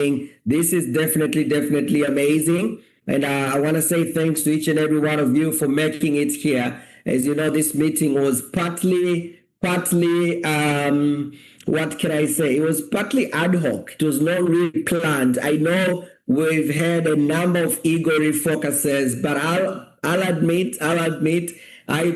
This is definitely amazing. And I want to say thanks to each and every one of you for making it here. As you know, this meeting was partly, what can I say? It was partly ad hoc. It was not really planned. I know we've had a number of ego refocuses, but I'll admit, I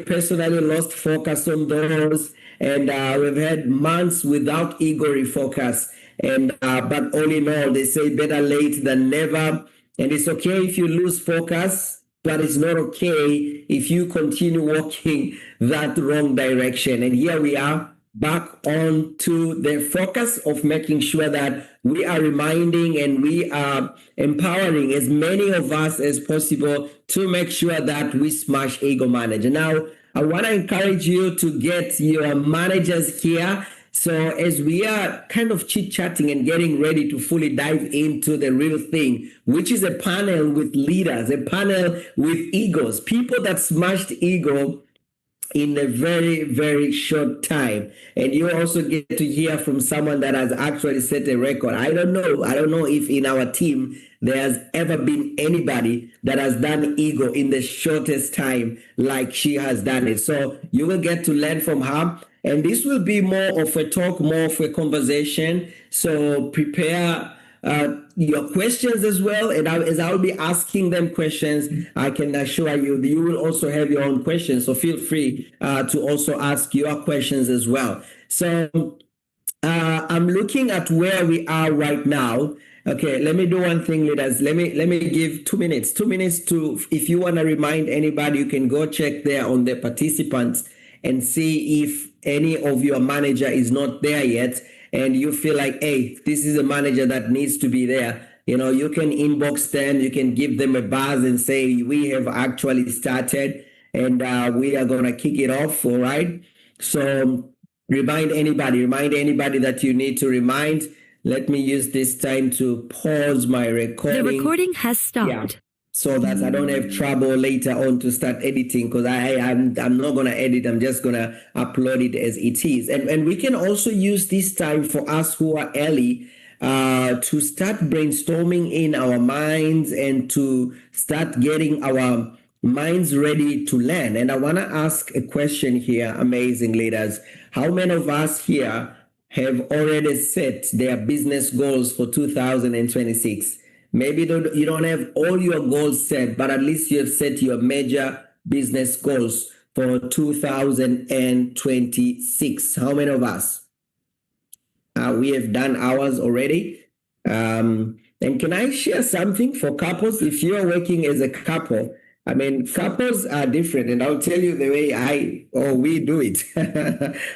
personally lost focus on those, and we've had months without ego refocus. And but all in all, they say better late than never. And it's okay if you lose focus, but it's not okay if you continue walking that wrong direction. And here we are back on to the focus of making sure that we are reminding and we are empowering as many of us as possible to make sure that we smash ego manager. Now, I want to encourage you to get your managers here. So as we are kind of chit-chatting and getting ready to fully dive into the real thing, which is a panel with leaders, a panel with egos, people that smashed ego in a very short time. And you also get to hear from someone that has actually set a record. I don't know if in our team there has ever been anybody that has done ego in the shortest time like she has done it. So you will get to learn from her. And this will be more of a talk, more of a conversation. So prepare your questions as well. And as I'll be asking them questions, I can assure you that you will also have your own questions. So feel free to also ask your questions as well. So I'm looking at where we are right now. Okay, let me do one thing, leaders. Let me give 2 minutes. 2 minutes to, if you want to remind anybody, you can go check there on the participants and see if any of your manager is not there yet, and you feel like, hey, this is a manager that needs to be there. You know, you can inbox them, you can give them a buzz and say, we have actually started and we are going to kick it off, all right? So remind anybody that you need to remind. Let me use this time to pause my recording. The recording has stopped. Yeah. So that I don't have trouble later on to start editing, because I'm not going to edit. I'm just going to upload it as it is. And we can also use this time for us who are early to start brainstorming in our minds and to start getting our minds ready to learn. And I want to ask a question here, amazing leaders. How many of us here have already set their business goals for 2026? Maybe you don't have all your goals set, but at least you have set your major business goals for 2026. How many of us? We have done ours already. And can I share something for couples? If you're working as a couple, I mean, couples are different, and I'll tell you the way we do it.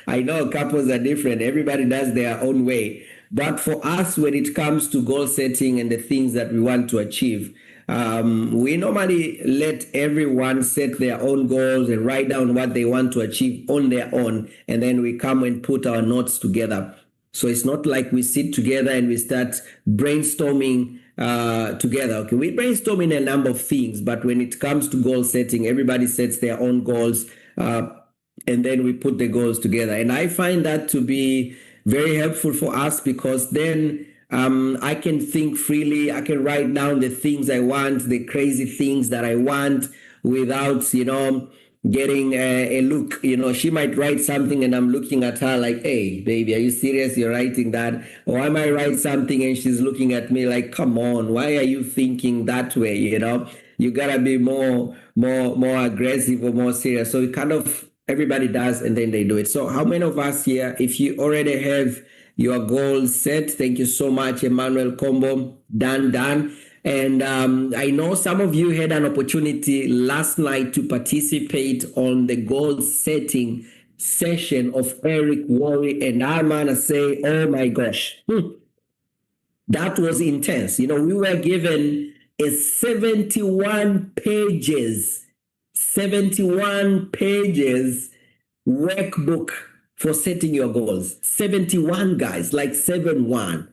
I know couples are different. Everybody does their own way. But for us, when it comes to goal setting and the things that we want to achieve, we normally let everyone set their own goals and write down what they want to achieve on their own. And then we come and put our notes together. So it's not like we sit together and we start brainstorming together. Okay, we brainstorm in a number of things, but when it comes to goal setting, everybody sets their own goals, and then we put the goals together. And I find that to be very helpful for us, because then I can think freely. I can write down the things I want, the crazy things that I want, without, getting a look. She might write something and I'm looking at her like, hey, baby, are you serious? You're writing that? Or I might write something and she's looking at me like, come on, why are you thinking that way? You gotta be more aggressive or more serious. So it kind of, everybody does, and then they do it. So how many of us here, if you already have your goals set, thank you so much, Emmanuel Combo, done. And I know some of you had an opportunity last night to participate on the goal setting session of Eric Worre, and I'm gonna say, oh my gosh, that was intense. We were given a 71 pages workbook for setting your goals. 71, guys, like 71,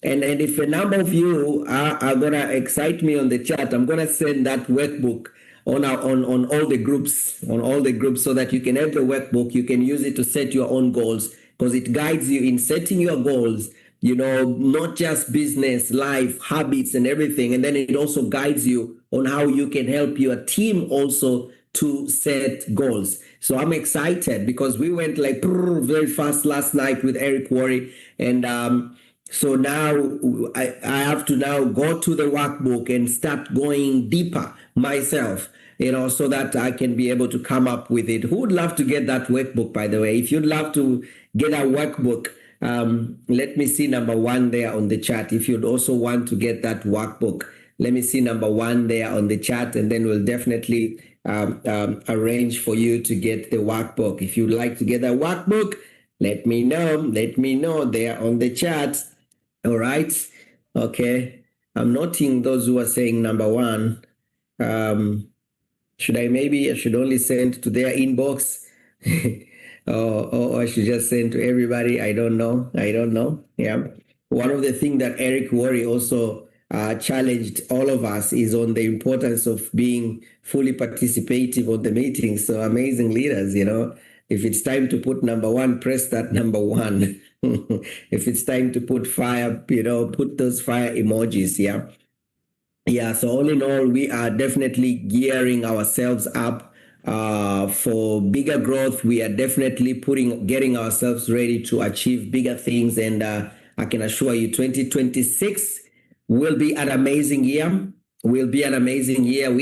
And if a number of you are going to excite me on the chat, I'm going to send that workbook on all the groups, so that you can have the workbook. You can use it to set your own goals, because it guides you in setting your goals not just business, life, habits, and everything. And then it also guides you on how you can help your team also to set goals. So I'm excited because we went like very fast last night with Eric Worre. And so now I have to now go to the workbook and start going deeper myself, so that I can be able to come up with it. Who would love to get that workbook, by the way? If you'd love to get a workbook, let me see number 1 there on the chat. If you'd also want to get that workbook, let me see number 1 there on the chat, and then we'll definitely arrange for you to get the workbook. If you'd like to get a workbook, let me know there on the chat. All right. Okay. I'm noting those who are saying number 1. I should only send to their inbox or I should just send to everybody. I don't know. Yeah. One of the things that Eric Worre also challenged all of us is on the importance of being fully participative on the meetings. So amazing leaders, if it's time to put number 1, press that number 1. If it's time to put fire, put those fire emojis. Yeah. Yeah, so all in all, we are definitely gearing ourselves up for bigger growth. We are definitely getting ourselves ready to achieve bigger things. And I can assure you, 2026 will be an amazing year. We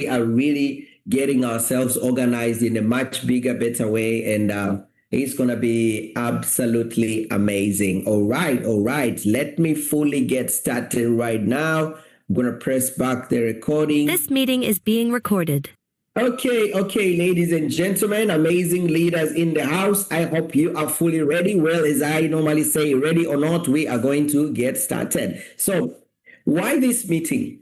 are really getting ourselves organized in a much bigger, better way. And it's going to be absolutely amazing. All right. Let me fully get started right now. I'm going to press back the recording. This meeting is being recorded. Okay, ladies and gentlemen, amazing leaders in the house. I hope you are fully ready. Well, as I normally say, ready or not, we are going to get started. So why this meeting?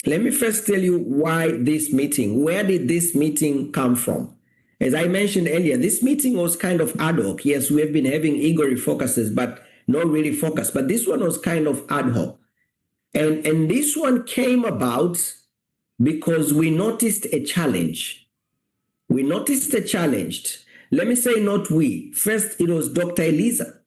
Let me first tell you why this meeting. Where did this meeting come from? As I mentioned earlier, this meeting was kind of ad hoc. Yes, we have been having ego refocuses, but not really focused. But this one was kind of ad hoc. And this one came about because we noticed a challenge. Let me say not we. First, it was Dr. Eliza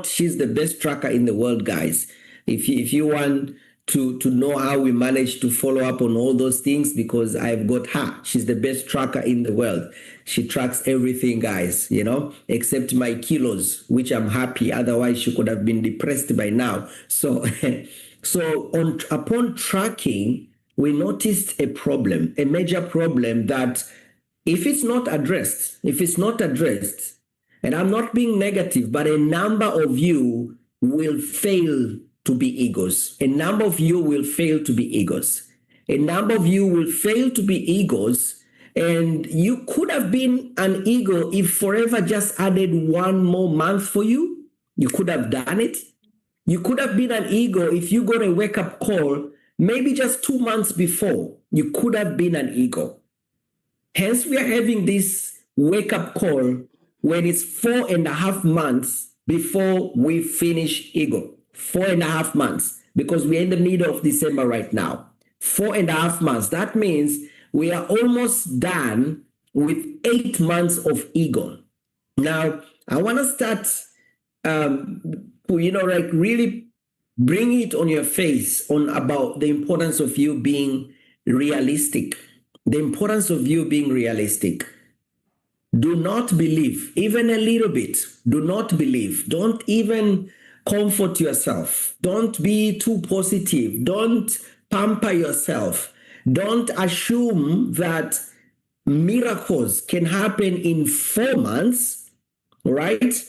she's the best tracker in the world, guys. If you want to know how we managed to follow up on all those things, because I've got her. She's the best tracker in the world. She tracks everything, guys, except my kilos, which I'm happy. Otherwise, she could have been depressed by now. So upon tracking, we noticed a major problem that if it's not addressed, and I'm not being negative, but a number of you will fail to be egos. A number of you will fail to be egos. And you could have been an ego if Forever just added 1 more month for you. You could have done it. You could have been an ego if you got a wake-up call maybe just 2 months before. You could have been an ego. Hence, we are having this wake-up call when it's 4.5 months before we finish ego. 4.5 months, because we're in the middle of December right now. 4.5 months. That means we are almost done with 8 months of ego. Now, I want to start really bring it on your face about the importance of you being realistic. Do not believe, even a little bit. Do not believe. Don't even comfort yourself. Don't be too positive. Don't pamper yourself. Don't assume that miracles can happen in 4 months, right?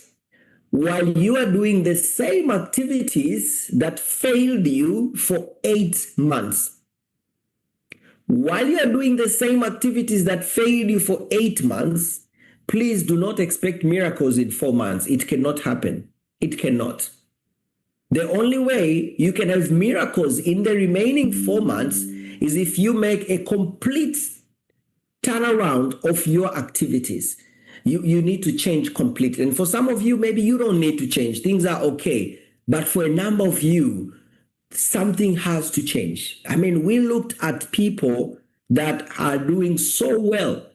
While you are doing the same activities that failed you for 8 months. While you are doing the same activities that failed you for 8 months, please do not expect miracles in 4 months. It cannot happen. It cannot. The only way you can have miracles in the remaining 4 months is if you make a complete turnaround of your activities. You need to change completely. And for some of you, maybe you don't need to change. Things are okay. But for a number of you, something has to change. I mean, we looked at people that are doing so well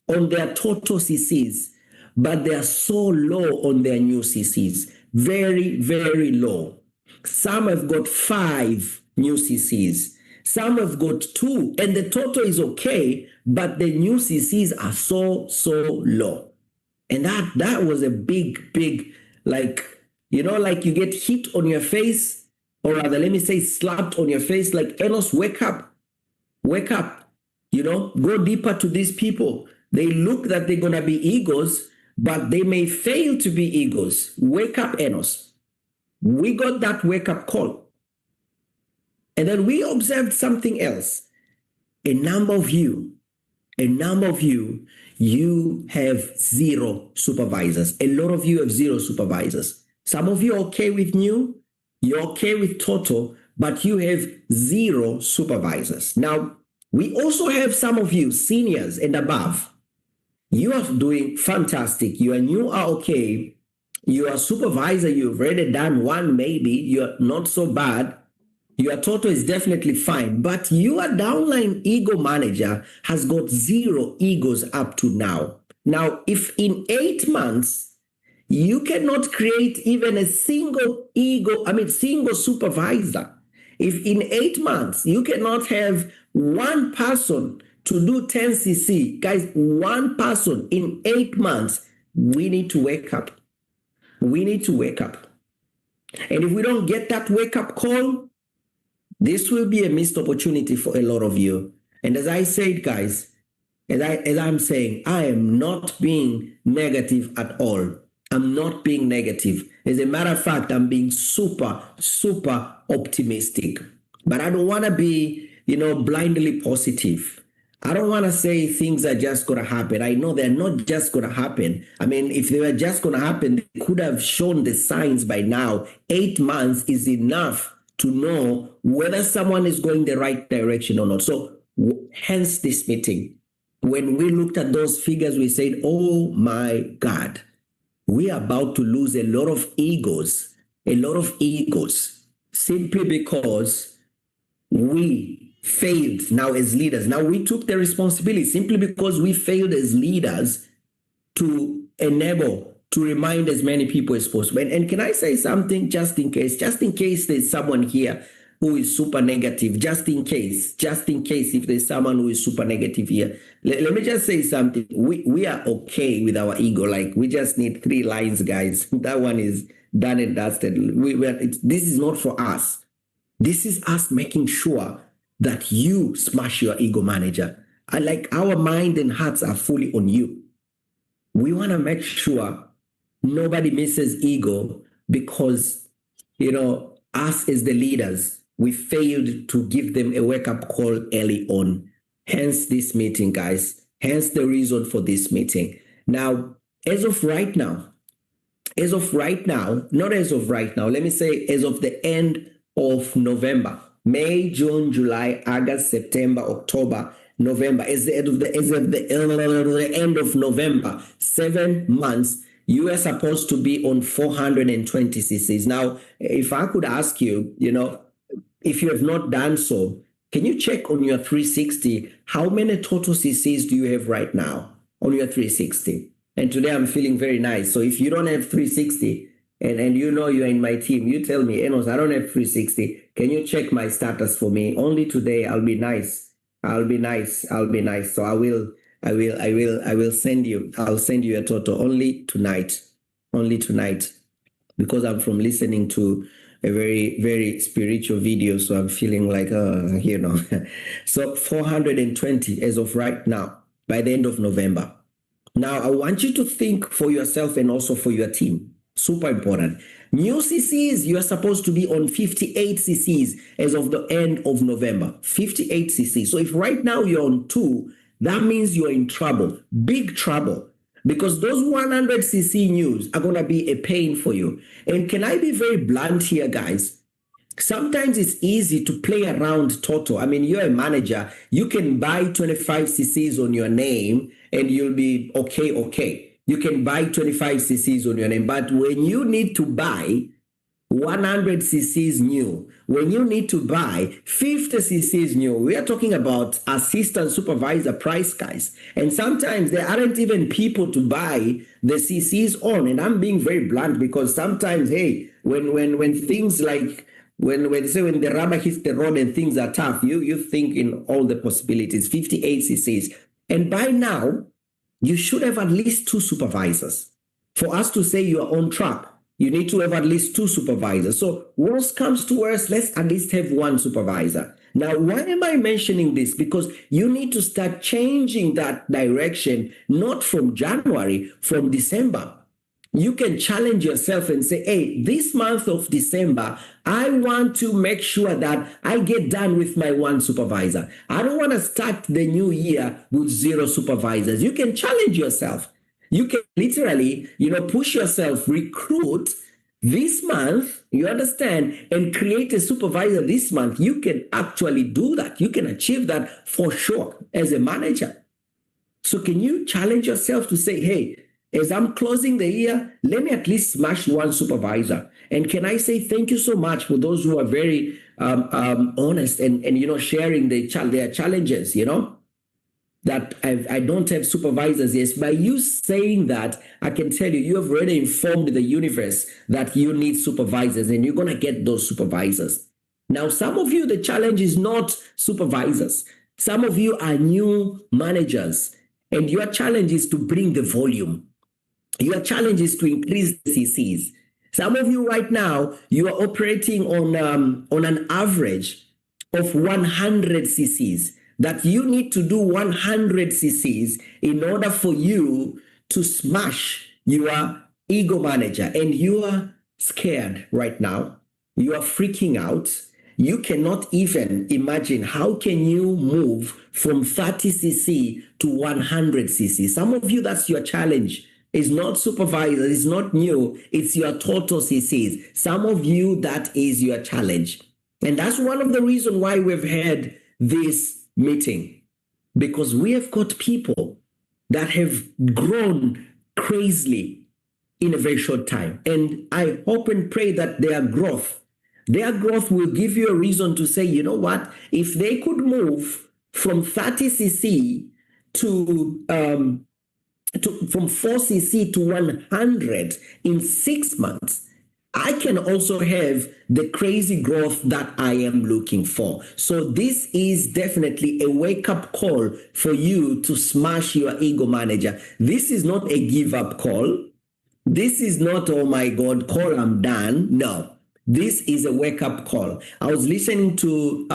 on their total CCs, but they are so low on their new CCs. Very, very low. Some have got 5 new CCs. Some have got 2, and the total is okay, but the new CCs are so low. And that was a big, like, like you get hit on your face, or rather, let me say, slapped on your face, like, Enos, wake up, go deeper to these people. They look that they're going to be egos, but they may fail to be egos. Wake up, Enos. We got that wake up call. And then we observed something else. A number of you, you have 0 supervisors. A lot of you have 0 supervisors. Some of you are okay with new, you're okay with total, but you have 0 supervisors. Now, we also have some of you seniors and above. You are doing fantastic. You and you are okay. You are supervisor. You've already done 1, maybe. You're not so bad. Your total is definitely fine. But your downline ego manager has got 0 egos up to now. Now, if in 8 months, you cannot create even a single single supervisor. If in 8 months, you cannot have 1 person to do 10 CC, guys, 1 person in 8 months, we need to wake up. We need to wake up. And if we don't get that wake up call, this will be a missed opportunity for a lot of you. And as I said, guys, as I'm saying, I am not being negative at all. I'm not being negative. As a matter of fact, I'm being super optimistic. But I don't want to be, blindly positive. I don't want to say things are just going to happen. I know they're not just going to happen. I mean, if they were just going to happen, they could have shown the signs by now. 8 months is enough to know whether someone is going the right direction or not. So hence this meeting. When we looked at those figures, we said, oh my God, we are about to lose a lot of egos, simply because we failed now as leaders. Now we took the responsibility simply because we failed as leaders to enable, to remind as many people as possible. And can I say something just in case there's someone here who is super negative, just in case if there's someone who is super negative here, let me just say something. We are okay with our ego. Like, we just need 3 lines, guys. That one is done and dusted. This is not for us. This is us making sure that you smash your ego manager. Our mind and hearts are fully on you. We want to make sure nobody misses ego because, us as the leaders, we failed to give them a wake-up call early on. Hence this meeting, guys. Hence the reason for this meeting. Now, as of right now, let me say as of the end of November, May, June, July, August, September, October, November, as of the end of November, 7 months, you are supposed to be on 420 CCs. Now, if I could ask you, if you have not done so, can you check on your 360, how many total CCs do you have right now on your 360? And today I'm feeling very nice. So if you don't have 360 and you're in my team, you tell me, Enos, I don't have 360. Can you check my status for me? Only today, I'll be nice. So I'll send you a total only tonight, because I'm from listening to a very, very spiritual video. So I'm feeling like, so 420 as of right now, by the end of November. Now, I want you to think for yourself and also for your team. Super important. New CCs, you are supposed to be on 58 CCs as of the end of November. 58 CCs. So if right now you're on 2, that means you're in trouble, big trouble, because those 100 CC news are going to be a pain for you. And can I be very blunt here, guys? Sometimes it's easy to play around total. I mean, you're a manager. You can buy 25 CCs on your name and you'll be okay. You can buy 25 CCs on your name. But when you need to buy 100 CCs new, when you need to buy 50 CCs new, we are talking about assistant supervisor price, guys. And sometimes there aren't even people to buy the CCs on. And I'm being very blunt because sometimes, hey, when things like when they say when the rubber hits the road and things are tough, you think in all the possibilities. 58 cc's, and by now you should have at least 2 supervisors. For us to say you are on track, you need to have at least 2 supervisors. So worst comes to worst, let's at least have 1 supervisor. Now, why am I mentioning this? Because you need to start changing that direction, not from January, from December. You can challenge yourself and say, hey, this month of December, I want to make sure that I get done with my 1 supervisor. I don't want to start the new year with 0 supervisors. You can challenge yourself. You can literally, push yourself, recruit this month, you understand, and create a supervisor this month. You can actually do that. You can achieve that for sure as a manager. So can you challenge yourself to say, hey, as I'm closing the year, let me at least smash 1 supervisor. And can I say thank you so much for those who are very honest and sharing their challenges, that I don't have supervisors. Yes, by you saying that, I can tell you have already informed the universe that you need supervisors, and you're going to get those supervisors. Now, some of you, the challenge is not supervisors. Some of you are new managers, and your challenge is to bring the volume. Your challenge is to increase the CCs. Some of you right now, you are operating on an average of 100 CCs. That you need to do 100 CCs in order for you to smash your ego manager. And you are scared right now. You are freaking out. You cannot even imagine how can you move from 30 cc to 100 cc. Some of you, that's your challenge. It's not supervisor, it's not new, it's your total CCs. Some of you, that is your challenge. And that's one of the reasons why we've had this meeting, because we have got people that have grown crazily in a very short time. And I hope and pray that their growth will give you a reason to say, you know what, if they could move from 30 cc from 4 cc to 100 in 6 months, I can also have the crazy growth that I am looking for. So this is definitely a wake-up call for you to smash your ego manager. This is not a give-up call. This is not, oh my God, call, I'm done. No, this is a wake-up call. I was listening to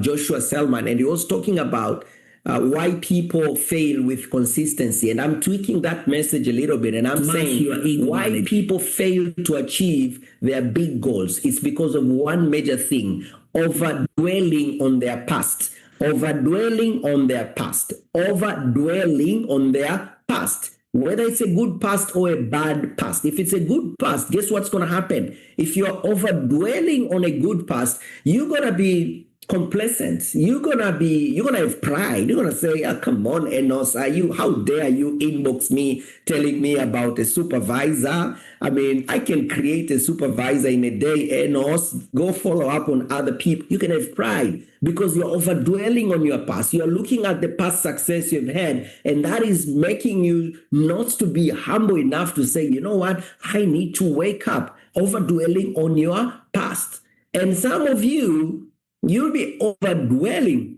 Joshua Selman, and he was talking about why people fail with consistency. And I'm tweaking that message a little bit. And I'm saying why people fail to achieve their big goals. It's because of one major thing: overdwelling on their past. Overdwelling on their past. Overdwelling on their past. Whether it's a good past or a bad past. If it's a good past, guess what's going to happen? If you're overdwelling on a good past, you're going to be complacent. You're gonna have pride. You're gonna say, oh, come on, Enos, how dare you inbox me telling me about a supervisor? I mean, I can create a supervisor in a day, Enos. Go follow up on other people. You can have pride because you're overdwelling on your past. You're looking at the past success you've had, and that is making you not to be humble enough to say, you know what, I need to wake up. Overdwelling on your past. And some of you, you'll be overdwelling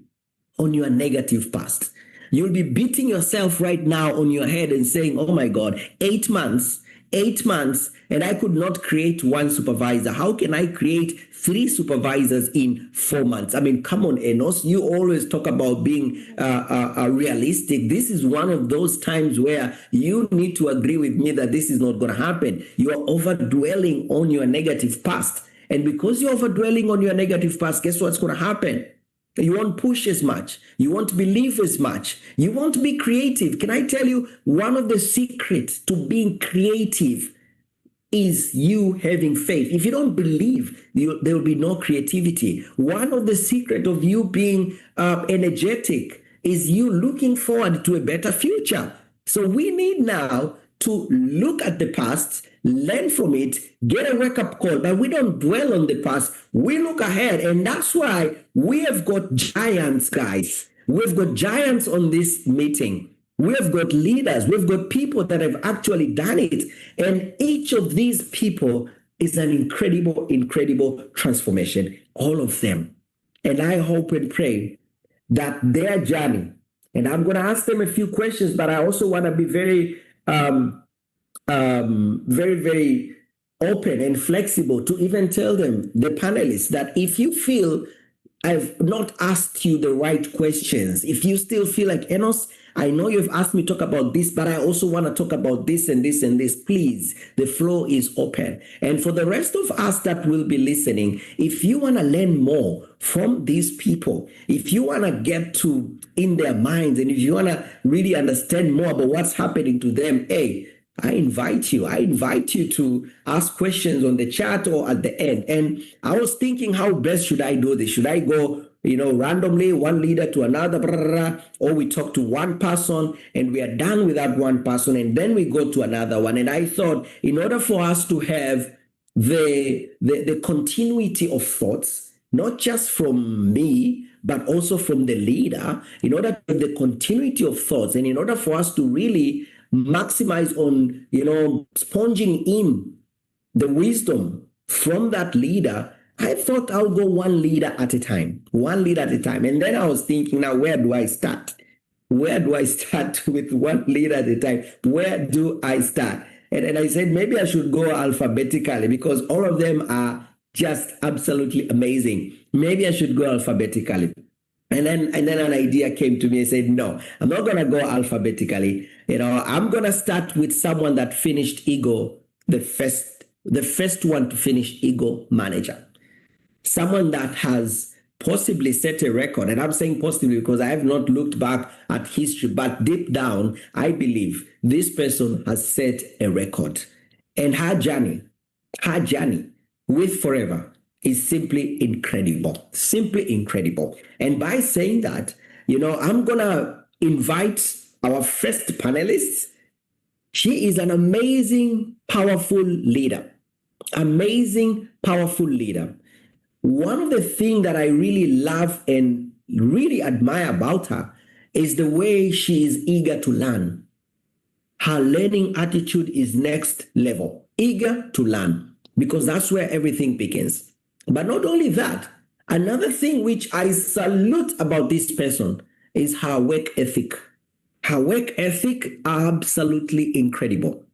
on your negative past. You'll be beating yourself right now on your head and saying, oh my God, 8 months, and I could not create 1 supervisor. How can I create 3 supervisors in 4 months? I mean, come on, Enos, you always talk about being realistic. This is one of those times where you need to agree with me that this is not going to happen. You are overdwelling on your negative past. And because you're overdwelling on your negative past, guess what's going to happen? You won't push as much. You won't believe as much. You won't be creative. Can I tell you, one of the secrets to being creative is you having faith. If you don't believe, there will be no creativity. One of the secrets of you being energetic is you looking forward to a better future. So we need now to look at the past, learn from it, get a wake-up call, but we don't dwell on the past. We look ahead, and that's why we have got giants, guys. We've got giants on this meeting. We've got leaders. We've got people that have actually done it. And each of these people is an incredible, incredible transformation. All of them. And I hope and pray that their journey, and I'm going to ask them a few questions, but I also want to be very, very open and flexible to even tell them, the panelists, that if you feel I've not asked you the right questions, if you still feel like, Enos, I know you've asked me to talk about this, but I also want to talk about this and this and this, please, the floor is open. And for the rest of us that will be listening, if you want to learn more from these people, if you want to get to in their minds, and if you want to really understand more about what's happening to them, hey, I invite you to ask questions on the chat or at the end. And I was thinking, how best should I do this? Should I go, randomly, one leader to another, or we talk to one person and we are done with that one person and then we go to another one? And I thought, in order for us to have the continuity of thoughts, not just from me, but also from the leader, in order to have the continuity of thoughts, and in order for us to really maximize on, sponging in the wisdom from that leader, I thought I'll go one leader at a time. And then I was thinking, now, where do I start? Where do I start with one leader at a time? Where do I start? And I said, maybe I should go alphabetically, because all of them are just absolutely amazing. Maybe I should go alphabetically. And then an idea came to me and said, no, I'm not going to go alphabetically. I'm going to start with someone that finished Ego, the first one to finish Ego Manager. Someone that has possibly set a record. And I'm saying possibly because I have not looked back at history, but deep down, I believe this person has set a record. And her journey with Forever is simply incredible. And by saying that, I'm going to invite our first panelist. She is an amazing, powerful leader. One of the things that I really love and really admire about her is the way she is eager to learn. Her learning attitude is next level, eager to learn, because that's where everything begins. But not only that, another thing which I salute about this person is her work ethic. Her work ethic, absolutely incredible.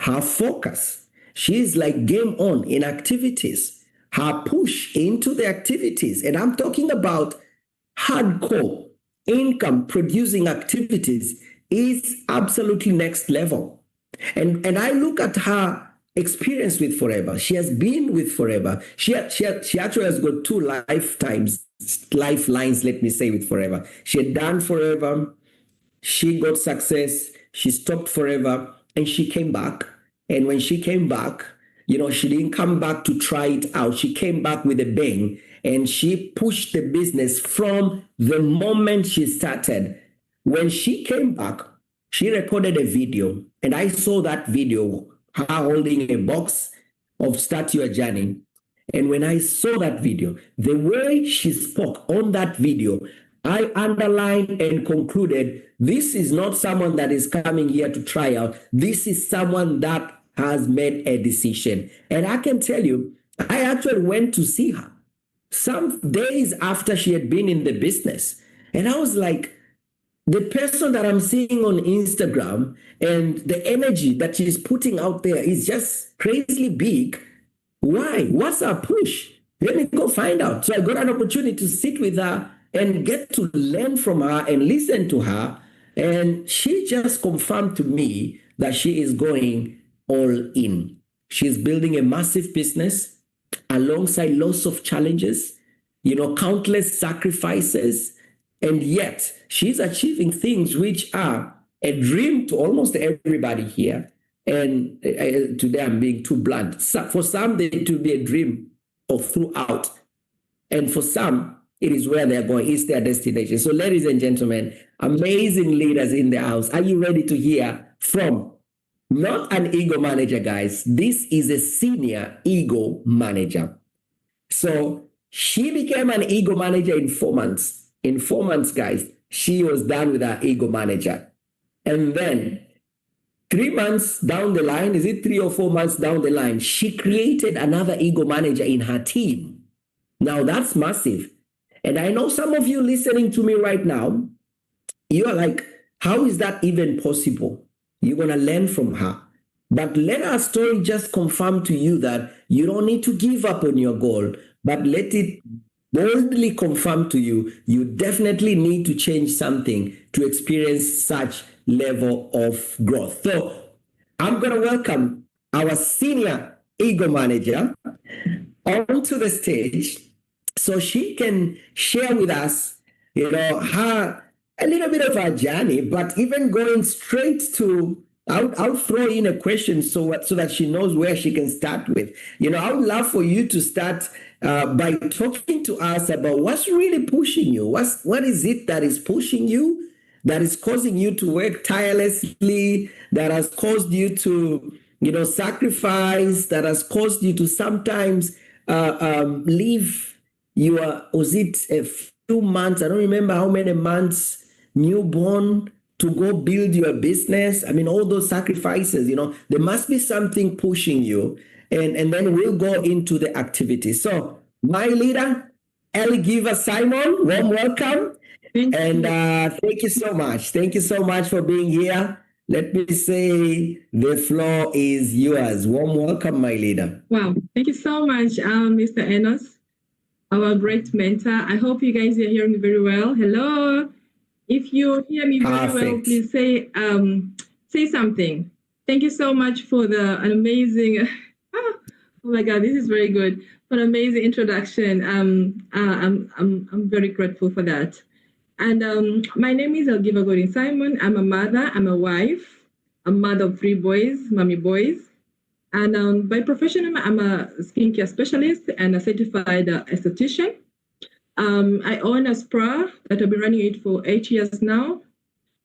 Her focus, she's like game on in activities. Her push into the activities, and I'm talking about hardcore income producing activities, is absolutely next level. And I look at her experience with Forever. She has been with Forever. She actually has got two lifelines, let me say, with Forever. She had done Forever, she got success, she stopped Forever, and she came back. And when she came back, she didn't come back to try it out. She came back with a bang, and she pushed the business from the moment she started. When she came back, she recorded a video, and I saw that video, her holding a box of Start Your Journey. And when I saw that video, the way she spoke on that video, I underlined and concluded, this is not someone that is coming here to try out. This is someone that has made a decision. And I can tell you, I actually went to see her some days after she had been in the business. And I was like, the person that I'm seeing on Instagram and the energy that she's putting out there is just crazily big. Why? What's her push? Let me go find out. So I got an opportunity to sit with her and get to learn from her and listen to her. And she just confirmed to me that she is going all in. She's building a massive business alongside lots of challenges, countless sacrifices. And yet she's achieving things which are a dream to almost everybody here. And today I'm being too blunt. For some, it will be a dream of throughout. And for some, it is where they're going. It's their destination. So ladies and gentlemen, amazing leaders in the house. Are you ready to hear from not an ego manager, guys? This is a senior ego manager. So she became an ego manager in 4 months. In 4 months, guys, she was done with her ego manager. And then 3 months down the line, is it 3 or 4 months down the line, she created another ego manager in her team. Now that's massive. And I know some of you listening to me right now, you are like, how is that even possible? You're going to learn from her. But let our story just confirm to you that you don't need to give up on your goal, but let it boldly confirm to you, you definitely need to change something to experience such level of growth. So I'm going to welcome our senior ego manager onto the stage so she can share with us, her a little bit of her journey, but even going straight to, I'll throw in a question so that she knows where she can start with. I would love for you to start by talking to us about what's really pushing you. What is it that is pushing you, that is causing you to work tirelessly, that has caused you to, sacrifice, that has caused you to sometimes leave was it a few months? I don't remember how many months, newborn, to go build your business. I mean, all those sacrifices, there must be something pushing you. And then we'll go into the activity. So my leader, Ellie Giver Simon, warm welcome. Thank you so much. Thank you so much for being here. Let me say the floor is yours. Warm welcome, my leader. Wow. Thank you so much, Mr. Enos, our great mentor. I hope you guys are hearing me very well. Hello. If you hear me very well, please say something. Thank you so much for an amazing, oh my God, this is very good. For an amazing introduction. I'm very grateful for that. And my name is Elgiva Godin Simon. I'm a mother, I'm a wife, a mother of 3 boys, mommy boys. And by profession, I'm a skincare specialist and a certified esthetician. I own a spa that I've been running it for 8 years now.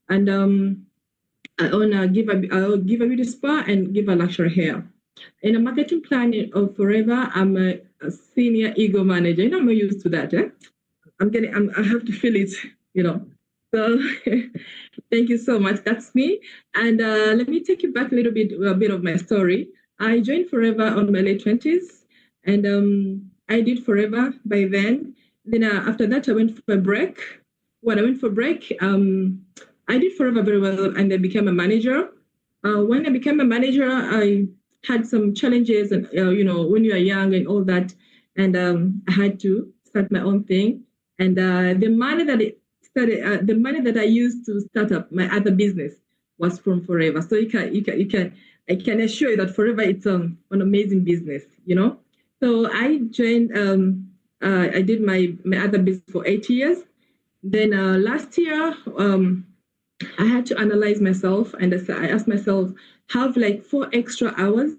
And I own a Give a Beauty Spa and Give a Luxury Hair. In a marketing plan of Forever, I'm a senior ego manager. I'm not used to that. I have to feel it, So thank you so much. That's me. And let me take you back a bit of my story. I joined Forever on my late 20s, and I did Forever by then. Then after that, I went for a break. When I went for a break, I did Forever very well, and I became a manager. When I became a manager, I had some challenges, and when you are young and all that, and I had to start my own thing. And the money that I used to start up my other business was from Forever. So I can assure you that Forever it's an amazing business, So I joined. I did my other business for 8 years. Then last year, I had to analyze myself, and I asked myself, have like 4 extra hours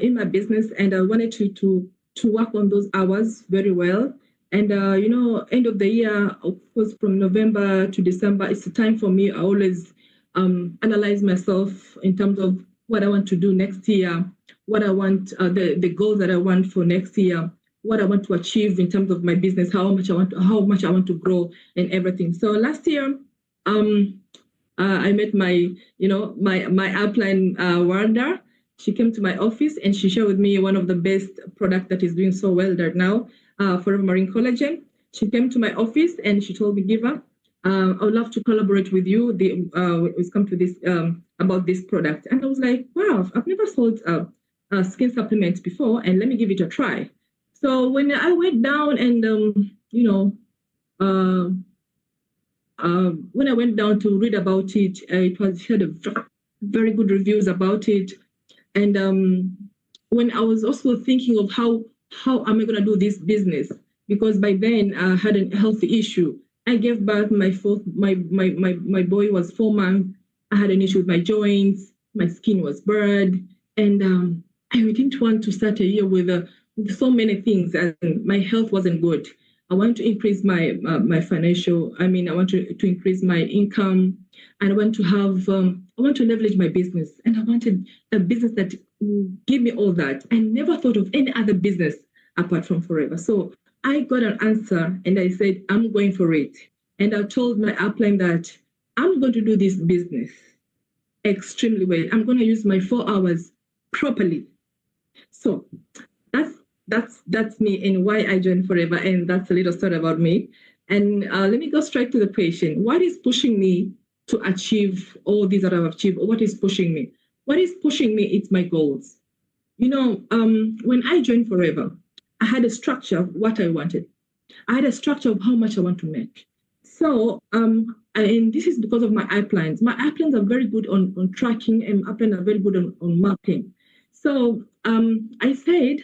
in my business, and I wanted to work on those hours very well. And, end of the year, of course, from November to December, it's the time for me. I always analyze myself in terms of what I want to do next year, what I want, the goals that I want for next year, what I want to achieve in terms of my business, how much I want to grow and everything. So last year, I met my upline, Wanda. She came to my office and she shared with me one of the best product that is doing so well right now, Forever Marine Collagen. She came to my office and she told me, Giva, I would love to collaborate with you. We've come to this about this product. And I was like, wow, I've never sold skin supplements before, and let me give it a try. So when I went down and, when I went down to read about it, it had a very good reviews about it. And when I was also thinking of how am I going to do this business, because by then I had a healthy issue. I gave birth, my boy was 4 months. I had an issue with my joints. My skin was burned. And I didn't want to start a year with so many things, and my health wasn't good. I want to increase my financial. I want to increase my income, and I want to leverage my business, and I wanted a business that would give me all that. I never thought of any other business apart from Forever. So I got an answer, and I said I'm going for it. And I told my upline that I'm going to do this business. extremely well. I'm going to use my 4 hours properly. So that's me and why I joined Forever. And that's a little story about me. And let me go straight to the question. What is pushing me to achieve all these that I've achieved? Or what is pushing me? What is pushing me? It's my goals. When I joined Forever, I had a structure of what I wanted. I had a structure of how much I want to make. So, and this is because of my iPlans. My iPlans are very good on tracking, and iPlans are very good on mapping. So I said,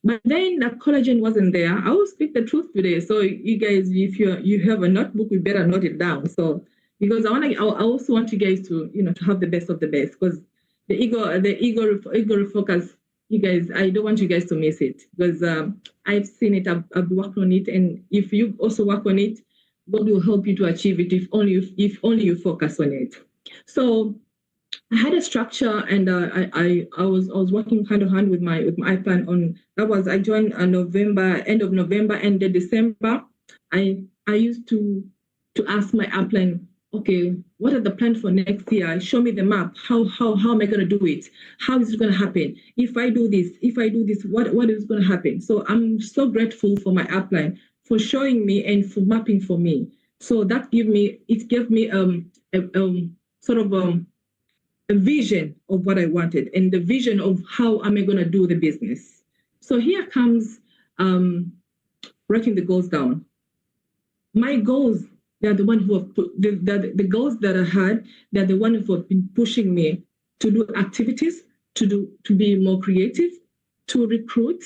but then that collagen wasn't there. I will speak the truth today. So you guys, if you have a notebook, we better note it down. So because I also want you guys to to have the best of the best, because the ego refocus. You guys, I don't want you guys to miss it, because I've seen it. I've worked on it, and if you also work on it, God will help you to achieve it if only you focus on it. So I had a structure, and I was working hand in hand with my iPlan on that. I joined end of November, and December. I used to ask my iPlan, okay, what are the plans for next year? Show me the map. How am I going to do it? How is it going to happen? If I do this, what is going to happen? So I'm so grateful for my iPlan for showing me and for mapping for me. So that gave me a vision of what I wanted and the vision of how am I going to do the business. So here comes breaking the goals down. My goals, they're the one who have put the goals that I had, they're the one who have been pushing me to do activities, to be more creative, to recruit,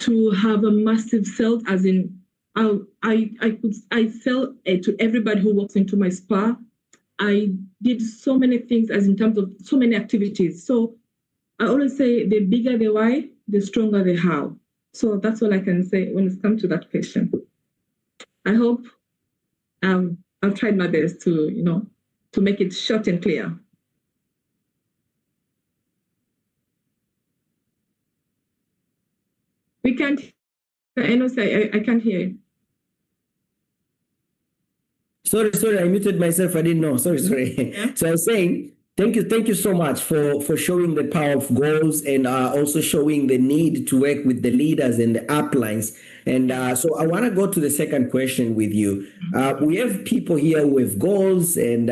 to have a massive sales, as in I sell to everybody who walks into my spa. I did so many things as in terms of so many activities. So I always say the bigger the why, the stronger the how. So that's all I can say when it comes to that question. I hope I've tried my best to make it short and clear. We can't, Enos, I can't hear you. Sorry, I muted myself. I didn't know. Sorry. Yeah. So I was saying, thank you so much for showing the power of goals, and also showing the need to work with the leaders and the uplines. And so I want to go to the second question with you. We have people here who have goals, and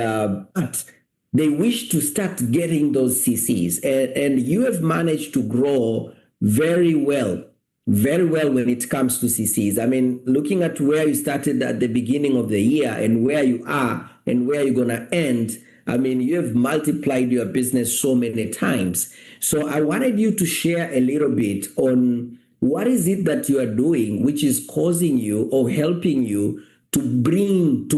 but they wish to start getting those CCs, and you have managed to grow very well when it comes to CCs. I mean, looking at where you started at the beginning of the year and where you are and where you're going to end, I mean, you have multiplied your business so many times. So I wanted you to share a little bit on what is it that you are doing which is causing you or helping you to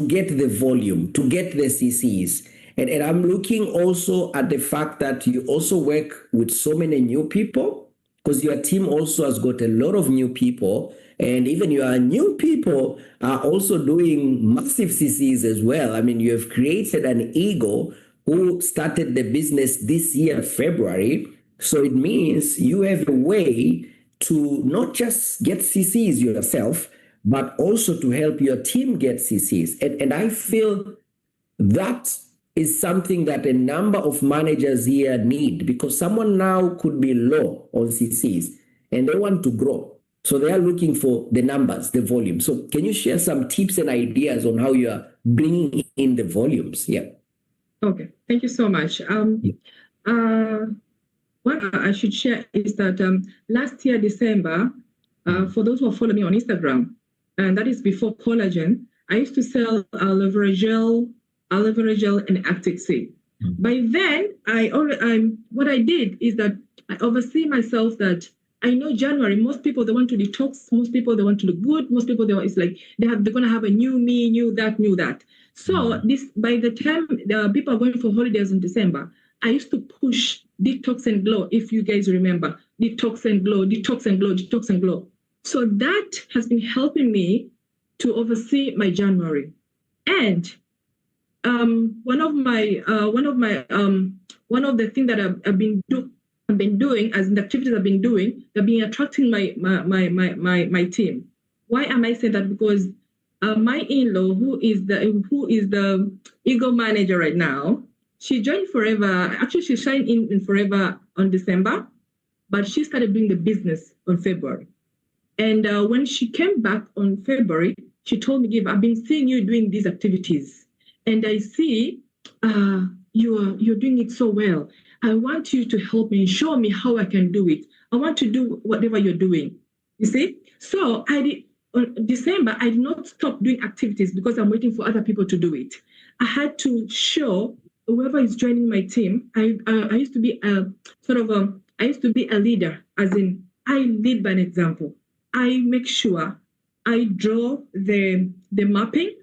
get the volume, to get the CCs. And I'm looking also at the fact that you also work with so many new people, because your team also has got a lot of new people, and even your new people are also doing massive CCs as well. I mean, you have created an ego who started the business this year, February. So it means you have a way to not just get CCs yourself, but also to help your team get CCs. And I feel that is something that a number of managers here need, because someone now could be low on CCs and they want to grow. So they are looking for the numbers, the volume. So can you share some tips and ideas on how you are bringing in the volumes? Yeah. Okay. Thank you so much. What I should share is that last year, December, for those who follow me on Instagram, and that is before collagen, I used to sell aloe vera gel and Actic C. By then, what I did is that I oversee myself that I know January, most people, they want to detox, most people, they want to look good, most people, it's like they're going to have a new me, new that. So by the time the people are going for holidays in December, I used to push detox and glow, if you guys remember, detox and glow. So that has been helping me to oversee my January. And one of the things that I've been doing, as in the activities I've been doing, they've been attracting my team. Why am I saying that? Because my in-law, who is the ego manager right now, she joined Forever. Actually, she signed in Forever on December, but she started doing the business on February. And when she came back on February, she told me, Give, I've been seeing you doing these activities, and I see you're doing it so well. I want you to help me, show me how I can do it. I want to do whatever you're doing. You see? So on December, I did not stop doing activities because I'm waiting for other people to do it. I had to show whoever is joining my team. I used to be I used to be a leader, as in I lead by an example. I make sure I draw the mapping,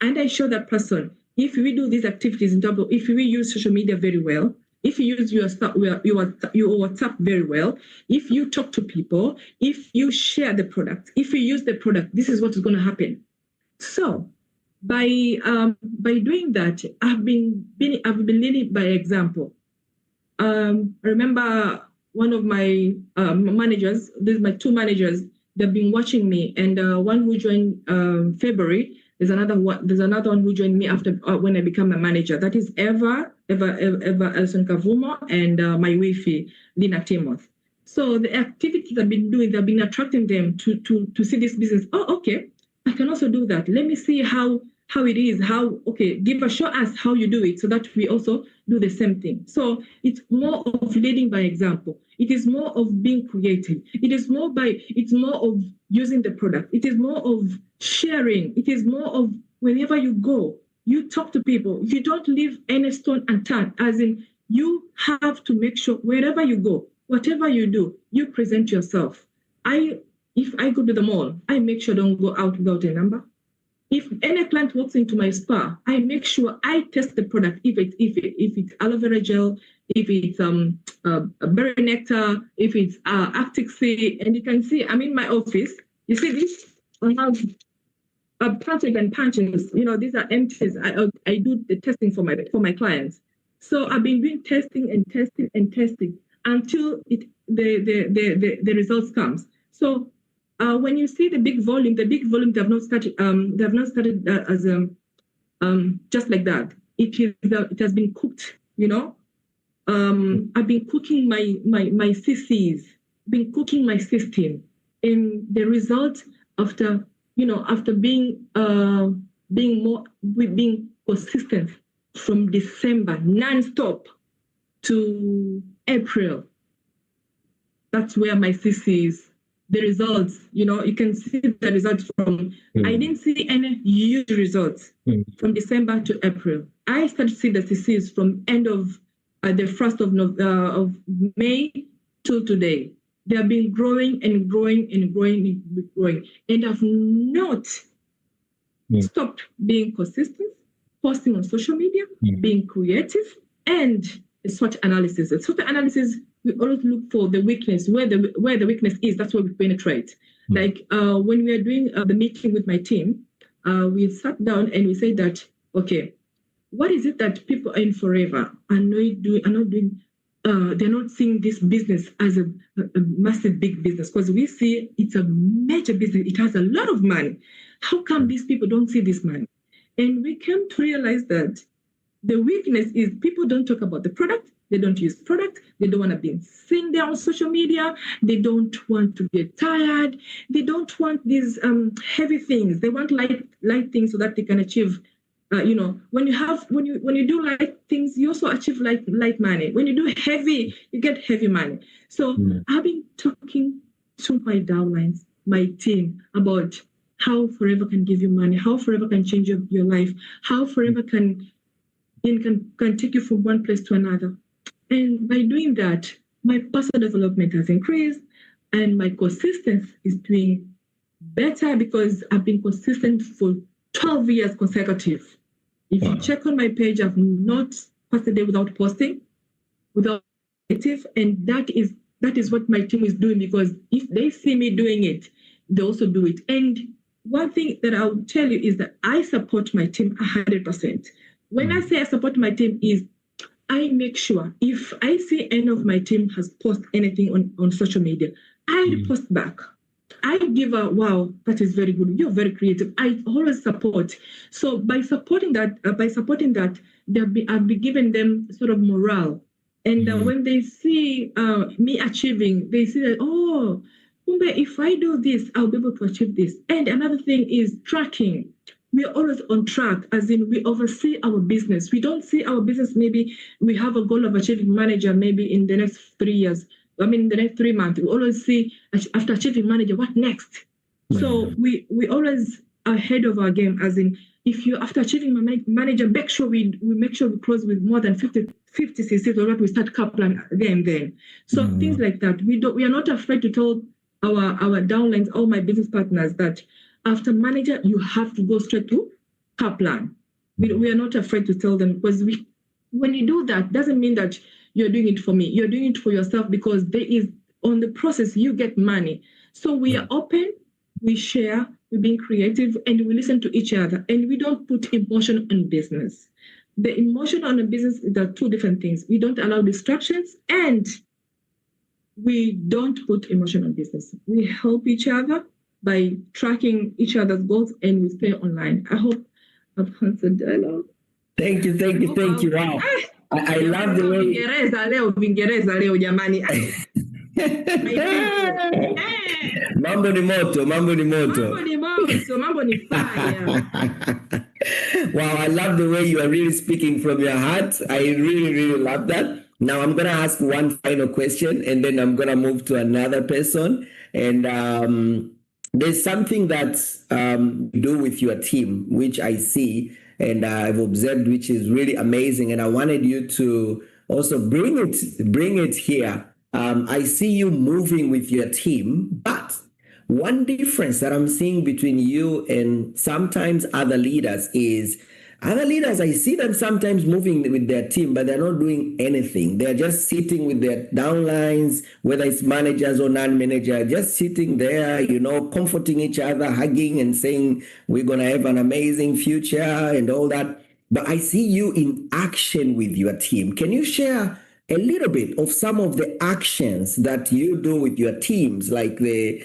and I show that person, if we do these activities in terms of, if we use social media very well, if you use your WhatsApp very well, if you talk to people, if you share the product, if you use the product, this is what is going to happen. So by doing that, I've been leading by example. I remember one of my managers, these my two managers, they've been watching me, and one who joined February. There's another one who joined me after when I became a manager. That is Eva Elson Kavumo, and my wifey, Lina Timoth. So the activities I've been doing, they've been attracting them to see this business. Oh, okay, I can also do that. Let me see how it is. Show us how you do it so that we also do the same thing. So it's more of leading by example. It is more of being creative. It's more of using the product. It is more of sharing. It is more of wherever you go, you talk to people. You don't leave any stone unturned, as in you have to make sure wherever you go, whatever you do, you present yourself. If I go to the mall, I make sure I don't go out without a number. If any client walks into my spa, I make sure I test the product. If it's aloe vera gel, if it's berry nectar, if it's Arctic Sea, and you can see I'm in my office. You see this? I have punches and punches. These are empties. I do the testing for my clients. So I've been doing testing and testing and testing until the results comes. So. When you see the big volume, they have not started. They have not started as just like that. It has been cooked. I've been cooking my CCs, been cooking my system, and the result after being consistent from December non-stop to April. That's where my CCs. The results, you can see the results from, I didn't see any huge results from December to April. I started to see the CCs from end of the 1st of May till today. They have been growing and growing and growing and growing. And I've not stopped being consistent, posting on social media, being creative, and SWOT analysis. The SWOT analysis, we always look for the weakness, where the weakness is. That's where we penetrate. Like when we are doing the meeting with my team, we sat down and we said that, okay, what is it that people in Forever are not doing? They're not seeing this business as a massive big business, because we see it's a major business. It has a lot of money. How come these people don't see this money? And we came to realize that the weakness is people don't talk about the product. They don't use product. They don't want to be seen there on social media. They don't want to get tired. They don't want these heavy things. They want light things so that they can achieve. When you do light things, you also achieve light money. When you do heavy, you get heavy money. So I've been talking to my downlines, my team, about how Forever can give you money, how Forever can change your life, how Forever can take you from one place to another. And by doing that, my personal development has increased, and my consistency is doing better because I've been consistent for 12 years consecutive. If you check on my page, I've not passed a day without posting, without active, and that is what my team is doing, because if they see me doing it, they also do it. And one thing that I'll tell you is that I support my team 100%. When I say I support my team is I make sure if I see any of my team has posted anything on social media, I post back. I give a wow, that is very good. You're very creative. I always support. So by supporting that, I've been giving them sort of morale. And when they see me achieving, they see that, oh, if I do this, I'll be able to achieve this. And another thing is tracking. We are always on track, as in we oversee our business. We don't see our business, maybe we have a goal of achieving manager maybe in the next 3 years. I mean, the next 3 months. We always see after achieving manager, what next? So we always ahead of our game, as in if you after achieving manager, make sure we close with more than 50 CCs, or what we start Kaplan then. So things like that. We are not afraid to tell our downlines, all my business partners, that after manager, you have to go straight to Kaplan. We are not afraid to tell them, because when you do that, doesn't mean that you're doing it for me. You're doing it for yourself, because there is, on the process, you get money. So we are open, we share, we're being creative, and we listen to each other. And we don't put emotion on business. The emotion on a business are two different things. We don't allow distractions, and we don't put emotion on business. We help each other by tracking each other's goals, and we stay online. I hope I've answered dialogue. Thank you. Wow. I love the way. Vingereza leo jamani. Mambo ni moto. Mambo ni fire. Wow, I love the way you are really speaking from your heart. I really, really love that. Now I'm going to ask one final question, and then I'm going to move to another person. And there's something that you do with your team, which I see and I've observed, which is really amazing. And I wanted you to also bring it here. I see you moving with your team, but one difference that I'm seeing between you and sometimes other leaders is other leaders, I see them sometimes moving with their team, but they're not doing anything. They're just sitting with their downlines, whether it's managers or non-manager, just sitting there, comforting each other, hugging and saying, we're going to have an amazing future and all that. But I see you in action with your team. Can you share a little bit of some of the actions that you do with your teams, like the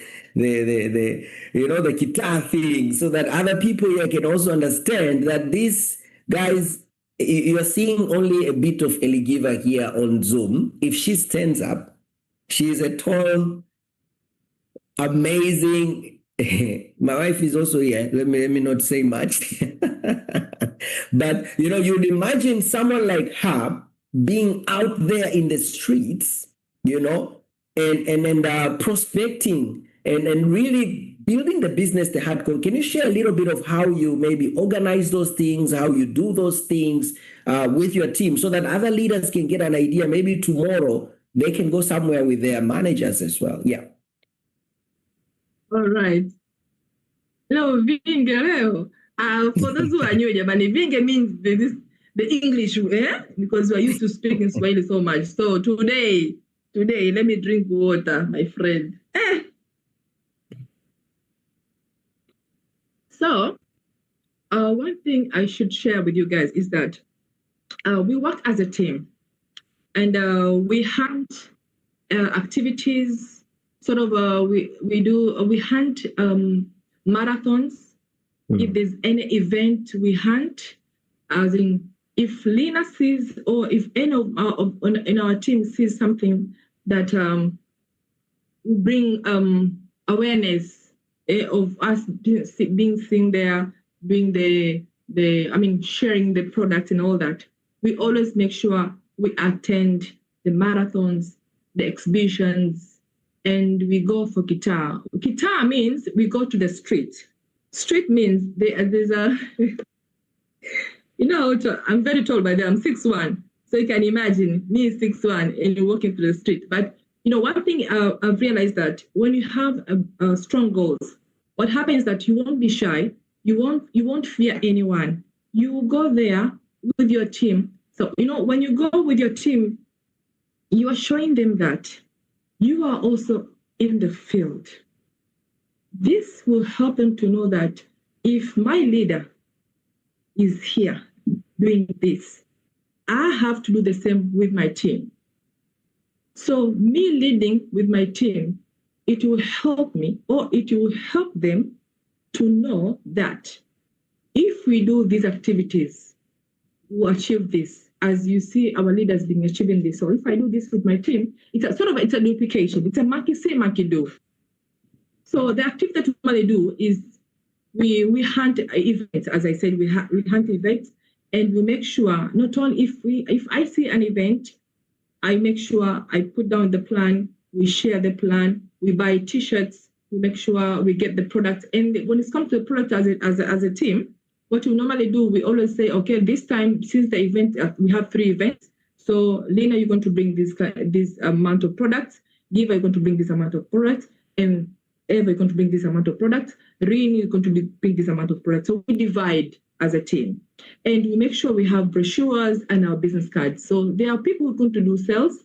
guitar thing, so that other people here can also understand that these guys, you're seeing only a bit of Eligiva here on Zoom. If she stands up, she's a tall, amazing, my wife is also here. Let me not say much. But, you'd imagine someone like her being out there in the streets, and prospecting and really building the business the hardcore. Can you share a little bit of how you maybe organize those things, how you do those things with your team, so that other leaders can get an idea? Maybe tomorrow they can go somewhere with their managers as well. Yeah. All right. Hello, Vinge. For those who are new, Vinge means the English, because we are used to speaking Swahili so much. So today, let me drink water, my friend. So, one thing I should share with you guys is that we work as a team, and we hunt activities. Sort of, we hunt marathons. If there's any event, we hunt. As in, if Lena sees, or if any of in our team sees something that will bring awareness of us being seen there, being sharing the product and all that, we always make sure we attend the marathons, the exhibitions, and we go for guitar. Guitar means we go to the street. Street means there's a, I'm very tall by then, I'm 6'1". So you can imagine me 6'1" and you're walking through the street. But, one thing I've realized that when you have strong goals, what happens is that you won't be shy. You won't fear anyone. You will go there with your team. So, when you go with your team, you are showing them that you are also in the field. This will help them to know that if my leader is here doing this, I have to do the same with my team. So me leading with my team it will help me, or it will help them to know that if we do these activities, we'll achieve this. As you see our leaders being achieving this. So if I do this with my team, it's a duplication. It's a monkey see, monkey do. So the activity that we normally do is we hunt events. As I said, we hunt events, and we make sure not only if I see an event, I make sure I put down the plan, we share the plan, we buy T-shirts, we make sure we get the product. And when it comes to the product as a team, what we normally do, we always say, okay, this time, since the event, we have 3 events. So Lena, you're going to bring this amount of products. Giva, you're going to bring this amount of products. And Eva, you're going to bring this amount of products. Rini, you're going to bring this amount of products. So we divide as a team. And we make sure we have brochures and our business cards. So there are people who are going to do sales.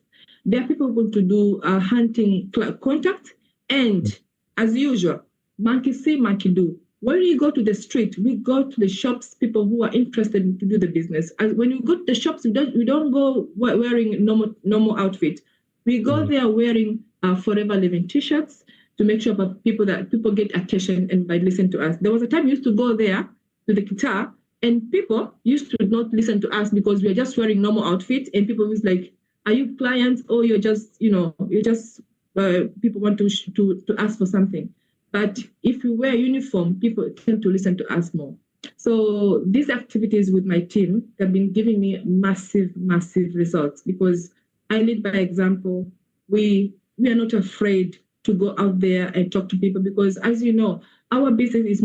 There are people who are going to do hunting contact. And as usual, monkey see, monkey do. When we go to the street, we go to the shops, people who are interested to do the business. And when we go to the shops, we don't go wearing normal outfit. We go there wearing Forever Living T-shirts to make sure that people get attention and by listening to us. There was a time we used to go there to the guitar, and people used to not listen to us because we are just wearing normal outfit, and people was like, "Are you clients? Or you're just people want to ask for something." But if you wear uniform, people tend to listen to us more. So these activities with my team have been giving me massive, massive results because I lead by example. We are not afraid to go out there and talk to people because, as you know, our business is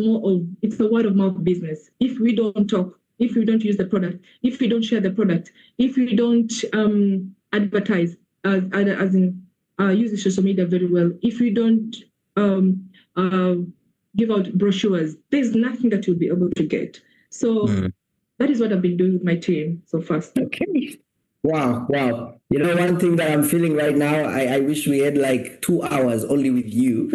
it's a word of mouth business. If we don't talk, if we don't use the product, if we don't share the product, if we don't advertise, use the social media very well, if we don't give out brochures, there's nothing that you'll be able to get. So that is what I've been doing with my team so far. Okay. Wow. You know, one thing that I'm feeling right now, I wish we had like 2 hours only with you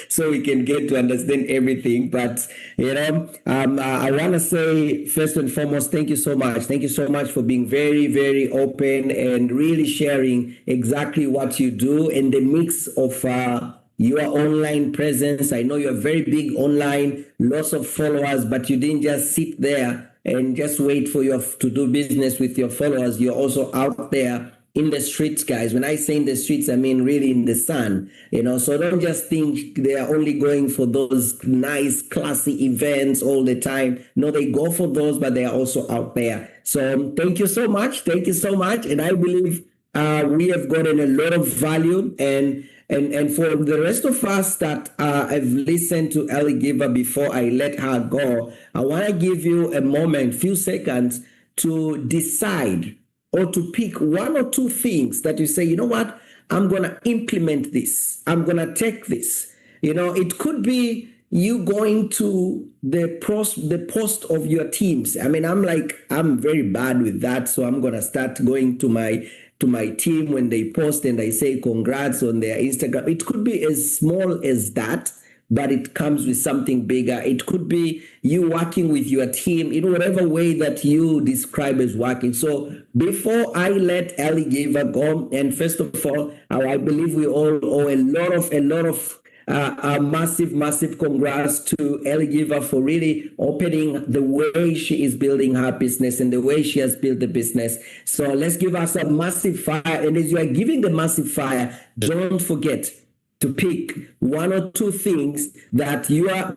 so we can get to understand everything. But, I want to say, first and foremost, thank you so much. Thank you so much for being very, very open and really sharing exactly what you do in the mix of your online presence. I know you're very big online, lots of followers, but you didn't just sit there and just wait for to do business with your followers. You're also out there in the streets, guys. When I say in the streets, I mean really in the sun, so don't just think they are only going for those nice, classy events all the time. No, they go for those, but they are also out there. So thank you so much. Thank you so much. And I believe we have gotten a lot of value, and for the rest of us that have listened to Ellie Giver before I let her go, I want to give you a moment, few seconds to decide or to pick 1 or 2 things that you say, you know what, I'm going to implement this. I'm going to take this. It could be you going to the post of your teams. I mean, I'm very bad with that. So I'm going to start going to my team when they post and I say congrats on their Instagram. It could be as small as that, but it comes with something bigger. It could be you working with your team in whatever way that you describe as working. So before I let Ellie Giver go, and first of all, I believe we all owe a lot of massive congrats to Ellie Giver for really opening the way she is building her business and the way she has built the business. So let's give her some massive fire. And as you are giving the massive fire, don't forget to pick 1 or 2 things that you are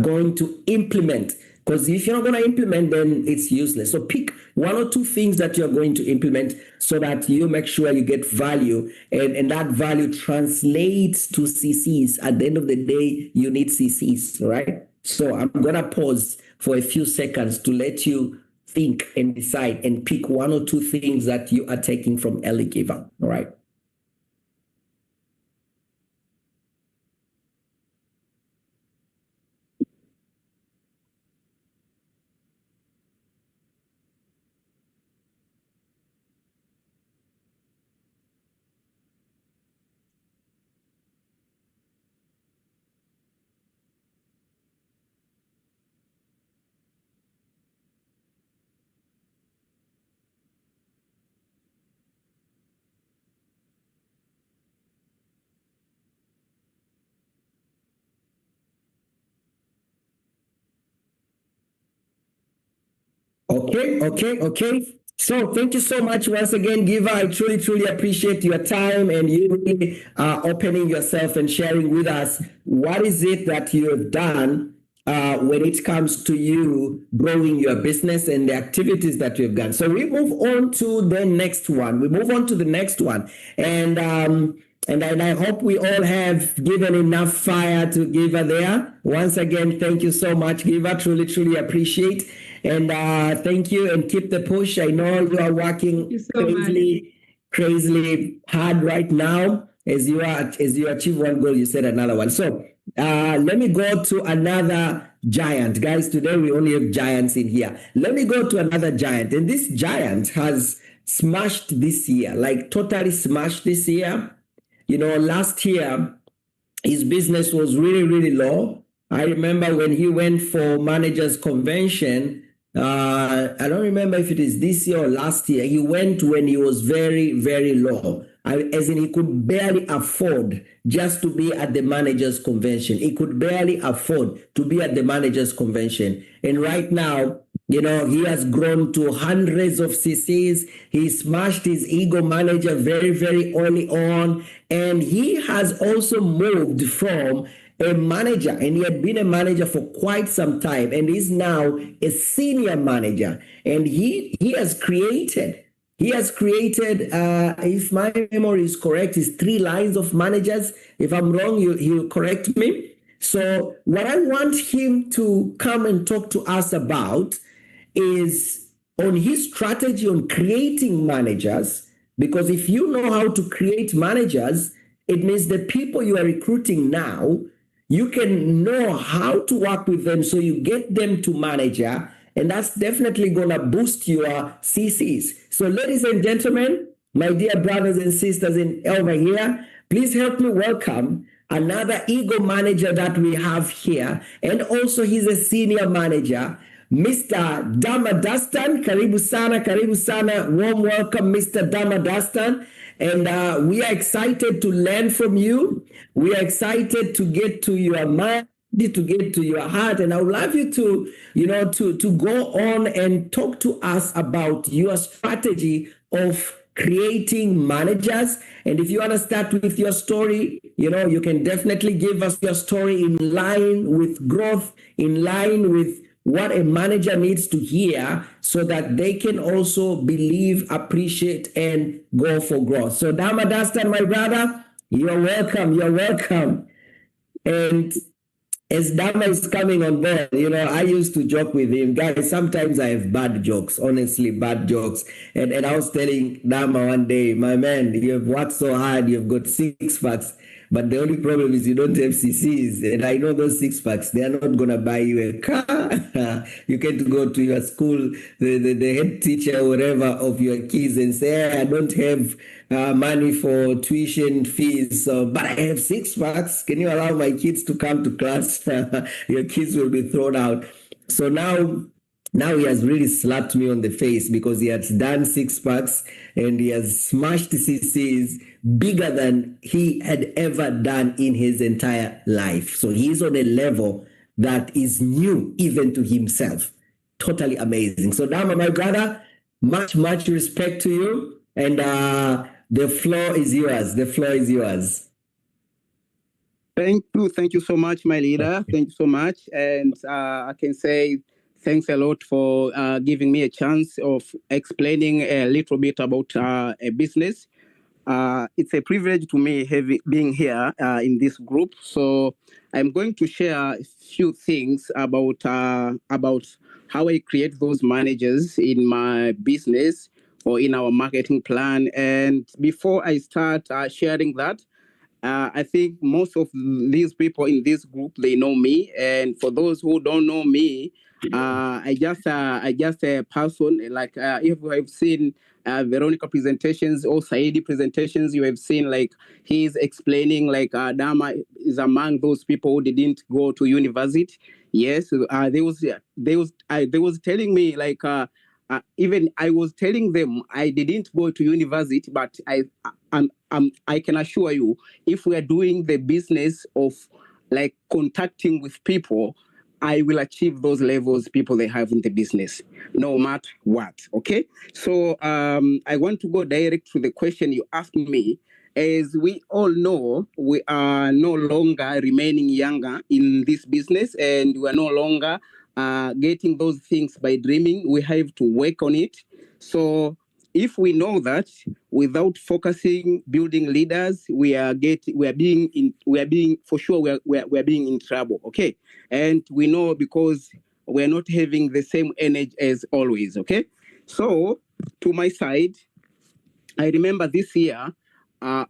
going to implement. Because if you're not going to implement, then it's useless. So pick 1 or 2 things that you're going to implement so that you make sure you get value, and that value translates to CCs. At the end of the day, you need CCs, right? So I'm going to pause for a few seconds to let you think and decide and pick 1 or 2 things that you are taking from Ellie Giver, all right? Okay. So thank you so much once again, Giver. I truly appreciate your time and you really opening yourself and sharing with us what is it that you have done when it comes to you growing your business and the activities that you've done. So we move on to the next one. And I hope we all have given enough fire to Giver there. Once again, thank you so much, Giver. Truly appreciate. And thank you and keep the push. I know you are working crazily hard right now as you achieve one goal, you said another one. So let me go to another giant. Guys, today we only have giants in here. Let me go to another giant. And this giant has smashed this year, like totally smashed this year. You know, last year, his business was really low. I remember when he went for managers convention, I don't remember if it is this year or last year. He went when he was very low. As in, he could barely afford just to be at the managers convention. He could barely afford to be at the managers convention. And right now, you know, he has grown to hundreds of CCs. He smashed his ego manager very early on. And he has also moved from a manager, and he had been a manager for quite some time, and is now a senior manager. And he has created, if my memory is correct, is 3 lines of managers. If I'm wrong, he'll correct me. So what I want him to come and talk to us about is on his strategy on creating managers, because if you know how to create managers, it means the people you are recruiting now, you can know how to work with them so you get them to manager, and that's definitely going to boost your CCs. So ladies and gentlemen, my dear brothers and sisters over here, please help me welcome another ego manager that we have here, and also he's a senior manager, Mr. Damadastan. Karibu sana. Warm welcome, Mr. Damadastan. And we are excited to learn from you. We are excited to get to your mind, to get to your heart. And I would love you to, to go on and talk to us about your strategy of creating managers. And if you want to start with your story, you can definitely give us your story in line with growth, in line with what a manager needs to hear so that they can also believe, appreciate, and go for growth. So Damadastan, my brother, you're welcome. And as Dama is coming on board, I used to joke with him, guys, sometimes I have bad jokes, honestly, bad jokes. And I was telling Dama one day, my man, you have worked so hard, you've got 6 packs, but the only problem is you don't have CCs. And I know those 6 packs, they are not going to buy you a car. You can't go to your school, the head teacher or whatever of your kids and say, hey, I don't have money for tuition fees, but I have 6 packs. Can you allow my kids to come to class? Your kids will be thrown out. So now he has really slapped me on the face because he has done 6 packs and he has smashed CCs bigger than he had ever done in his entire life. So he's on a level that is new even to himself. Totally amazing. So Dama, my brother, much respect to you. And the floor is yours. Thank you so much, my leader. Thank you so much. And I can say thanks a lot for giving me a chance of explaining a little bit about a business. It's a privilege to me being here in this group. So I'm going to share a few things about how I create those managers in my business or in our marketing plan. And before I start sharing that, I think most of these people in this group, they know me. And for those who don't know me, I just a person, like if you have seen Veronica presentations or Saidi presentations, you have seen like he's explaining like Dama is among those people who didn't go to university. Yes, they was telling me like even I was telling them I didn't go to university, but I can assure you, if we are doing the business of like contacting with people, I will achieve those levels people they have in the business, no matter what. Okay. So I want to go direct to the question you asked me. As we all know, we are no longer remaining younger in this business, and we are no longer getting those things by dreaming. We have to work on it. So if we know that without focusing, building leaders, we are being in trouble. Okay. And we know because we're not having the same energy as always. Okay. So to my side, I remember this year,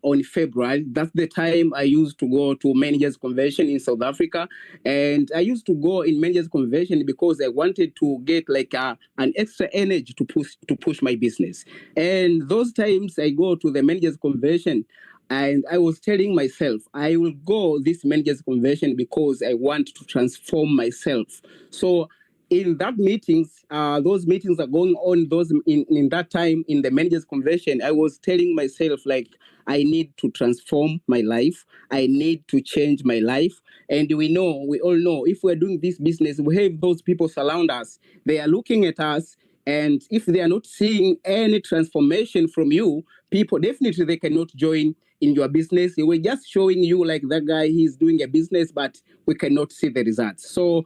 on February, that's the time I used to go to managers convention in South Africa. And I used to go in managers convention because I wanted to get like an extra energy to push my business. And those times I go to the managers convention, and I was telling myself, I will go this managers convention because I want to transform myself. So in that meetings, those meetings are going on. Those in that time in the managers convention, I was telling myself like I need to transform my life. I need to change my life. And we all know, if we're doing this business, we have those people surround us. They are looking at us, and if they are not seeing any transformation from you, people definitely they cannot join in your business. We're just showing you like that guy, he's doing a business, but we cannot see the results. So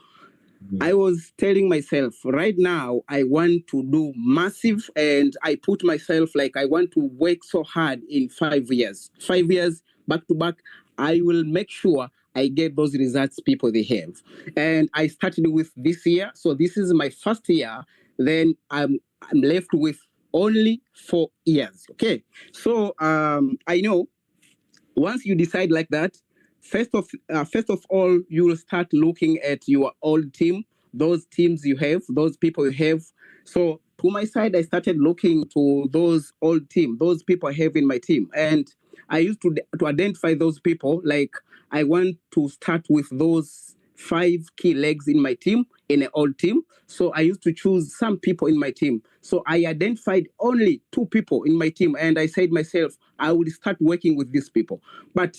I was telling myself, right now, I want to do massive, and I put myself like I want to work so hard in 5 years. 5 years back to back, I will make sure I get those results people they have. And I started with this year. So this is my first year. Then I'm left with only 4 years. Okay. So I know once you decide like that, first of all, you will start looking at your old team, those teams you have, those people you have. So to my side, I started looking to those old team, those people I have in my team. And I used to identify those people, like I want to start with those 5 key legs in my team, in an old team. So I used to choose some people in my team. So I identified only 2 people in my team, and I said myself, I will start working with these people. But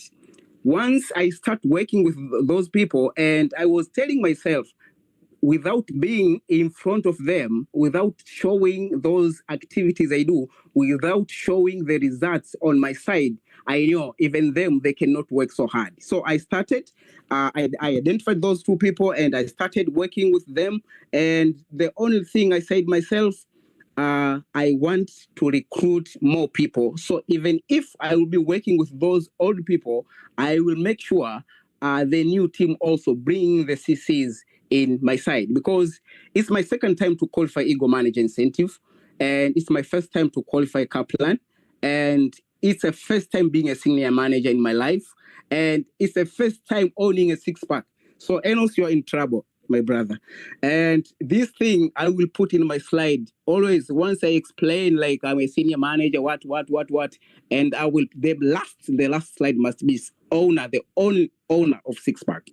once I start working with those people, and I was telling myself, without being in front of them, without showing those activities I do, without showing the results on my side, I know even them, they cannot work so hard. So I started, I identified those 2 people, and I started working with them. And the only thing I said myself, I want to recruit more people. So even if I will be working with those old people, I will make sure the new team also bring the CCs in my side, because it's my second time to qualify Ego Manager Incentive, and it's my first time to qualify Kaplan, and it's a first time being a senior manager in my life, and it's the first time owning a 6-pack. So Enos, you're in trouble, my brother. And this thing I will put in my slide always. Once I explain like I'm a senior manager, what, and I will the last slide must be the only owner of 6-pack.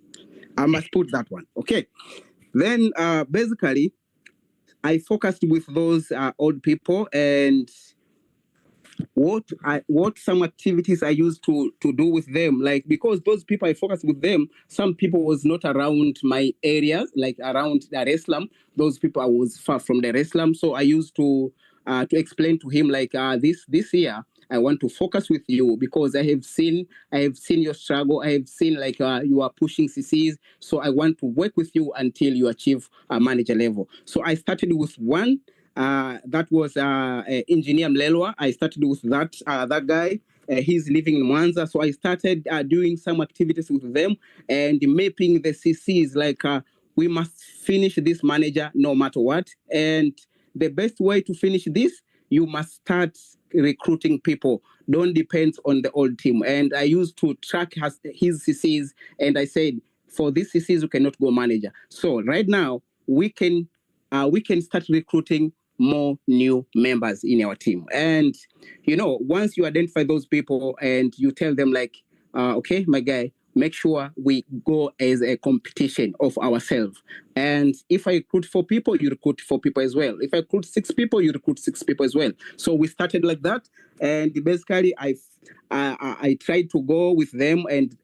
I must put that one. Okay. Then basically, I focused with those old people, and what some activities I used to do with them, like because those people I focused with them, some people was not around my areas, like around Dar es Salaam. Those people I was far from Dar es Salaam, so I used to explain to him like this year I want to focus with you because I have seen your struggle. I have seen like you are pushing CCs. So I want to work with you until you achieve a manager level. So I started with one. That was Engineer Mlelwa. I started with that guy. He's living in Mwanza. So I started doing some activities with them and mapping the CCs like we must finish this manager no matter what. And the best way to finish this, you must start recruiting people. Don't depend on the old team. And I used to track his CCs, and I said, for these CCs, you cannot go manager. So right now, we can start recruiting more new members in our team. And, once you identify those people and you tell them like, okay, my guy, make sure we go as a competition of ourselves. And if I recruit 4 people, you recruit 4 people as well. If I recruit 6 people, you recruit 6 people as well. So we started like that. And basically, I tried to go with them and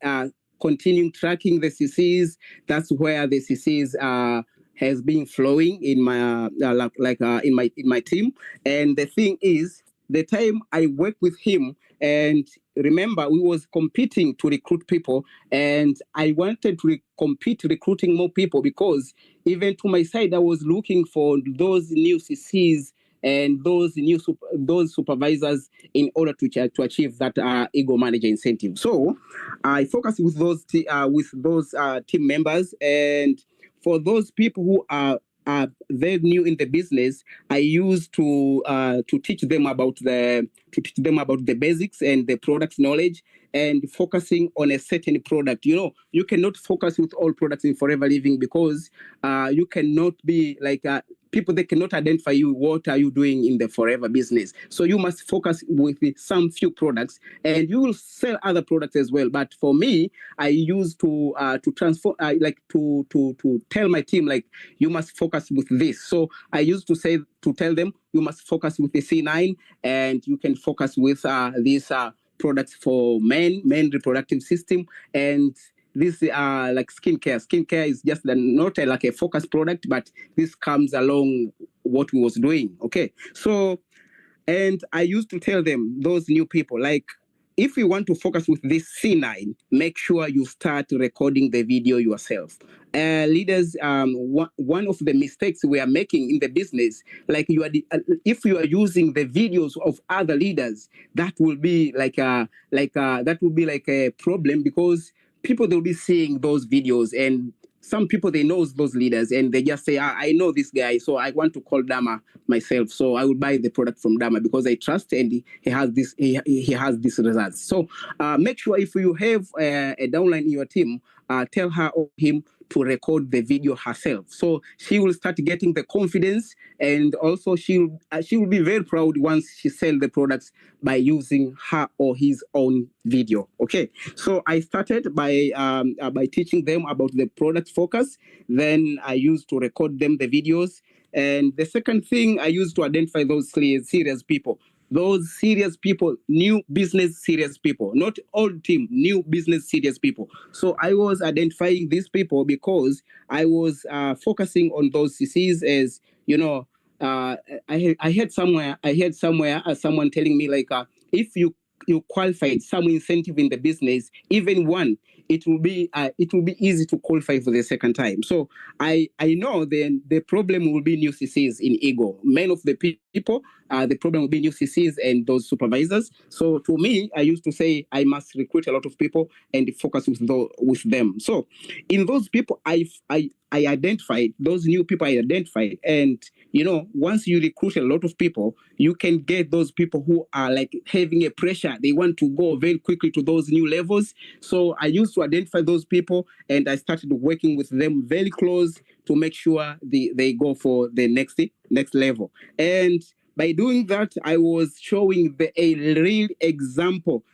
continuing tracking the CCs. That's where the CCs has been flowing in my in my team. And the thing is, the time I worked with him, and remember, we was competing to recruit people, and I wanted to compete recruiting more people, because even to my side, I was looking for those new CCs and those those supervisors in order to achieve that ego manager incentive. So I focused with those team members, and for those people who are very new in the business, I used to teach them about the basics and the product knowledge, and focusing on a certain product. You know, you cannot focus with all products in Forever Living, because you cannot be like people, they cannot identify you. What are you doing in the Forever business? So you must focus with some few products, and you will sell other products as well. But for me, I used to transform, to tell my team, like, you must focus with this. So I used to tell them, you must focus with the C9, and you can focus with these products for men reproductive system, and this like skincare. Skincare is just not like a focus product, but this comes along what we was doing. Okay, so, and I used to tell them, those new people, like, if you want to focus with this C9, make sure you start recording the video yourself. Leaders, one of the mistakes we are making in the business, like, if you are using the videos of other leaders, that will be like a problem, because people, they'll be seeing those videos, and some people, they know those leaders, and they just say, I know this guy, so I want to call Dama myself. So I will buy the product from Dama because I trust, and he has this, he has these results. So make sure, if you have a downline in your team, tell her or him to record the video herself. So she will start getting the confidence, and also she will be very proud once she sells the products by using her or his own video. Okay, so I started by teaching them about the product focus. Then I used to record them the videos, and the second thing, I used to identify those serious people. Those serious people, new business serious people, not old team, new business serious people. So I was identifying these people because I was focusing on those CCs as, you know, I heard somewhere someone telling me, like, if you qualified some incentive in the business, even one, it will be easy to qualify for the second time. So I know then the problem will be new CCs in ego. Many of the people, the problem will be new CCs and those supervisors. So to me, I used to say I must recruit a lot of people and focus with them. So in those people, I identified those new people. I identified, and you know, once you recruit a lot of people, you can get those people who are like having a pressure. They want to go very quickly to those new levels. So I used to identify those people, and I started working with them very close to make sure they go for the next level. And by doing that, I was showing a real example.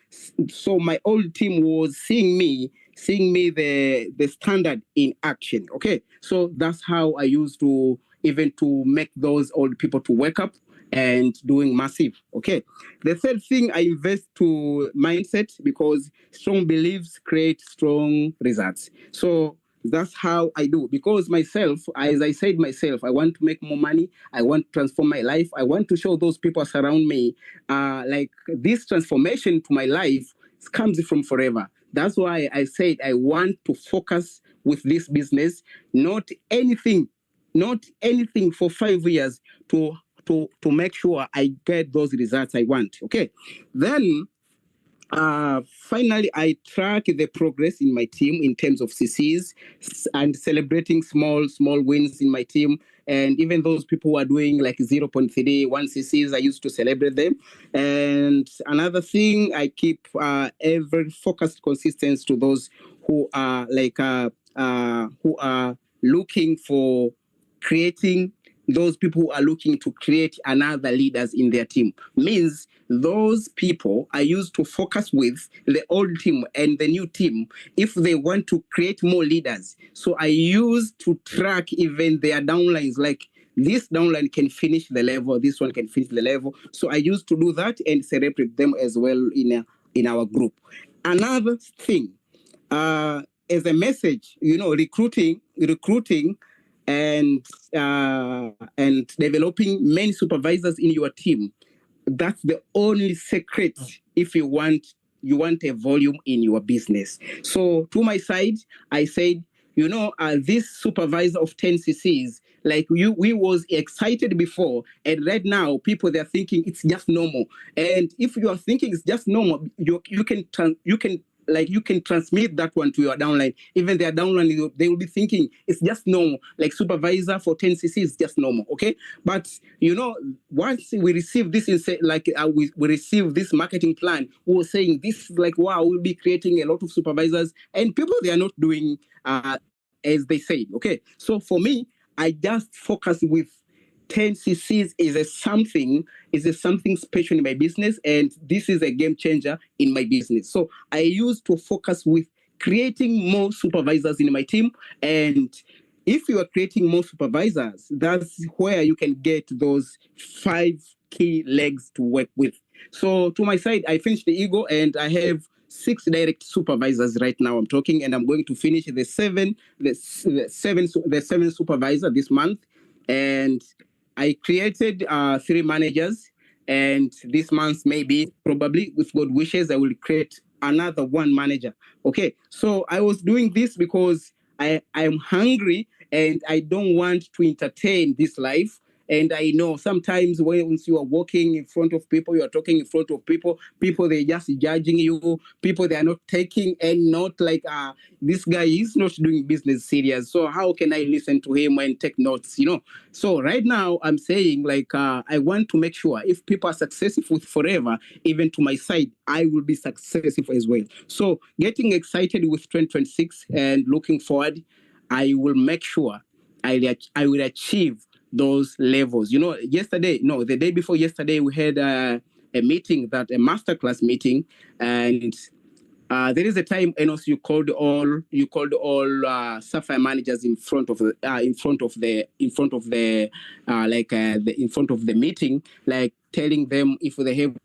So my old team was seeing me the standard in action. Okay, so that's how I used to even to make those old people to wake up and doing massive. Okay, the third thing, I invest to mindset, because strong beliefs create strong results. So that's how I do, because myself, as I said myself, I want to make more money. I want to transform my life. I want to show those people surround me like this transformation to my life comes from Forever. That's why I said I want to focus with this business, not anything for 5 years to make sure I get those results I want. Okay, then finally, I track the progress in my team in terms of CCs and celebrating small wins in my team. And even those people who are doing like 0.3, 1 CCs, I used to celebrate them. And another thing, I keep every focused consistency to those who are like who are looking for creating. Those people who are looking to create another leaders in their team. Means those people I used to focus with the old team and the new team if they want to create more leaders. So I used to track even their downlines, like this downline can finish the level, this one can finish the level. So I used to do that and celebrate them as well in our group. Another thing, as a message, recruiting and developing many supervisors in your team. That's the only secret if you want a volume in your business. So to my side, I said, this supervisor of 10 cc's, like we was excited before, and right now people, they're thinking it's just normal. And if you are thinking it's just normal, you can transmit that one to your downline. Even their downline, they will be thinking it's just normal. Like supervisor for 10 cc is just normal, okay? But once we receive this, we receive this marketing plan, we were saying this is like, wow, we'll be creating a lot of supervisors, and people, they are not doing as they said, okay? So for me, I just focus with 10 cc's is something special in my business, and this is a game changer in my business. So I used to focus with creating more supervisors in my team, and if you are creating more supervisors, that's where you can get those 5 key legs to work with. So to my side, I finished the ego, and I have 6 direct supervisors right now. I'm talking, and I'm going to finish the seven supervisor this month. And I created 3 managers, and this month, maybe, probably, with God wishes, I will create another 1 manager. Okay, so I was doing this because I am hungry, and I don't want to entertain this life. And I know sometimes once you are walking in front of people, you are talking in front of people, they're just judging you. People, they are not taking, and not like, this guy is not doing business serious. So how can I listen to him and take notes, So right now I'm saying, like, I want to make sure if people are successful forever, even to my side, I will be successful as well. So getting excited with 2026 and looking forward, I will make sure I will achieve those levels. The day before yesterday, we had a meeting, a masterclass meeting, and there is a time, Enos, you called all Sapphire managers in front of the meeting, like telling them if they have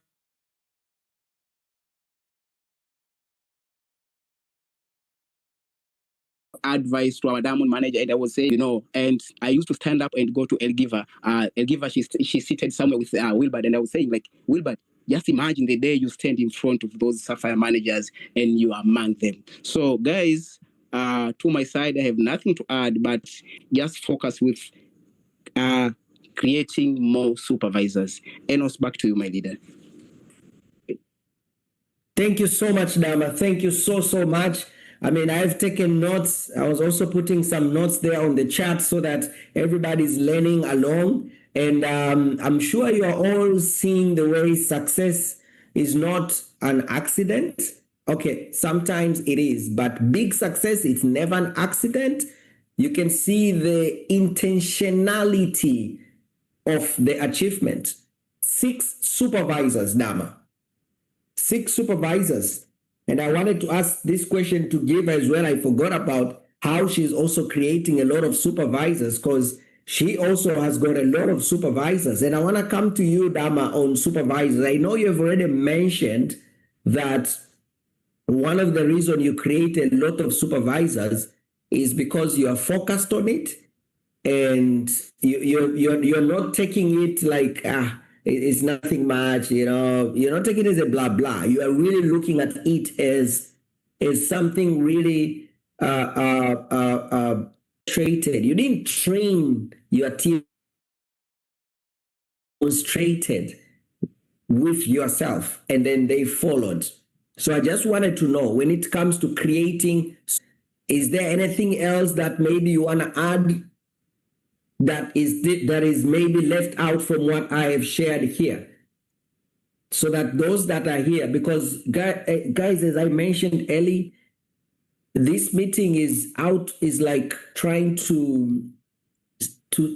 advice to our diamond manager. And I was saying, and I used to stand up and go to Elgiva. Elgiva, she's seated somewhere with Wilbert, and I was saying, like, Wilbert, just imagine the day you stand in front of those Sapphire managers and you are among them. So guys, to my side, I have nothing to add, but just focus with creating more supervisors. Enos, back to you, my leader. Thank you so much, Dama. Thank you so much. I mean, I've taken notes. I was also putting some notes there on the chat so that everybody's learning along. And I'm sure you're all seeing the way success is not an accident. Okay, sometimes it is, but big success, it's never an accident. You can see the intentionality of the achievement. 6 supervisors, Dama. 6 supervisors. And I wanted to ask this question to Give as well. I forgot about how she's also creating a lot of supervisors, because she also has got a lot of supervisors. And I want to come to you, Dama, on supervisors. I know you've already mentioned that one of the reasons you create a lot of supervisors is because you are focused on it, and you're not taking it like, it's nothing much, you're not taking it as a blah blah. You are really looking at it as something really traded. You didn't train your team, demonstrated with yourself, and then they followed. So I just wanted to know, when it comes to creating, is there anything else that maybe you want to add that is maybe left out from what I have shared here, so that those that are here, because guys, as I mentioned early, this meeting is like trying to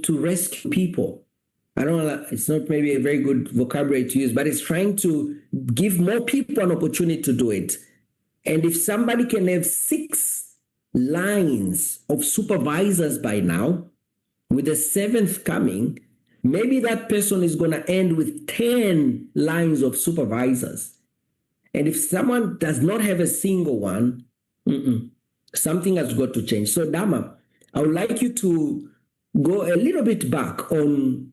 rescue people. I don't know, it's not maybe a very good vocabulary to use, but it's trying to give more people an opportunity to do it. And if somebody can have 6 lines of supervisors by now, with the 7th coming, maybe that person is going to end with 10 lines of supervisors. And if someone does not have a single one, Something has got to change. So Dama, I would like you to go a little bit back on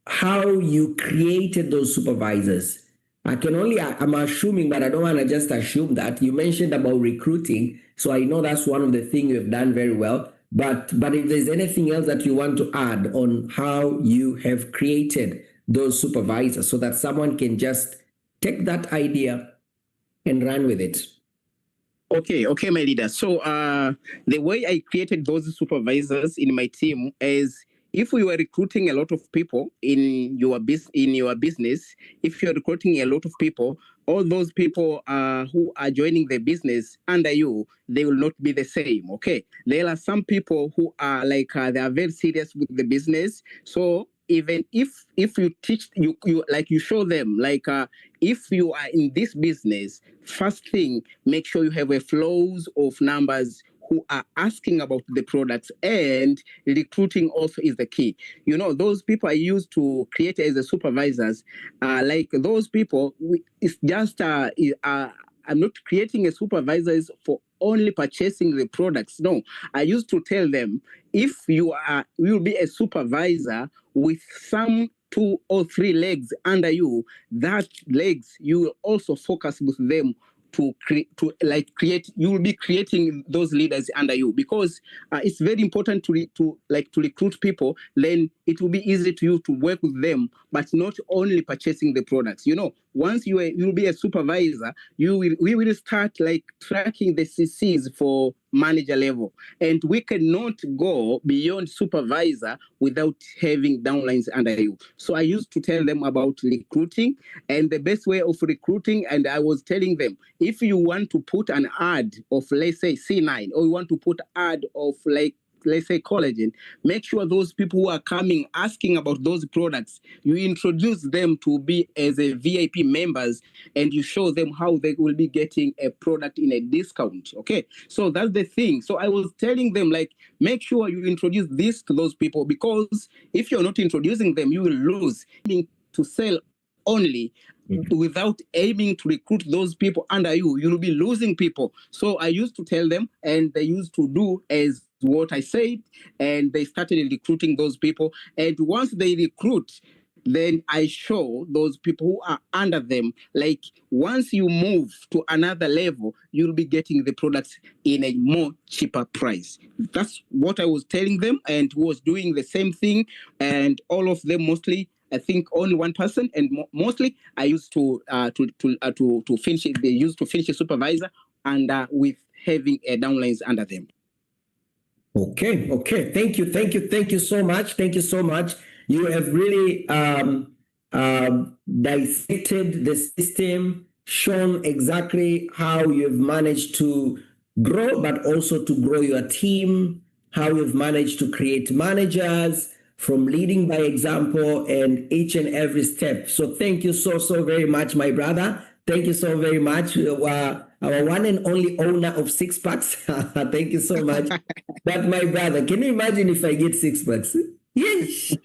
how you created those supervisors. I'm assuming, but I don't want to just assume that. You mentioned about recruiting, so I know that's one of the things you have done very well. But if there's anything else that you want to add on how you have created those supervisors so that someone can just take that idea and run with it. Okay, my leader. So the way I created those supervisors in my team is, if we were recruiting a lot of people in your business, if you're recruiting a lot of people, all those people who are joining the business under you, they will not be the same. Okay, there are some people who are like they are very serious with the business. So even if you teach you like you show them like if you are in this business, first thing, make sure you have a flows of numbers who are asking about the products, and recruiting also is the key. You know, those people I used to create as the supervisors, like those people, it's just I'm not creating a supervisors for only purchasing the products. No, I used to tell them, if you will be a supervisor with some 2 or 3 legs under you, that legs you will also focus with them to create. You will be creating those leaders under you, because it's very important to recruit people. Then it will be easy to you to work with them, but not only purchasing the products. You know, once you will be a supervisor, we will start like tracking the CCs for manager level, and we cannot go beyond supervisor without having downlines under you. So I used to tell them about recruiting and the best way of recruiting, and I was telling them, if you want to put an ad of, let's say, C9, or you want to put ad of, like, let's say, collagen, make sure those people who are coming asking about those products, you introduce them to be as a VIP members, and you show them how they will be getting a product in a discount. Okay, so that's the thing. So I was telling them, like, make sure you introduce this to those people, because if you're not introducing them, you will lose. To sell only without aiming to recruit those people under you, you'll be losing people. So I used to tell them, and they used to do as what I said, and they started recruiting those people. And once they recruit, then I show those people who are under them, like, once you move to another level, you'll be getting the products in a more cheaper price. That's what I was telling them, and was doing the same thing. And all of them, mostly, I think only one person, and mostly I used to finish it. They used to finish a supervisor, and with having a downlines under them. Okay. Thank you so much. You have really dissected the system, shown exactly how you've managed to grow, but also to grow your team, how you've managed to create managers from leading by example, and each and every step. So thank you so very much, my brother. Thank you so very much. Our one and only owner of Six Packs. Thank you so much. But my brother, can you imagine if I get 6 Packs? Yes.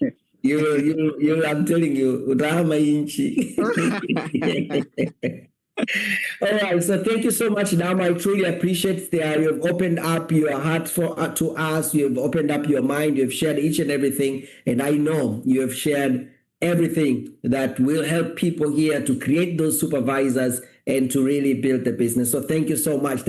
I'm telling you, Udama Inchi. All right, so thank you so much, Dama. I truly appreciate that you have opened up your heart to us. You have opened up your mind. You have shared each and everything, and I know you have shared everything that will help people here to create those supervisors and to really build the business. So thank you so much.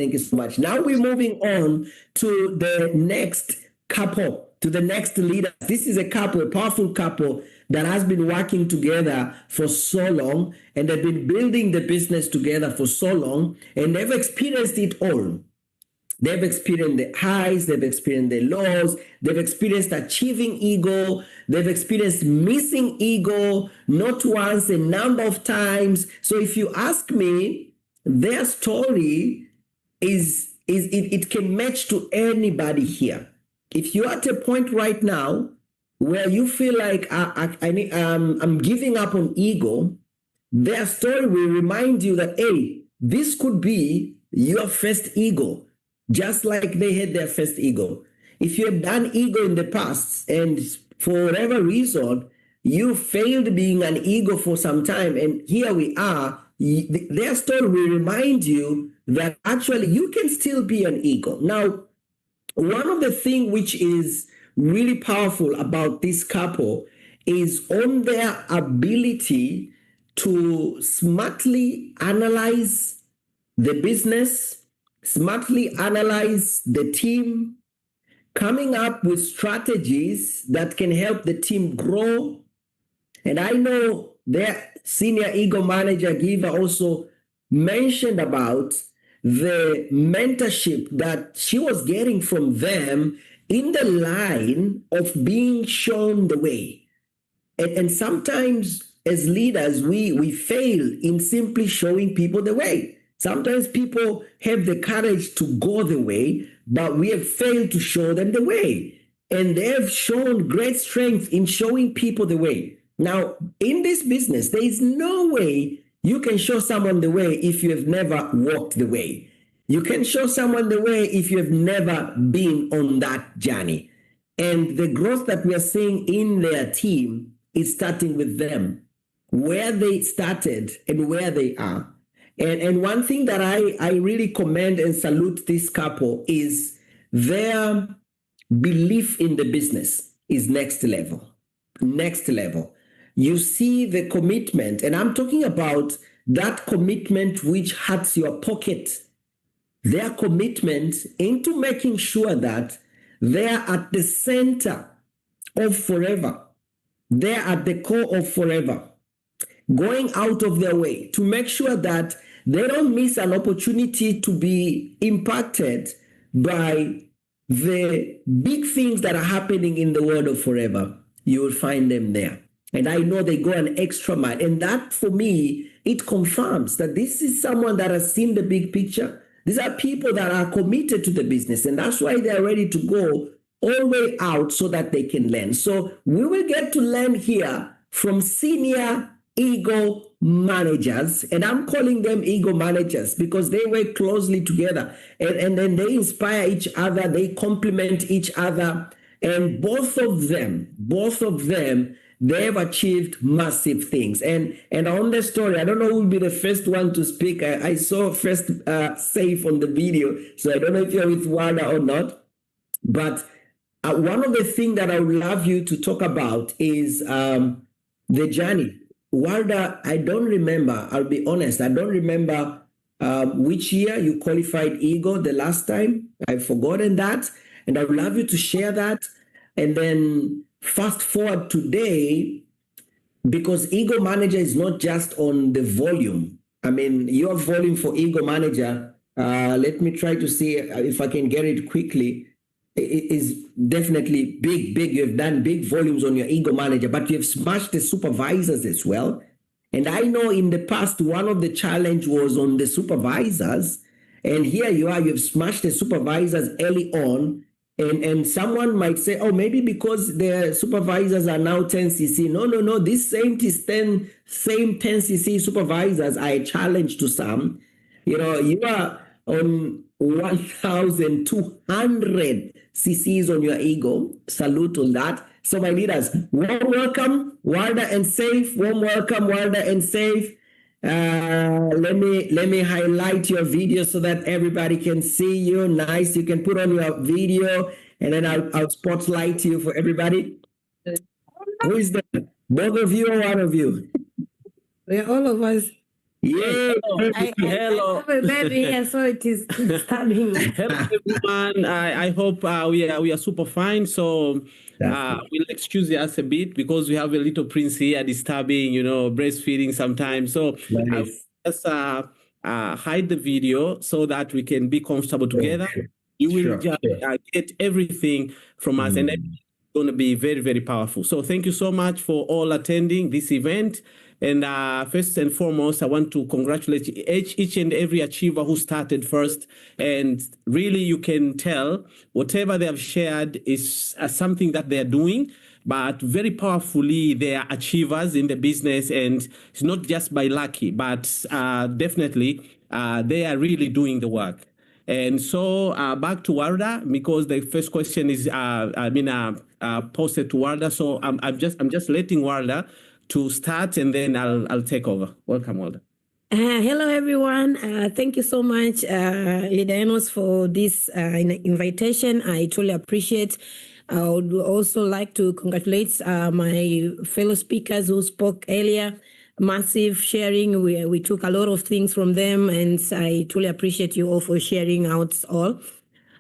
Now we're moving on to the next couple, to the next leader. This is a couple, a powerful couple that has been working together for so long, and they've been building the business together for so long, and they've experienced it all. They've experienced the highs, they've experienced the lows, they've experienced achieving ego, they've experienced missing ego, not once, a number of times. So if you ask me, their story it can match to anybody here. If you're at a point right now where you feel like I'm giving up on ego, their story will remind you that, hey, this could be your first ego. Just like they had their first ego. If you have done ego in the past, and for whatever reason, you failed being an ego for some time, and here we are, their story will remind you that actually you can still be an ego. Now, one of the things which is really powerful about this couple is on their ability to smartly analyze the business, smartly analyze the team, coming up with strategies that can help the team grow. And I know their senior ego manager, Giva, also mentioned about the mentorship that she was getting from them in the line of being shown the way. And sometimes as leaders, we fail in simply showing people the way. Sometimes people have the courage to go the way, but we have failed to show them the way. And they have shown great strength in showing people the way. Now, in this business, there is no way you can show someone the way if you have never walked the way. You can show someone the way if you have never been on that journey. And the growth that we are seeing in their team is starting with them, where they started and where they are. And one thing that I really commend and salute this couple is their belief in the business is next level. Next level. You see the commitment, and I'm talking about that commitment which hurts your pocket. Their commitment into making sure that they're at the center of forever. They're at the core of forever. Going out of their way to make sure that they don't miss an opportunity to be impacted by the big things that are happening in the world of forever. You will find them there. And I know they go an extra mile. And that, for me, it confirms that this is someone that has seen the big picture. These are people that are committed to the business. And that's why they're ready to go all the way out so that they can learn. So we will get to learn here from senior ego managers, and I'm calling them ego managers because they work closely together, and then they inspire each other, they complement each other, and both of them, they have achieved massive things. And on the story, I don't know who will be the first one to speak. I saw first Safe on the video, so I don't know if you're with Wanda or not, but one of the things that I would love you to talk about is the journey. Warda, I don't remember, I'll be honest, I don't remember which year you qualified Ego the last time. I've forgotten that. And I would love you to share that. And then fast forward today, because Ego Manager is not just on the volume. I mean, your volume for Ego Manager, let me try to see if I can get it quickly. It is definitely big. You've done big volumes on your Ego Manager, but you've smashed the supervisors as well. And I know in the past, one of the challenge was on the supervisors. And here you are, you've smashed the supervisors early on. And someone might say, oh, maybe because the supervisors are now 10cc. No. These same 10cc supervisors are a challenge to some. You know, you are on 1,200 cc's on your Ego. Salute on that. So my leaders, warm welcome, Warda and Safe. Warm welcome, Warda and Safe. Let me highlight your video so that everybody can see you. Nice. You can put on your video, and then I'll spotlight you for everybody. Who is that? Both of you or one of you? We're all of us. Yeah. Hello. I have a baby here, so it is disturbing. Hello, everyone. I hope we are super fine. So we'll excuse us a bit because we have a little prince here disturbing, breastfeeding sometimes. So nice. Just hide the video so that we can be comfortable together. You will just get everything from us, and it's going to be very, very powerful. So thank you so much for all attending this event. And first and foremost, I want to congratulate each and every achiever who started first. And really, you can tell whatever they have shared is something that they're doing, but very powerfully, they are achievers in the business. And it's not just by lucky, but definitely they are really doing the work. And so back to Warda, because the first question is posted to Warda. So I'm just letting Warda to start, and then I'll take over. Welcome, Walter. Hello, everyone. Thank you so much, Leader Enos, for this invitation. I truly appreciate. I would also like to congratulate my fellow speakers who spoke earlier. Massive sharing. We took a lot of things from them, and I truly appreciate you all for sharing out all.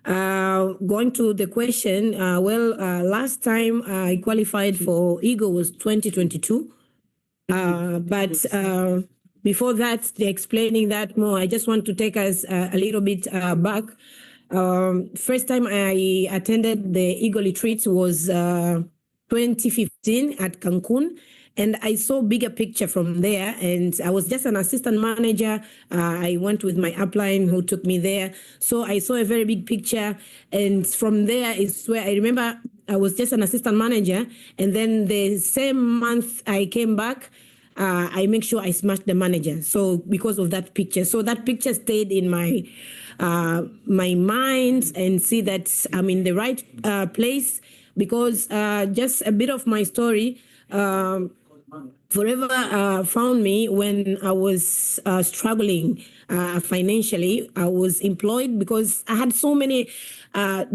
Going to the question, last time I qualified for EGO was 2022. But before that, explaining that more, I just want to take us a little bit back. First time I attended the Eagle Retreat was 2015 at Cancun. And I saw bigger picture from there. And I was just an assistant manager. I went with my upline who took me there. So I saw a very big picture. And from there is where I remember I was just an assistant manager. And then the same month I came back, I make sure I smashed the manager. So because of that picture. So that picture stayed in my mind, and see that I'm in the right place, because just a bit of my story. Forever found me when I was struggling financially. I was employed because I had so many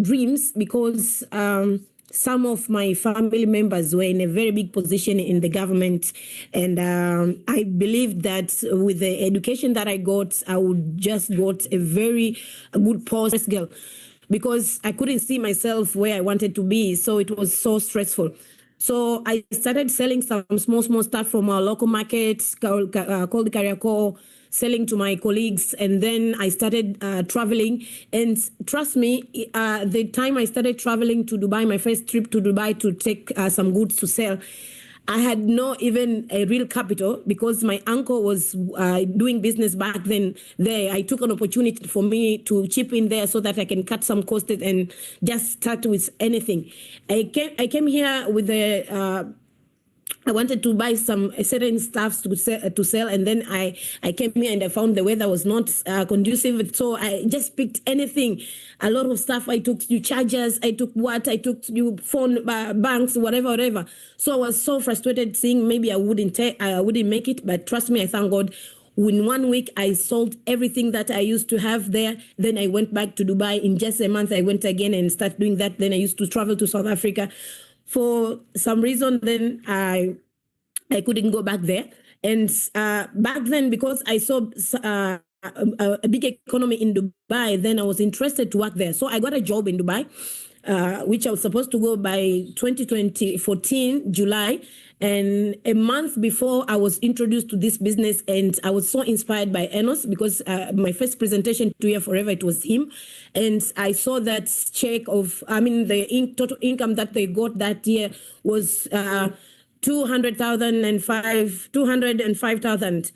dreams, because some of my family members were in a very big position in the government. And I believed that with the education that I got, I would just got a very good post girl, because I couldn't see myself where I wanted to be. So it was so stressful. So I started selling some small stuff from our local market called Kariako, selling to my colleagues. And then I started traveling. And trust me, the time I started traveling to Dubai, my first trip to Dubai to take some goods to sell, I had no even a real capital, because my uncle was doing business back then there. I took an opportunity for me to chip in there so that I can cut some costs and just start with anything. I came here with I wanted to buy some certain stuff to sell, and then I came here and I found the weather was not conducive, so I just picked anything. A lot of stuff. I took new chargers, I took new phone banks, whatever. So I was so frustrated, seeing maybe I wouldn't make it, but trust me, I thank God. In 1 week, I sold everything that I used to have there. Then I went back to Dubai. In just a month, I went again and started doing that. Then I used to travel to South Africa. For some reason, then I couldn't go back there. And back then, because I saw a big economy in Dubai, then I was interested to work there. So I got a job in Dubai, which I was supposed to go by 2014, July. And a month before, I was introduced to this business, and I was so inspired by Enos, because my first presentation to Year Forever, it was him. And I saw that check of, the total income that they got that year was 205,000.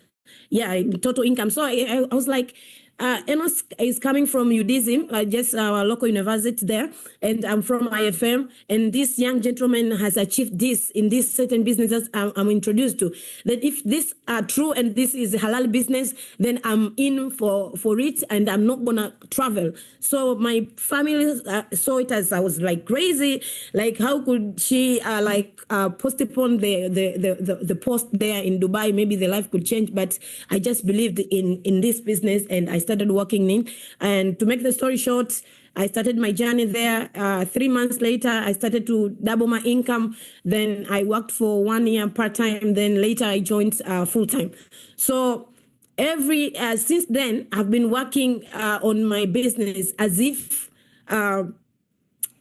Yeah, total income. So I was like, Enos is coming from UDSM, just our local university there, and I'm from IFM, and this young gentleman has achieved this in these certain businesses I'm introduced to. That if this are true and this is a halal business, then I'm in for it, and I'm not gonna travel. So my family saw it as I was like crazy. Like, how could she postpone the post there in Dubai? Maybe the life could change, but I just believed in this business, and I started working in. And to make the story short, I started my journey there. 3 months later, I started to double my income. Then I worked for 1 year part-time. Then later I joined full-time. So since then, I've been working on my business as if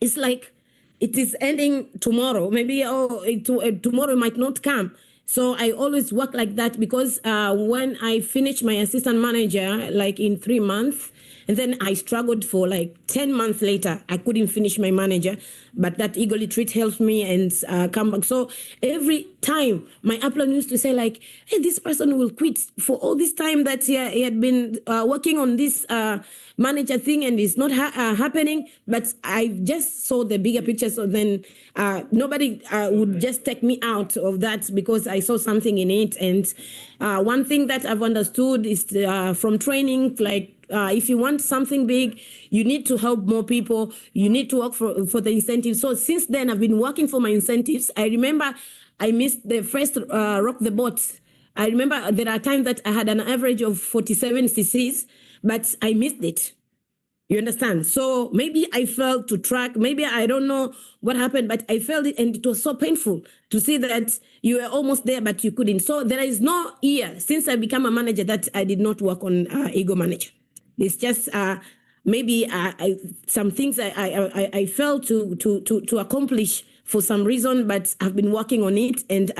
it's like it is ending tomorrow. Maybe tomorrow might not come. So I always work like that, because when I finished my assistant manager, like in 3 months, and then I struggled for like 10 months later, I couldn't finish my manager, but that Eagle Retreat helped me and come back. So every time my upline used to say like, hey, this person will quit for all this time that he had been working on this manager thing, and it's not happening. But I just saw the bigger picture. So then nobody would just take me out of that, because I saw something in it. And one thing that I've understood is from training, like, if you want something big, you need to help more people. You need to work for the incentives. So since then, I've been working for my incentives. I remember I missed the first Rock the Boat I remember there are times that I had an average of 47 cc's, but I missed it. You understand? So maybe I failed to track. Maybe I don't know what happened, but I felt it, and it was so painful to see that you were almost there, but you couldn't. So there is no year since I became a manager that I did not work on ego manager. It's just maybe some things I failed to accomplish for some reason, but I've been working on it. And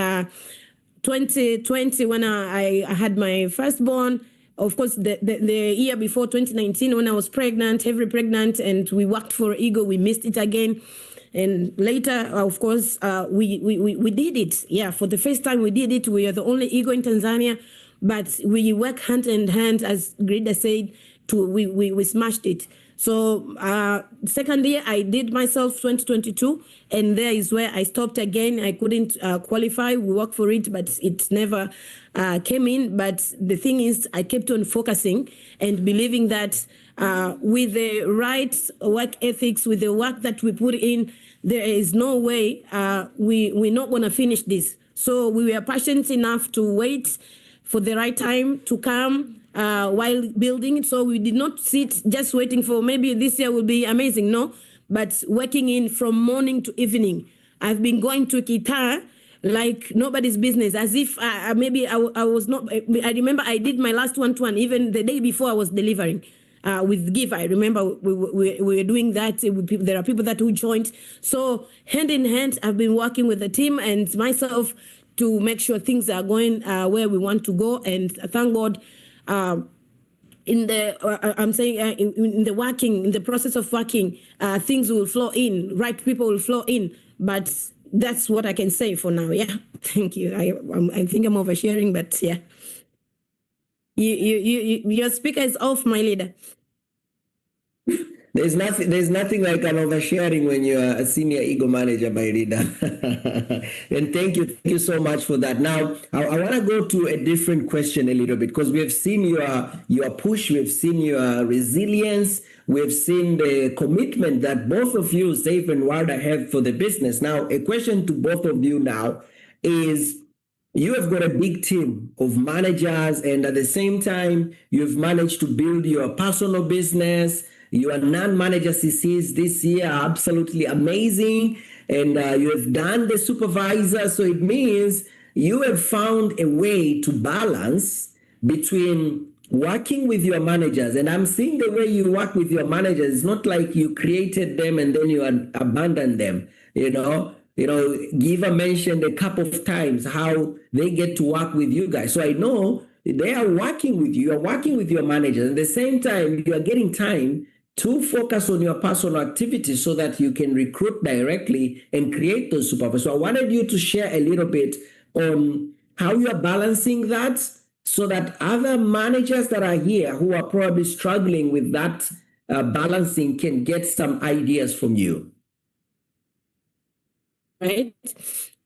2020, when I had my firstborn. Of course, the year before, 2019, when I was pregnant, heavily pregnant, and we worked for ego, we missed it again. And later, of course, we did it. Yeah, for the first time we did it. We are the only ego in Tanzania, but we work hand in hand, as Grida said, we smashed it. So second year, I did myself 2022, and there is where I stopped again. I couldn't qualify. We worked for it, but it never came in. But the thing is, I kept on focusing and believing that with the right work ethics, with the work that we put in, there is no way we're not going to finish this. So we were patient enough to wait for the right time to come while building. So we did not sit just waiting for maybe this year will be amazing. No, but working in from morning to evening. I've been going to guitar like nobody's business, as if maybe I was not. I remember I did my last one-to-one even the day before I was delivering. With Give, I remember we were doing that. There are people that who joined. So hand in hand, I've been working with the team and myself to make sure things are going where we want to go. And thank God, in the in the working, in the process of working, things will flow in. Right people will flow in. But that's what I can say for now. Yeah, thank you. I think I'm oversharing, but yeah. Your speaker is off, my leader. There's nothing like an oversharing when you're a senior ego manager, my leader. And thank you so much for that. Now, I want to go to a different question a little bit, because we have seen your push, we've seen your resilience, we've seen the commitment that both of you, Safe and Warda, have for the business. Now, a question to both of you now is, you have got a big team of managers, and at the same time, you've managed to build your personal business. Your non-manager CCs this year are absolutely amazing, and you have done the supervisor. So it means you have found a way to balance between working with your managers. And I'm seeing the way you work with your managers. It's not like you created them and then you abandoned them, Giva mentioned a couple of times how they get to work with you guys. So I know they are working with you. You are working with your managers. At the same time, you are getting time to focus on your personal activities so that you can recruit directly and create those supervisors. So I wanted you to share a little bit on how you are balancing that so that other managers that are here who are probably struggling with that balancing can get some ideas from you. Right.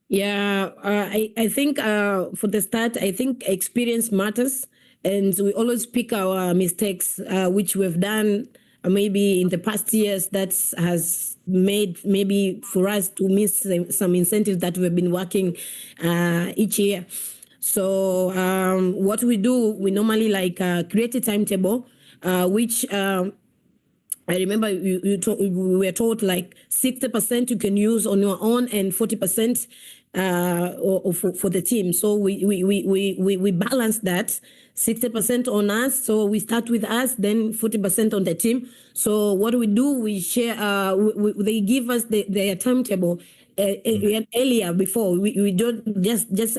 Yeah, I think for the start, I think experience matters, and we always pick our mistakes, which we've done maybe in the past years that has made maybe for us to miss some incentives that we've been working each year. So what we do, we normally create a timetable, which I remember we were taught 60% you can use on your own and 40% for the team. So we balance that 60% on us. So we start with us, then 40% on the team. So what we do, we share. They give us their timetable earlier before. We don't just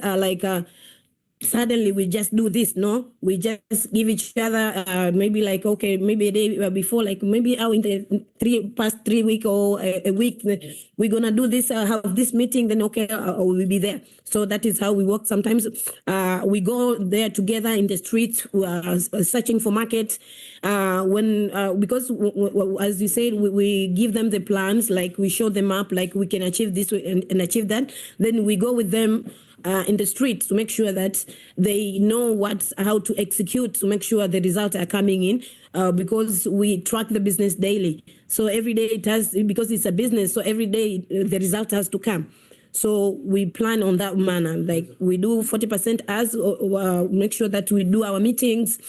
suddenly we just do this. No, we just give each other maybe okay, maybe a day before, maybe in the past 3 weeks or a week, we're gonna do this, have this meeting, then okay, we'll be there. So that is how we work. Sometimes we go there together in the streets, searching for market. Because as you said, we give them the plans, we show them up, we can achieve this and achieve that. Then we go with them in the street to make sure that they know how to execute, to make sure the results are coming in, because we track the business daily. So every day because it's a business, so every day the result has to come. So we plan on that manner. Like we do 40% as make sure that we do our meetings,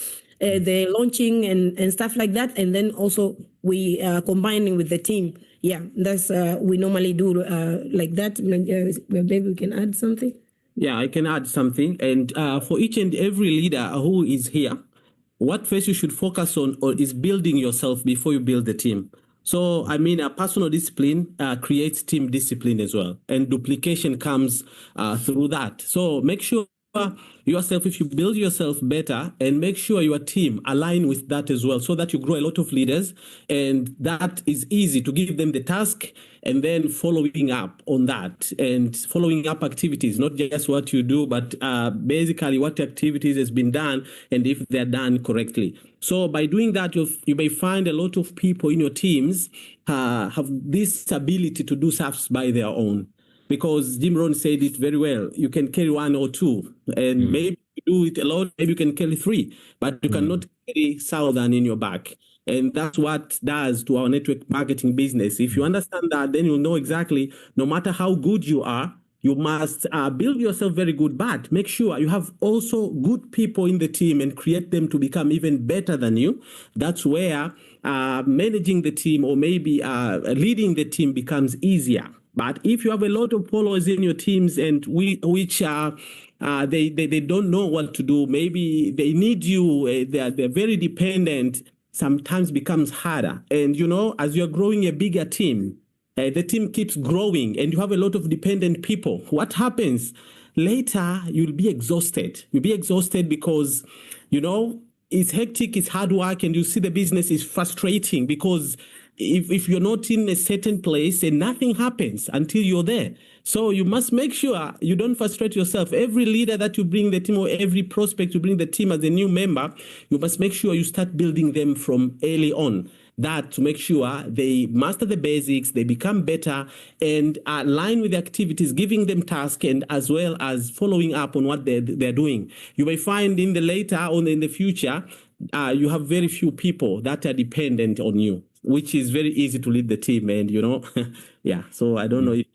the launching and stuff like that. And then also we combining with the team. Yeah, that's we normally do like that. Maybe we can add something. Yeah, I can add something. And for each and every leader who is here, what first you should focus on is building yourself before you build the team. So, I mean, a personal discipline creates team discipline as well. And duplication comes through that. So make sure yourself, if you build yourself better, and make sure your team align with that as well, so that you grow a lot of leaders. And that is easy to give them the task and then following up on that and following up activities, not just what you do, but basically what activities has been done and if they're done correctly. So by doing that, you may find a lot of people in your teams have this ability to do stuff by their own. Because Jim Rohn said it very well, you can carry 1 or 2, and maybe you do it alone, maybe you can carry 3, but you cannot carry 1,000 in your back. And that's what does to our network marketing business. If you understand that, then you'll know exactly, no matter how good you are, you must build yourself very good, but make sure you have also good people in the team and create them to become even better than you. That's where managing the team or maybe leading the team becomes easier. But if you have a lot of followers in your teams and which they don't know what to do, maybe they need you, they're very dependent, sometimes becomes harder. And, you know, as you're growing a bigger team, the team keeps growing and you have a lot of dependent people. What happens? Later, you'll be exhausted. You'll be exhausted because, you know, it's hectic, it's hard work, and you see the business is frustrating because if you're not in a certain place and nothing happens until you're there. So you must make sure you don't frustrate yourself. Every leader that you bring the team or every prospect you bring the team as a new member, you must make sure you start building them from early on. That to make sure they master the basics, they become better and align with the activities, giving them tasks and as well as following up on what they're doing. You may find in the later on in the future, you have very few people that are dependent on you, which is very easy to lead the team. And, you know, yeah, so I don't know if...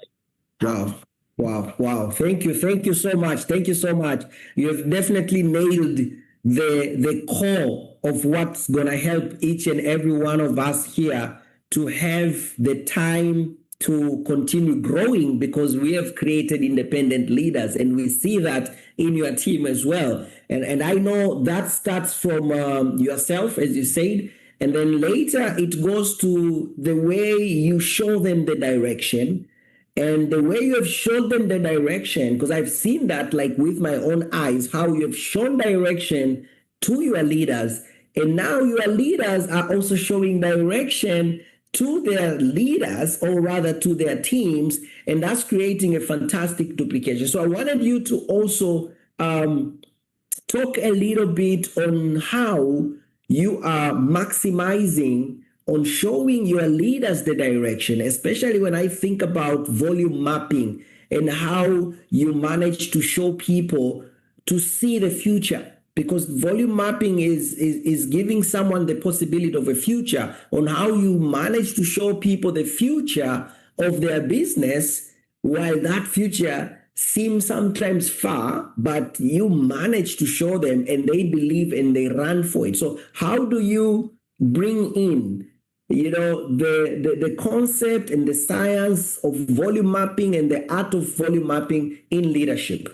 Wow. Thank you so much. Thank you so much. You've definitely nailed the core of what's going to help each and every one of us here to have the time to continue growing, because we have created independent leaders and we see that in your team as well. And I know that starts from yourself, as you said, and then later it goes to the way you show them the direction. And the way you have shown them the direction, because I've seen that like with my own eyes, how you have shown direction to your leaders. And now your leaders are also showing direction to their leaders, or rather to their teams. And that's creating a fantastic duplication. So I wanted you to also talk a little bit on how you are maximizing on showing your leaders the direction, especially when I think about volume mapping and how you manage to show people to see the future. Because volume mapping is giving someone the possibility of a future, on how you manage to show people the future of their business, while that future seems sometimes far, but you manage to show them and they believe and they run for it. So how do you bring in, you know, the concept and the science of volume mapping and the art of volume mapping in leadership?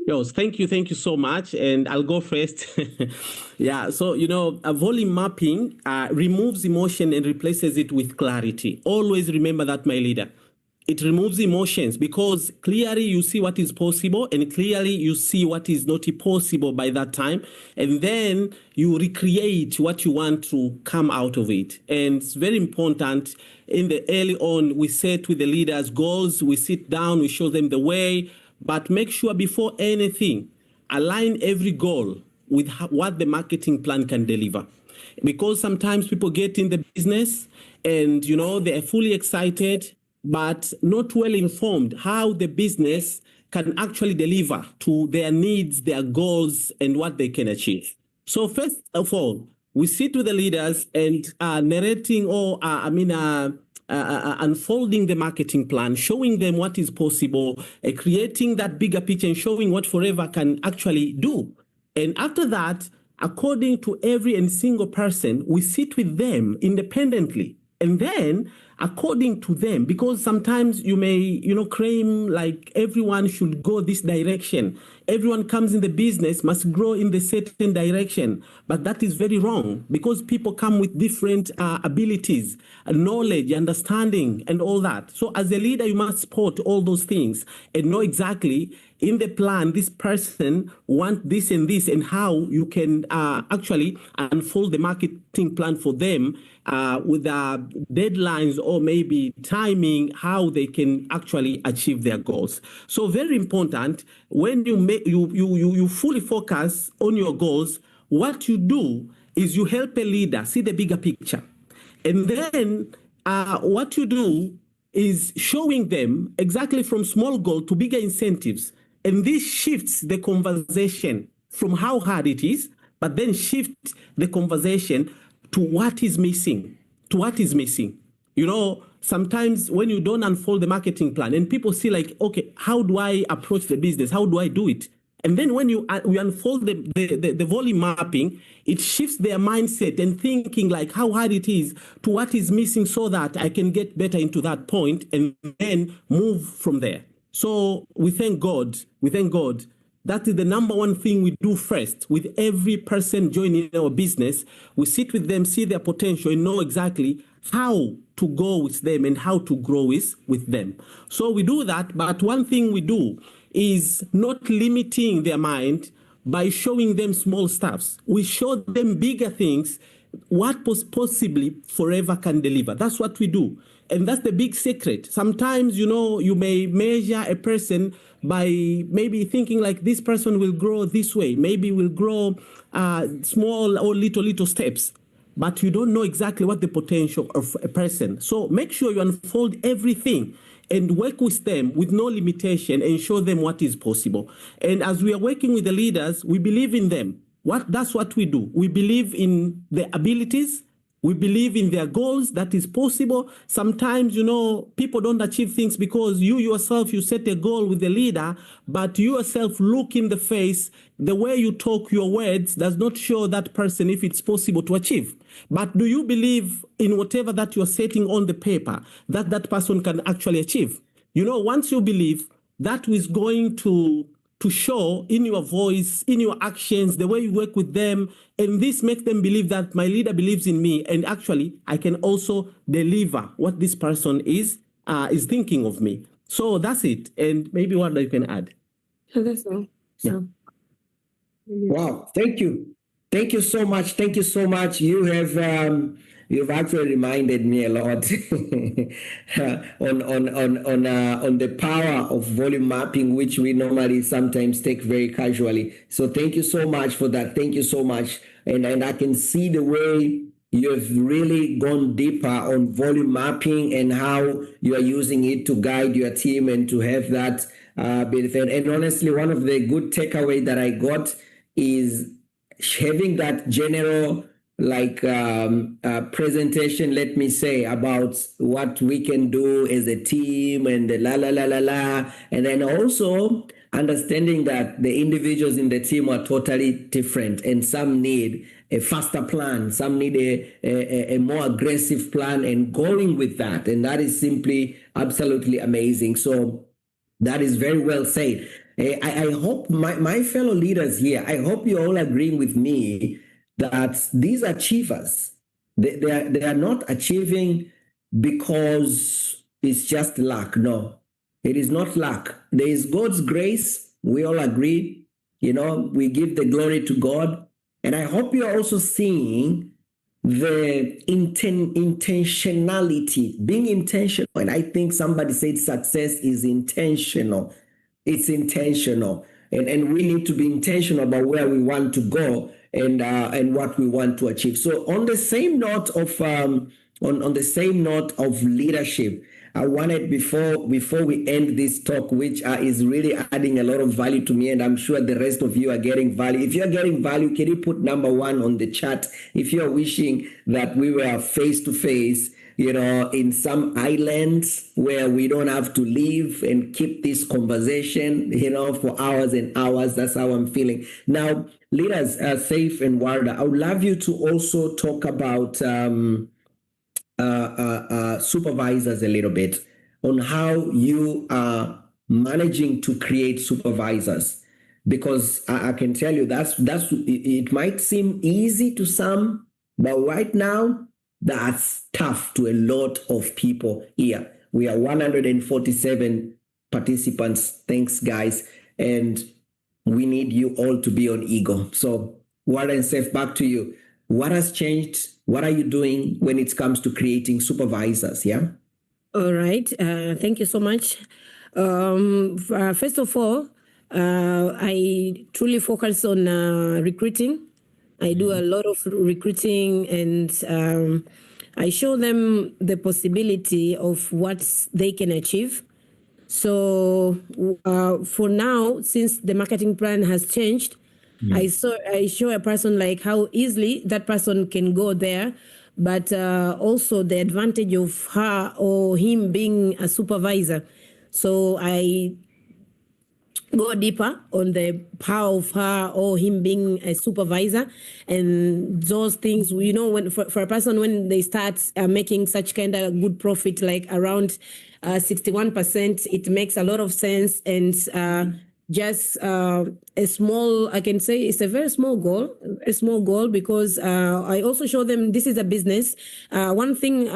Yes, thank you so much. And I'll go first. Yeah, so, you know, a volume mapping removes emotion and replaces it with clarity. Always remember that, my leader. It removes emotions because clearly you see what is possible and clearly you see what is not possible by that time. And then you recreate what you want to come out of it. And it's very important in the early on, we set with the leaders goals, we sit down, we show them the way, but make sure before anything, align every goal with what the marketing plan can deliver. Because sometimes people get in the business and, you know, they're fully excited, but not well informed how the business can actually deliver to their needs, their goals, and what they can achieve. So first of all, we sit with the leaders and narrating or, unfolding the marketing plan, showing them what is possible, creating that bigger picture and showing what Forever can actually do. And after that, according to every and single person, we sit with them independently. And then, according to them, because sometimes you may, claim like everyone should go this direction. Everyone comes in the business must grow in the certain direction. But that is very wrong, because people come with different abilities, knowledge, understanding, and all that. So as a leader, you must support all those things and know exactly in the plan, this person wants this and this, and how you can actually unfold the marketing plan for them with deadlines or maybe timing, how they can actually achieve their goals. So very important, when you fully focus on your goals, what you do is you help a leader see the bigger picture. And then what you do is showing them exactly from small goal to bigger incentives. And this shifts the conversation from how hard it is, but then shift the conversation to what is missing, Sometimes when you don't unfold the marketing plan and people see like, okay, how do I approach the business? How do I do it? And then when we unfold the volume mapping, it shifts their mindset and thinking like how hard it is to what is missing, so that I can get better into that point and then move from there. So we thank God. That is the number one thing we do first with every person joining our business. We sit with them, see their potential, and know exactly how to go with them and how to grow with them. So we do that, but one thing we do is not limiting their mind by showing them small stuffs. We show them bigger things, what possibly Forever can deliver. That's what we do. And that's the big secret. Sometimes, you may measure a person by maybe thinking like this person will grow this way, maybe will grow small or little steps, but you don't know exactly what the potential of a person. So make sure you unfold everything and work with them with no limitation and show them what is possible. And as we are working with the leaders, we believe in them. That's what we do. We believe in their abilities. We believe in their goals, that is possible. Sometimes, people don't achieve things because you yourself, you set a goal with the leader, but you yourself look in the face, the way you talk, your words does not show that person if it's possible to achieve. But do you believe in whatever that you're setting on the paper, that person can actually achieve? Once you believe, that is going to show in your voice, in your actions, the way you work with them. And this makes them believe that my leader believes in me. And actually, I can also deliver what this person is thinking of me. So that's it. And maybe what you can add. That's all. Yeah. Wow. Thank you. Thank you so much. Thank you so much. You have you've actually reminded me a lot on the power of volume mapping, which we normally sometimes take very casually. So thank you so much for that. Thank you so much. And I can see the way you have really gone deeper on volume mapping and how you are using it to guide your team and to have that benefit. And honestly, one of the good takeaway that I got is having that general presentation, let me say, about what we can do as a team and the and then also understanding that the individuals in the team are totally different, and some need a faster plan, some need a more aggressive plan, and going with that, and that is simply absolutely amazing. So that is very well said. I hope my fellow leaders here, I hope you're all agreeing with me that these achievers, they are not achieving because it's just luck. No, it is not luck. There is God's grace. We all agree. We give the glory to God. And I hope you're also seeing the intentionality, being intentional. And I think somebody said success is intentional. It's intentional. And we need to be intentional about where we want to go and what we want to achieve. So on the same note of on the same note of leadership, I wanted before we end this talk, which is really adding a lot of value to me, and I'm sure the rest of you are getting value. If you're getting value, can you put number 1 on the chat? If you're wishing that we were face to face, in some islands where we don't have to live and keep this conversation, for hours and hours. That's how I'm feeling. Now, leaders, Saif and Warda, I would love you to also talk about supervisors a little bit, on how you are managing to create supervisors. Because I can tell you it might seem easy to some, but right now that's tough to a lot of people here. We are 147 participants. Thanks, guys. And we need you all to be on ego. So Warren and Seth, back to you. What has changed? What are you doing when it comes to creating supervisors? Yeah. All right. Thank you so much. First of all, I truly focus on recruiting. I do a lot of recruiting, and I show them the possibility of what they can achieve. So for now, since the marketing plan has changed, I show a person like how easily that person can go there, but also the advantage of her or him being a supervisor. So I go deeper on the power of her or him being a supervisor, and those things, when for a person, when they start making such kind of good profit, like around 61%, it makes a lot of sense. And just a small, I can say it's a very small goal, because I also show them this is a business. One thing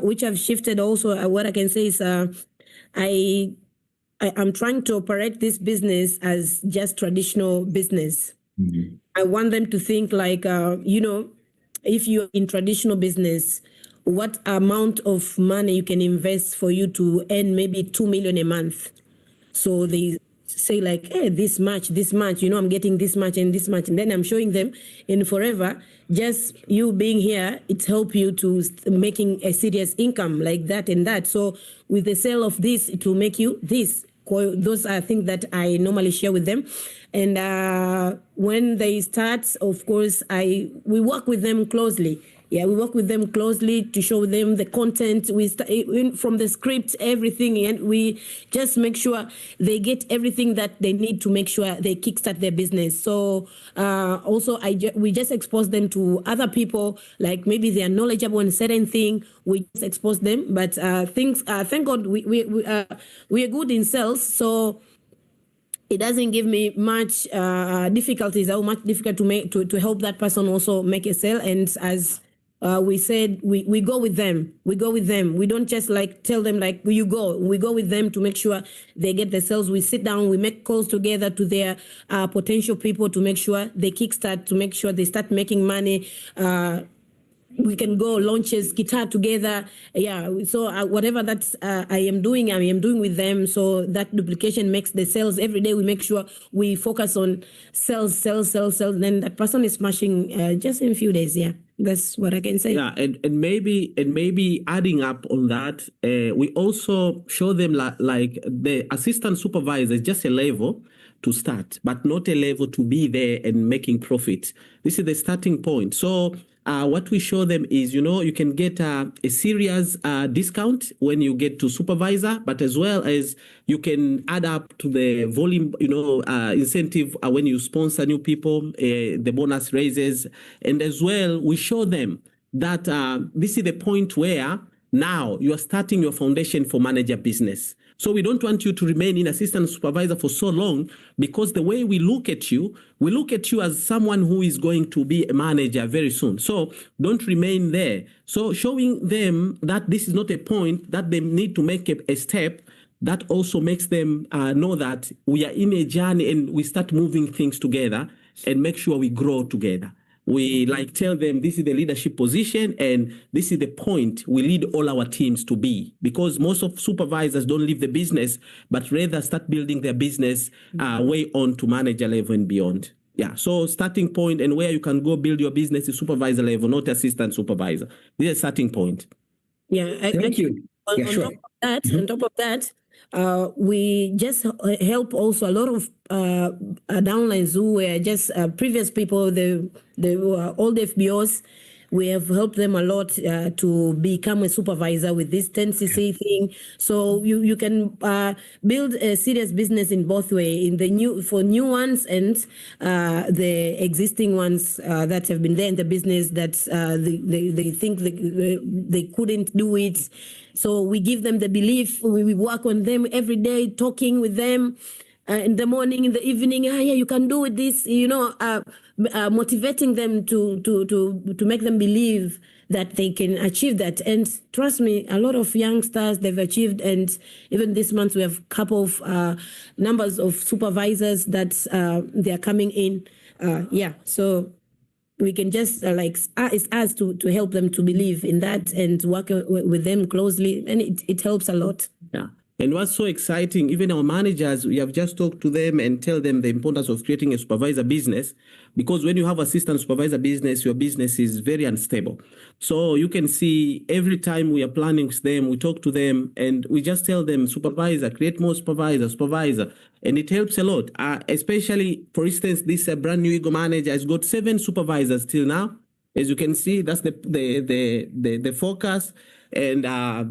which I've shifted also, what I can say is I'm trying to operate this business as just traditional business. Mm-hmm. I want them to think like, if you're in traditional business, what amount of money you can invest for you to earn maybe 2 million a month. So they say like, hey, this much, I'm getting this much and this much. And then I'm showing them, and forever, just you being here, it helps you to making a serious income like that and that. So with the sale of this, it will make you this. Those are things that I normally share with them. And when they start, of course, we work with them closely. Yeah, we work with them closely to show them the content. We start from the script, everything, and we just make sure they get everything that they need to make sure they kickstart their business. So also, we just expose them to other people, like maybe they are knowledgeable in certain thing. We just expose them, but thank God we are good in sales, so it doesn't give me much difficulties or much difficult to help that person also make a sale. And as we said, we go with them. We don't just like tell them like you go. We go with them to make sure they get the sales. We sit down, we make calls together to their potential people to make sure they kickstart, to make sure they start making money. We can go launches, guitar together. Yeah. So whatever that I am doing with them. So that duplication makes the sales every day. We make sure we focus on sales. Then that person is smashing just in a few days. Yeah. That's what I can say. Yeah, and maybe adding up on that, we also show them like the assistant supervisor is just a level to start, but not a level to be there and making profit. This is the starting point. So what we show them is, you can get a serious discount when you get to supervisor, but as well as you can add up to the volume, incentive when you sponsor new people, the bonus raises. And as well, we show them that this is the point where now you are starting your foundation for manager business. So we don't want you to remain in assistant supervisor for so long, because the way we look at you as someone who is going to be a manager very soon. So don't remain there. So showing them that this is not a point that they need to make a step, that also makes them know that we are in a journey and we start moving things together and make sure we grow together. We tell them this is the leadership position and this is the point we lead all our teams to be, because most of supervisors don't leave the business, but rather start building their business way on to manager level and beyond. Yeah. So starting point and where you can go build your business is supervisor level, not assistant supervisor. This is a starting point. Yeah. Thank you. On top of that, we just help also a lot of downlines who were just previous people, they were all the FBOs. We have helped them a lot to become a supervisor with this 10cc thing. So you can build a serious business in both ways, for new ones and the existing ones that have been there in the business that they think they couldn't do it. So we give them the belief. We work on them every day, talking with them. In the morning, in the evening, yeah, you can do with this, motivating them to make them believe that they can achieve that. And trust me, a lot of youngsters, they've achieved. And even this month, we have a couple of numbers of supervisors that they are coming in. So we can just it's us to help them to believe in that and work with them closely. And it helps a lot. Yeah. And what's so exciting, even our managers, we have just talked to them and tell them the importance of creating a supervisor business, because when you have assistant supervisor business, your business is very unstable. So you can see every time we are planning with them, we talk to them and we just tell them, supervisor, create more supervisor. And it helps a lot, especially, for instance, this brand new Ego manager has got 7 supervisors till now. As you can see, that's the focus. And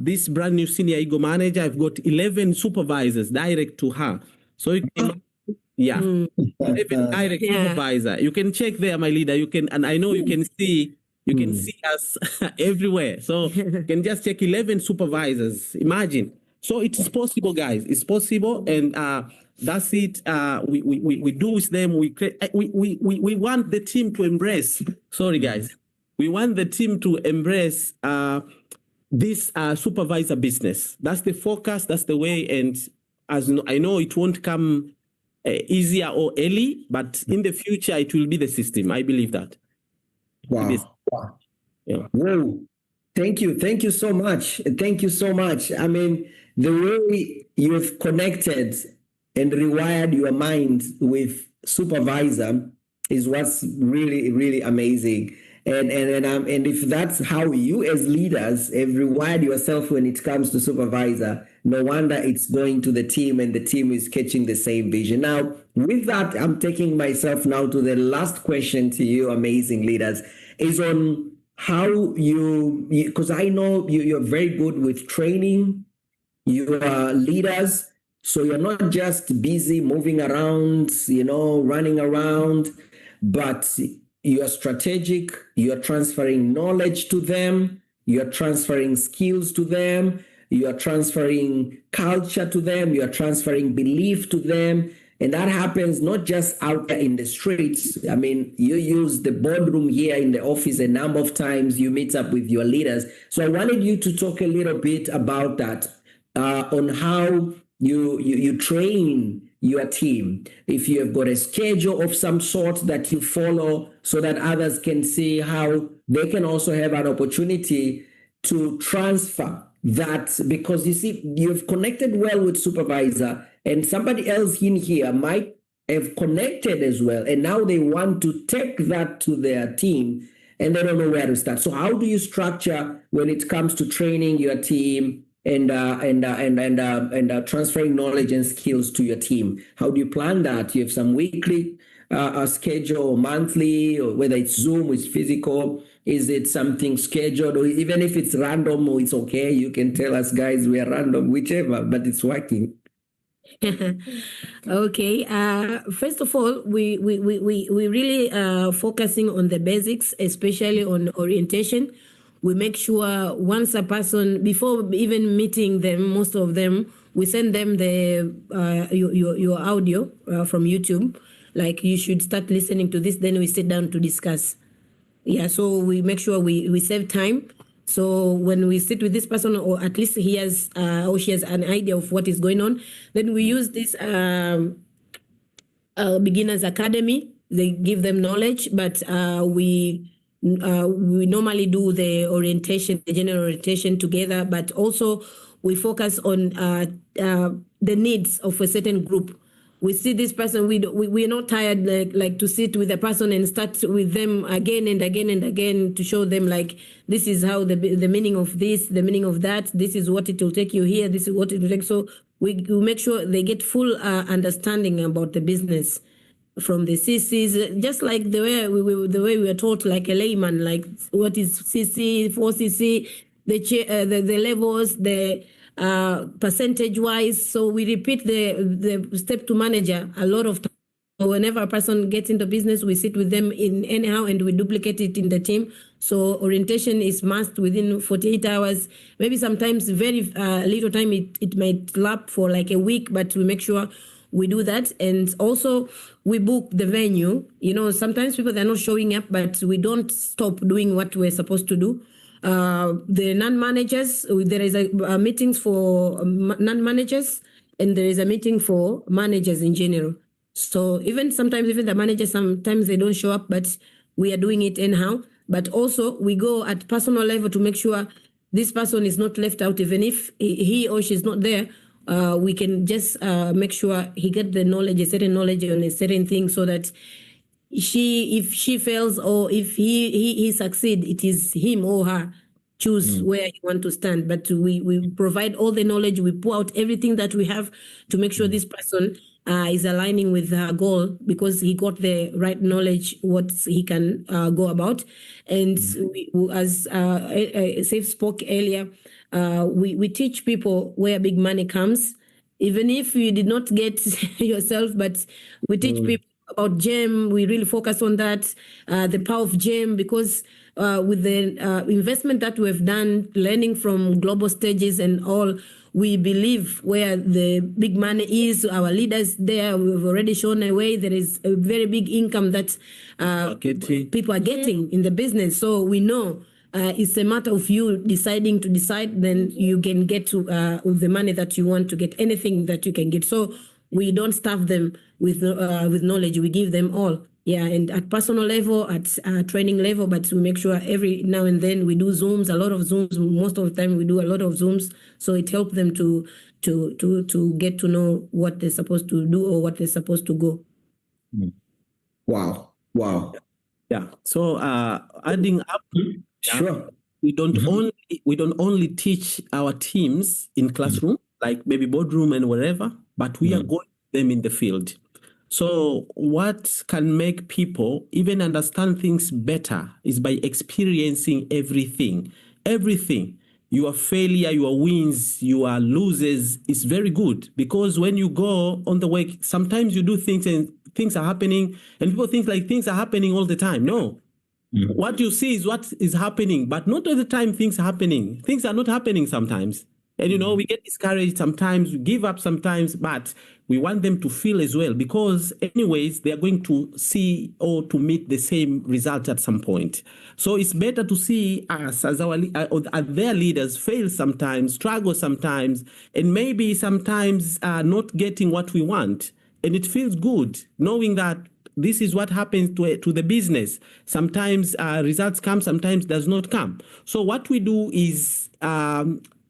this brand new senior Ego manager, I've got 11 supervisors direct to her. So you can, 11 direct supervisor. You can check there, my leader. You can, and I know you can see us everywhere. So you can just check 11 supervisors. Imagine. So it's possible, guys. It's possible, and that's it. We do with them. We want the team to embrace. Sorry, guys. We want the team to embrace this supervisor business. That's the focus. That's the way. And as I know, it won't come easier or early, but in the future, it will be the system. I believe that. Wow. Yeah. Whoa. Thank you. Thank you so much. Thank you so much. I mean, the way you've connected and rewired your mind with supervisor is what's really, really amazing. And if that's how you as leaders have rewired yourself when it comes to supervisor, no wonder it's going to the team and the team is catching the same vision. Now, with that, I'm taking myself now to the last question to you, amazing leaders, is on how because I know you're very good with training, you are leaders, so you're not just busy moving around, running around, but you're strategic, you're transferring knowledge to them, you're transferring skills to them, you're transferring culture to them, you're transferring belief to them. And that happens not just out there in the streets. I mean, you use the boardroom here in the office a number of times, you meet up with your leaders. So I wanted you to talk a little bit about that, on how you train your team. If you have got a schedule of some sort that you follow so that others can see how they can also have an opportunity to transfer that, because you see, you've connected well with supervisor and somebody else in here might have connected as well. And now they want to take that to their team and they don't know where to start. So how do you structure when it comes to training your team and transferring knowledge and skills to your team? How do you plan that? You have some weekly schedule, or monthly, or whether it's Zoom, it's physical? Is it something scheduled, or even if it's random, or it's okay? You can tell us, guys, we are random, whichever, but it's working. Okay. First of all, we really focusing on the basics, especially on orientation. We make sure once a person, before even meeting them, most of them, we send them your audio from YouTube. Like, you should start listening to this, then we sit down to discuss. Yeah, so we make sure we save time. So when we sit with this person, or at least he has or she has an idea of what is going on, then we use this Beginners Academy. They give them knowledge, but we normally do the orientation, the general orientation together, but also we focus on the needs of a certain group. We see this person, we're not tired like to sit with a person and start with them again and again and again to show them, like, this is how the meaning of this, the meaning of that, this is what it will take you here, this is what it will take. So we make sure they get full understanding about the business. from the CCs, just like the way we were taught, like a layman, like what is CC, 4CC, the levels, the percentage wise. So we repeat the step to manager a lot of times. Whenever a person gets into business, we sit with them in anyhow and we duplicate it in the team. So orientation is must within 48 hours. Maybe sometimes very little time, it might lap for like a week, but we make sure we do that. And also we book the venue. Sometimes people, they're not showing up, but we don't stop doing what we're supposed to do. The non-managers, there is a meetings for non-managers, and there is a meeting for managers in general. So even the managers, sometimes they don't show up, but we are doing it anyhow. But also we go at personal level to make sure this person is not left out. Even if he or she's not there, we can just make sure he get the knowledge, a certain knowledge on a certain thing, so that if she fails or if he succeed, it is him or her choose where you want to stand. But we provide all the knowledge, we pour out everything that we have to make sure this person is aligning with her goal, because he got the right knowledge, what he can go about. And as Safe spoke earlier, we teach people where big money comes, even if you did not get yourself, but we teach people about GEM. We really focus on that, the power of GEM, because with the investment that we've done, learning from global stages and all, we believe where the big money is, our leaders there, we've already shown a way. There is a very big income that people are getting in the business. So we know it's a matter of you deciding to decide, then you can get to the money that you want to get, anything that you can get. So we don't staff them with knowledge. We give them all. Yeah, and at personal level, at training level, but we make sure every now and then we do Zooms, a lot of Zooms. Most of the time we do a lot of Zooms. So it helps them to get to know what they're supposed to do or what they're supposed to go. Wow. Yeah. So adding up, sure. We don't only teach our teams in classroom, like maybe boardroom and wherever, but we are going them in the field. So what can make people even understand things better is by experiencing everything. Everything. Your failure, your wins, your losses is very good, because when you go on the way, sometimes you do things and things are happening and people think like things are happening all the time. No. What you see is what is happening, but not all the time things are happening. Things are not happening sometimes. And, we get discouraged sometimes, we give up sometimes, but we want them to feel as well, because anyways, they are going to see or to meet the same result at some point. So it's better to see us as as their leaders fail sometimes, struggle sometimes, and maybe sometimes not getting what we want. And it feels good knowing that this is what happens to the business. Sometimes results come, sometimes does not come. So what we do is,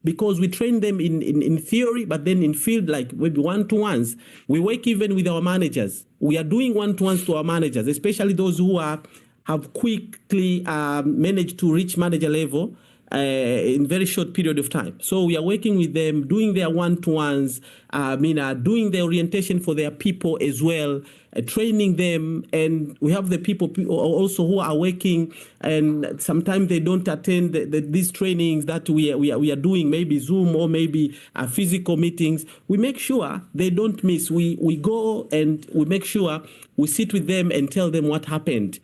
because we train them in theory, but then in field, like maybe one-to-ones. We work even with our managers. We are doing one-to-ones to our managers, especially those who have quickly managed to reach manager level in very short period of time. So we are working with them, doing their one-to-ones, doing the orientation for their people as well, training them. And we have the people also who are working, and sometimes they don't attend these trainings that we are doing, maybe Zoom or maybe physical meetings. We make sure they don't miss. We go and we make sure we sit with them and tell them what happened.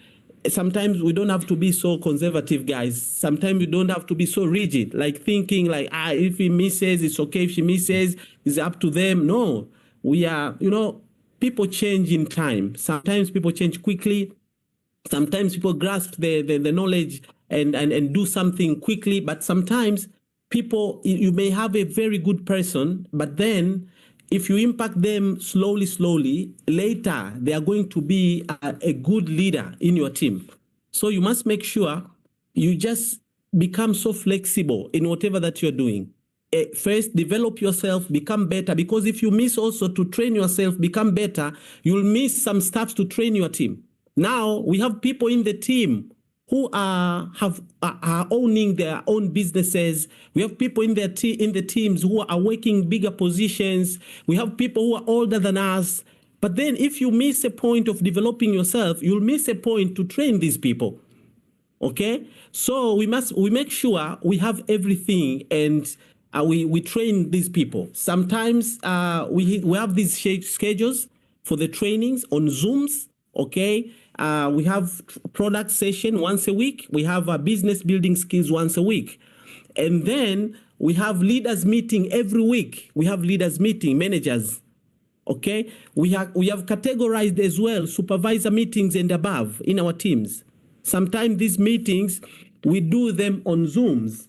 Sometimes we don't have to be so conservative, guys. Sometimes we don't have to be so rigid, like thinking like, if he misses, it's okay. If she misses, it's up to them. No, we are, people change in time. Sometimes people change quickly. Sometimes people grasp the knowledge and do something quickly. But sometimes people, you may have a very good person, but then if you impact them slowly, later they are going to be a good leader in your team. So you must make sure you just become so flexible in whatever that you're doing. First, develop yourself, become better, because if you miss also to train yourself, become better, you'll miss some stuff to train your team. Now we have people in the team who are owning their own businesses. We have people in the teams who are working bigger positions. We have people who are older than us. But then if you miss a point of developing yourself, you'll miss a point to train these people. Okay, so we make sure we have everything, and we train these people. Sometimes we have these schedules for the trainings on Zooms. Okay, we have product session once a week. We have a business building skills once a week, and then we have leaders meeting every week. We have leaders meeting, managers. Okay, we have categorized as well supervisor meetings and above in our teams. Sometimes these meetings, we do them on Zooms.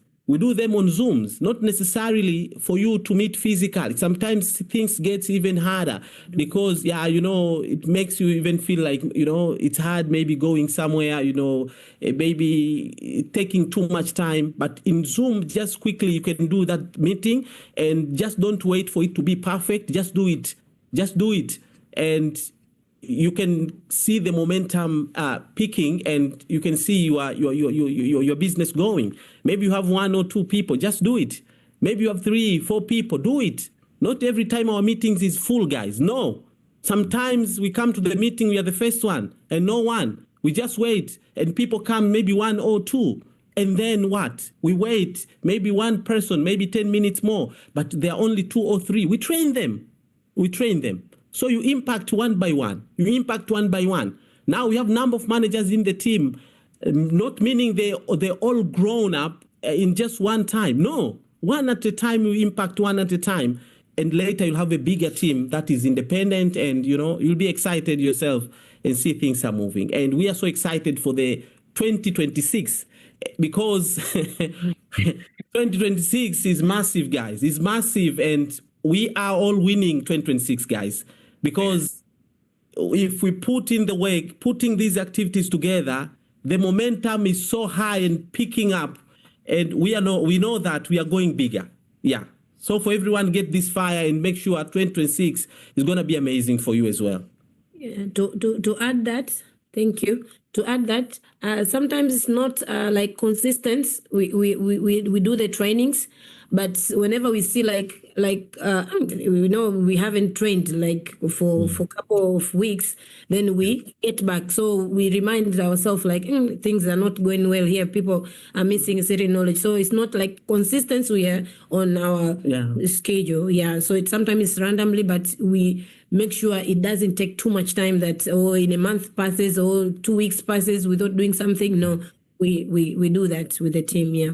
Not necessarily for you to meet physically. Sometimes things get even harder because, it makes you even feel like, it's hard maybe going somewhere, maybe taking too much time. But in Zoom, just quickly, you can do that meeting and just don't wait for it to be perfect. Just do it. And you can see the momentum peaking, and you can see your business going. Maybe you have 1 or 2 people, just do it. Maybe you have 3, 4 people, do it. Not every time our meetings is full, guys. No. Sometimes we come to the meeting, we are the first one, and no one. We just wait, and people come maybe 1 or 2. And then what? We wait, maybe 1 person, maybe 10 minutes more, but there are only 2 or 3. We train them. So you impact one by one. Now we have number of managers in the team, not meaning they're all grown up in just one time. No, one at a time, you impact one at a time. And later you'll have a bigger team that is independent, and you'll be excited yourself and see things are moving. And we are so excited for the 2026 because 2026 is massive, guys. It's massive, and we are all winning 2026, guys. Because if we put in the work, putting these activities together, the momentum is so high and picking up, and we know that we are going bigger. Yeah. So for everyone, get this fire and make sure 2026 is going to be amazing for you as well. Yeah, to add that, thank you. To add that, sometimes it's not like consistent. We do the trainings, but whenever we see we haven't trained for a couple of weeks, then we get back. So we remind ourselves things are not going well here. People are missing certain knowledge. So it's not like consistent we are on our schedule. Yeah. So sometimes it's randomly, but we make sure it doesn't take too much time that in a month passes or 2 weeks passes without doing something. No. We do that with the team, yeah.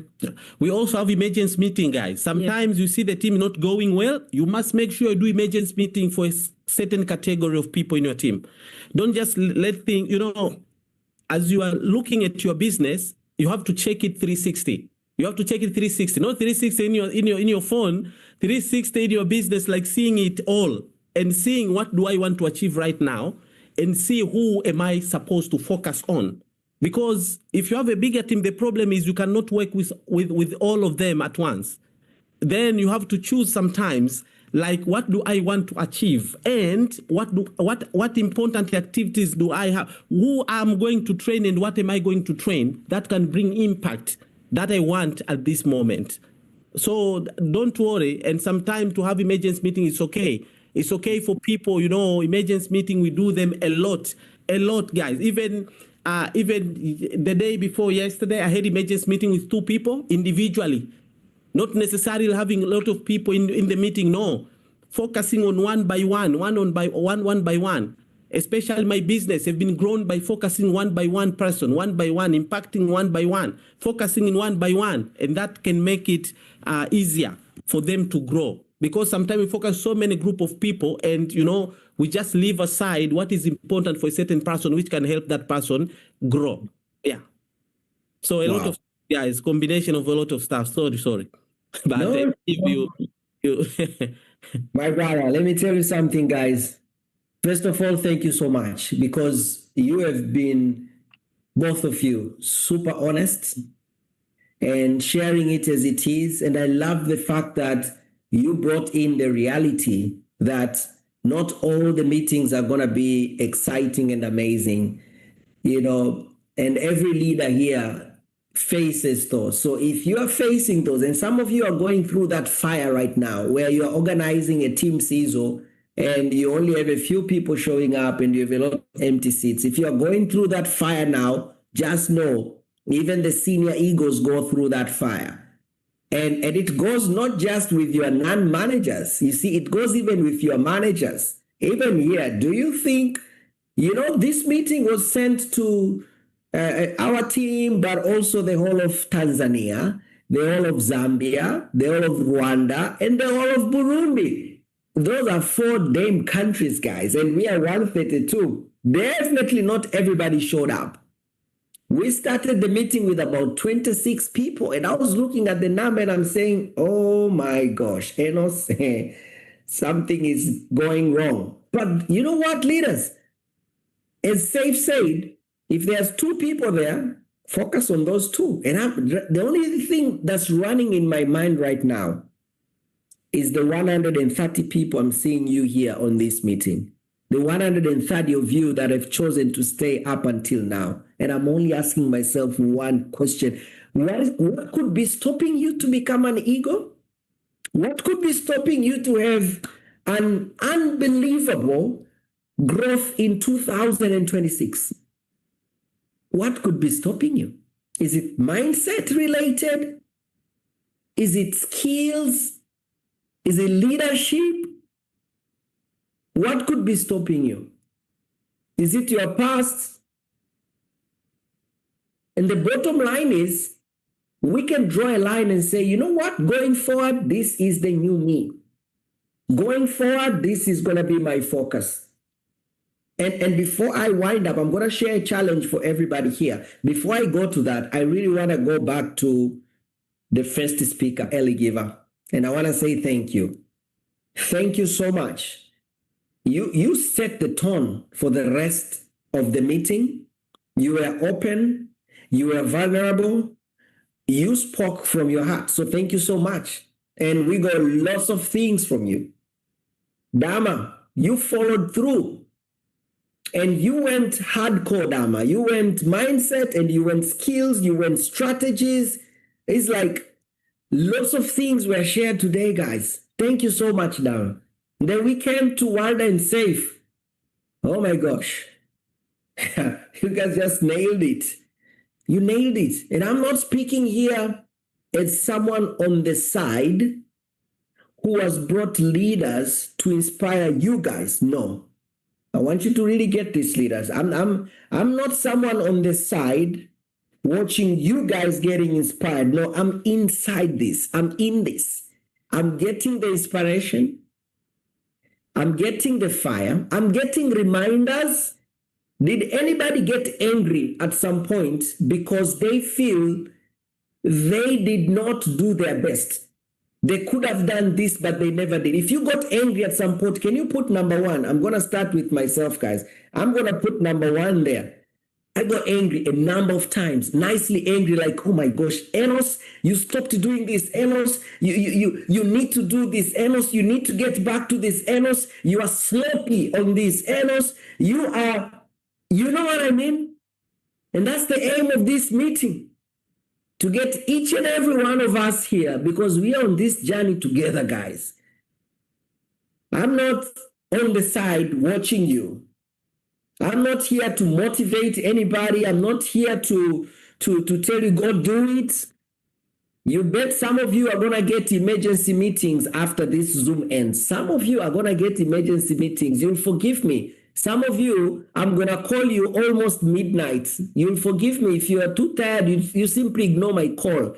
We also have emergency meeting, guys. Sometimes you see the team not going well. You must make sure you do emergency meeting for a certain category of people in your team. Don't just let things, as you are looking at your business, you have to check it 360. You have to check it 360, not 360 in your phone, 360 in your business, like seeing it all and seeing what do I want to achieve right now, and see who am I supposed to focus on. Because if you have a bigger team, the problem is you cannot work with all of them at once. Then you have to choose sometimes, like, what do I want to achieve, and what important activities do I have, who I'm going to train, and what am I going to train that can bring impact that I want at this moment. So don't worry. And sometimes to have emergency meeting is okay. It's okay for people, emergency meeting, we do them a lot, guys. Even the day before yesterday, I had emergency meeting with 2 people individually, not necessarily having a lot of people in the meeting. No, focusing on one by one, especially my business have been grown by focusing one by one person, one by one, impacting one by one, focusing in one by one. And that can make it easier for them to grow. Because sometimes we focus so many group of people, and we just leave aside what is important for a certain person, which can help that person grow. Yeah. So a lot of it's a combination of a lot of stuff. Sorry. But you my brother, let me tell you something, guys. First of all, thank you so much, because you have been, both of you, super honest and sharing it as it is. And I love the fact that you brought in the reality that not all the meetings are going to be exciting and amazing, and every leader here faces those. So if you are facing those, and some of you are going through that fire right now, where you're organizing a team CISO and you only have a few people showing up and you have a lot of empty seats. If you're going through that fire now, just know even the senior egos go through that fire. And it goes not just with your non-managers. You see, it goes even with your managers. Even here, do you think, this meeting was sent to our team, but also the whole of Tanzania, the whole of Zambia, the whole of Rwanda, and the whole of Burundi. Those are 4 damn countries, guys, and we are 132. Definitely not everybody showed up. We started the meeting with about 26 people, and I was looking at the number and I'm saying, oh my gosh, Enos, something is going wrong. But you know what, leaders? As Safe said, if there's 2 people there, focus on those 2. And the only thing that's running in my mind right now is the 130 people I'm seeing you here on this meeting. The 130 of you that have chosen to stay up until now. And I'm only asking myself one question. What could be stopping you to become an ego? What could be stopping you to have an unbelievable growth in 2026? What could be stopping you? Is it mindset related? Is it skills? Is it leadership? What could be stopping you? Is it your past? And the bottom line is, we can draw a line and say, you know what? Going forward, this is the new me. Going forward, this is going to be my focus. And before I wind up, I'm going to share a challenge for everybody here. Before I go to that, I really want to go back to the first speaker, Ellie Giver. And I want to say thank you. Thank you so much. You set the tone for the rest of the meeting. You were open. You were vulnerable. You spoke from your heart. So thank you so much. And we got lots of things from you. Dama, you followed through. And you went hardcore, Dama. You went mindset and you went skills. You went strategies. It's like lots of things were shared today, guys. Thank you so much, Dama. Then we came to Wild and Safe. Oh my gosh. You guys just nailed it. You nailed it. And I'm not speaking here as someone on the side who has brought leaders to inspire you guys. No. I want you to really get this, leaders. I'm not someone on the side watching you guys getting inspired. No, I'm inside this. I'm in this. I'm getting the inspiration. I'm getting the fire. I'm getting reminders. Did anybody get angry at some point because they feel they did not do their best? They could have done this, but they never did. If you got angry at some point, can you put number 1? I'm going to start with myself, guys. I'm going to put number 1 there. I got angry a number of times, nicely angry, like, oh my gosh, Enos, you stopped doing this, Enos, you need to do this, Enos, you need to get back to this, Enos, you are sloppy on this, Enos, you know what I mean? And that's the aim of this meeting, to get each and every one of us here, because we are on this journey together, guys. I'm not on the side watching you. I'm not here to motivate anybody. I'm not here to tell you, go do it. You bet some of you are going to get emergency meetings after this Zoom ends. Some of you are going to get emergency meetings. You'll forgive me. Some of you, I'm going to call you almost midnight. You'll forgive me if you are too tired. You simply ignore my call.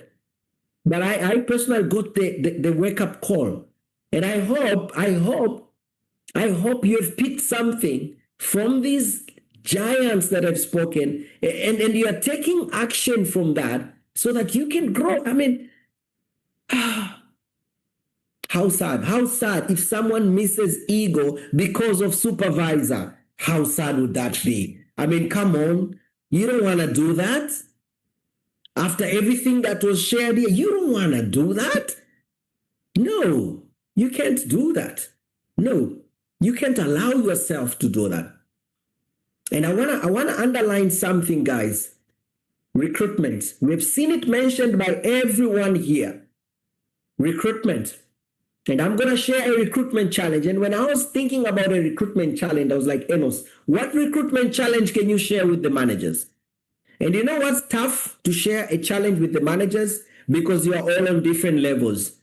But I personally got the wake-up call. And I hope you have picked something from these giants that have spoken, and you are taking action from that so that you can grow. I mean, how sad if someone misses ego because of supervisor. How sad would that be? I mean, come on. You don't want to do that. After everything that was shared here, you don't want to do that. No, you can't do that. No, you can't allow yourself to do that. And I wanna underline something, guys. Recruitment. We've seen it mentioned by everyone here. Recruitment. And I'm going to share a recruitment challenge. And when I was thinking about a recruitment challenge, I was like, Enos, what recruitment challenge can you share with the managers? And you know what's tough to share a challenge with the managers? Because you are all on different levels.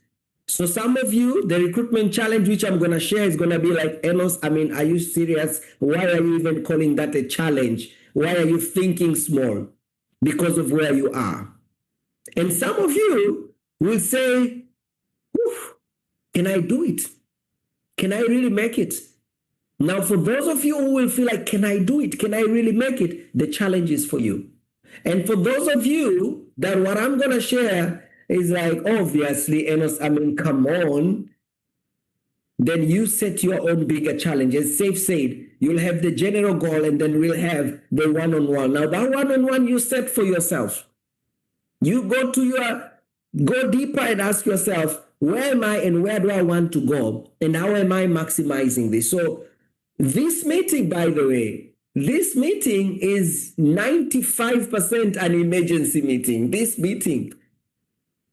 So some of you, the recruitment challenge which I'm going to share is going to be like, Enos, I mean, are you serious? Why are you even calling that a challenge? Why are you thinking small? Because of where you are. And some of you will say, can I do it? Can I really make it? Now, for those of you who will feel like, can I do it? Can I really make it? The challenge is for you. And for those of you that what I'm going to share is like, obviously, Enos, I mean, come on. Then you set your own bigger challenge. As Safe said, you'll have the general goal and then we'll have the one-on-one. Now, that one-on-one you set for yourself. You go deeper and ask yourself, where am I and where do I want to go? And how am I maximizing this? So this meeting, by the way, this meeting is 95% an emergency meeting, this meeting.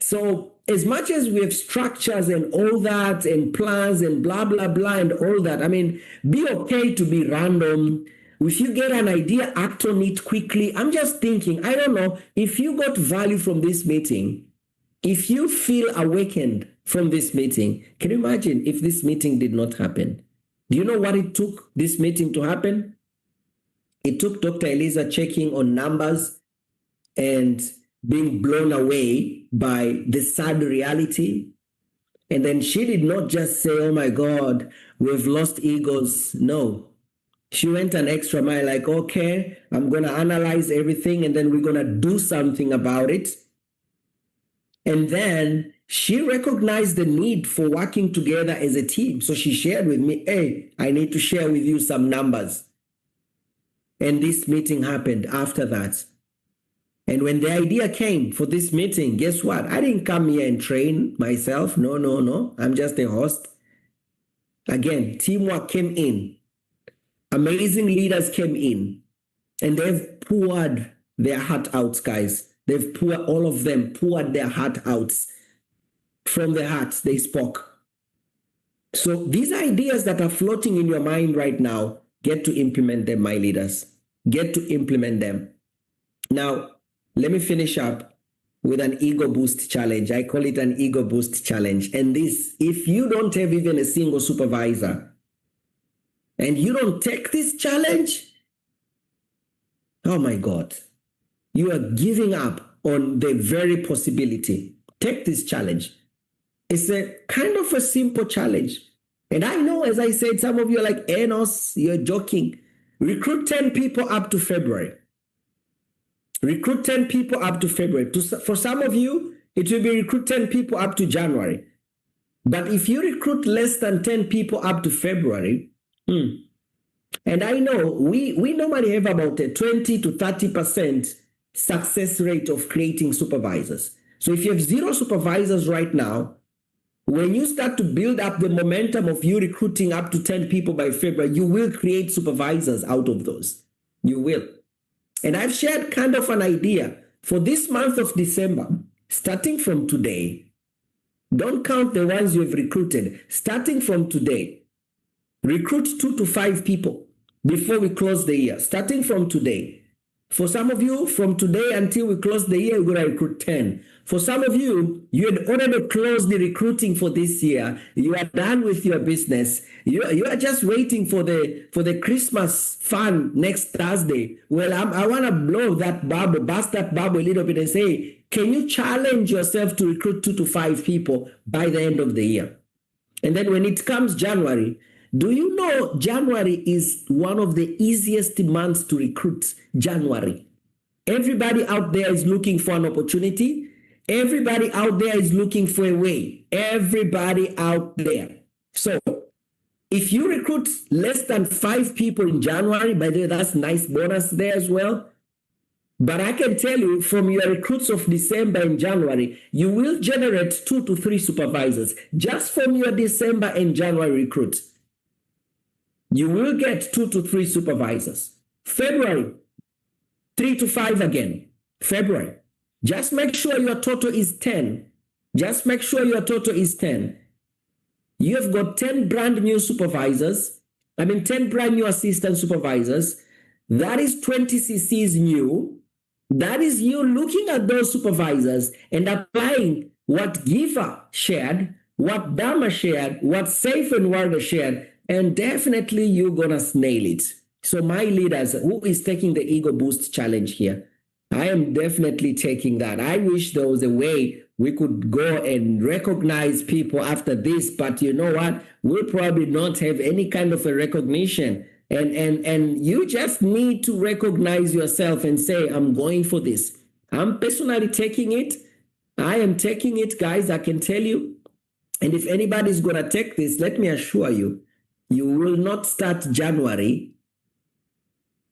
So as much as we have structures and all that and plans and blah, blah, blah and all that, I mean, be okay to be random. If you get an idea, act on it quickly. I'm just thinking, I don't know, if you got value from this meeting, if you feel awakened from this meeting, can you imagine if this meeting did not happen? Do you know what it took this meeting to happen? It took Dr. Eliza checking on numbers and being blown away by the sad reality. And then she did not just say, oh my God, we've lost egos. No. She went an extra mile, like, okay, I'm going to analyze everything and then we're going to do something about it. And then she recognized the need for working together as a team. So she shared with me, hey, I need to share with you some numbers. And this meeting happened after that. And when the idea came for this meeting, guess what? I didn't come here and train myself. No. I'm just a host. Again, teamwork came in. Amazing leaders came in. And they've poured their heart out, guys. They've poured, all of them poured their heart out. From the heart, they spoke. So these ideas that are floating in your mind right now, get to implement them, my leaders. Get to implement them. Now, let me finish up with an ego boost challenge. I call it an ego boost challenge. And this, if you don't have even a single supervisor, and you don't take this challenge, oh my God, you are giving up on the very possibility. Take this challenge. It's a kind of a simple challenge. And I know, as I said, some of you are like, Enos, you're joking. Recruit 10 people up to February. Recruit 10 people up to February. For some of you, it will be recruit 10 people up to January. But if you recruit less than 10 people up to February, and I know we normally have about a 20 to 30% success rate of creating supervisors. So if you have 0 supervisors right now, when you start to build up the momentum of you recruiting up to 10 people by February, you will create supervisors out of those. You will. And I've shared kind of an idea for this month of December, starting from today. Don't count the ones you have recruited. Starting from today, recruit 2 to 5 people before we close the year. Starting from today. For some of you, from today until we close the year, we're going to recruit 10. For some of you, you had already closed the recruiting for this year. You are done with your business. You are just waiting for the Christmas fun next Thursday. Well, I want to blow that bubble, burst that bubble a little bit and say, can you challenge yourself to recruit 2 to 5 people by the end of the year? And then when it comes January, do you know January is one of the easiest months to recruit? January. Everybody out there is looking for an opportunity. Everybody out there is looking for a way. Everybody out there. So if you recruit less than 5 people in January, by the way, that's a nice bonus there as well. But I can tell you from your recruits of December and January, you will generate 2 to 3 supervisors just from your December and January recruits. You will get 2 to 3 supervisors. February, 3 to 5 again. February. Just make sure your total is 10. Just make sure your total is 10. You have got 10 brand new supervisors. 10 brand new assistant supervisors. That is 20 CCs new. That is you looking at those supervisors and applying what Giva shared, what Dharma shared, what Safe and Warga shared, and definitely you're going to nail it. So my leaders, who is taking the Ego Boost Challenge here? I am definitely taking that. I wish there was a way we could go and recognize people after this, but you know what? We'll probably not have any kind of a recognition. And you just need to recognize yourself and say, I'm going for this. I'm personally taking it. I am taking it, guys, I can tell you. And if anybody's going to take this, let me assure you, you will not start January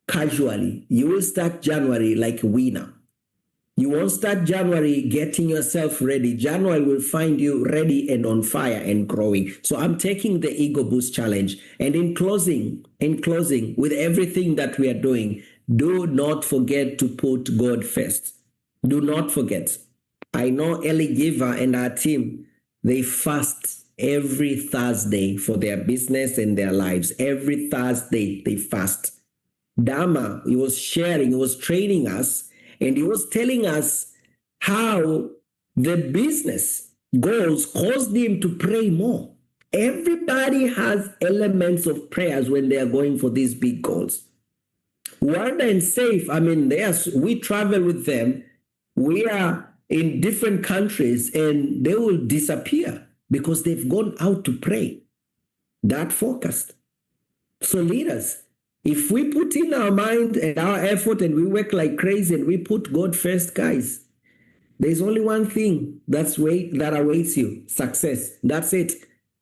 casually. You will start January like a winner. You won't start January getting yourself ready. January will find you ready and on fire and growing. So I'm taking the Ego Boost Challenge. And in closing, with everything that we are doing, do not forget to put God first. Do not forget. I know Ellie Giver and our team, they fast every Thursday for their business and their lives. Every Thursday they fast. Dharma, he was sharing, he was training us, and he was telling us how the business goals caused him to pray more. Everybody has elements of prayers when they are going for these big goals. Warda and Safe, we travel with them. We are in different countries and they will disappear because they've gone out to pray. That focused. So leaders, if we put in our mind and our effort and we work like crazy and we put God first, guys, there's only one thing that awaits you, success. That's it.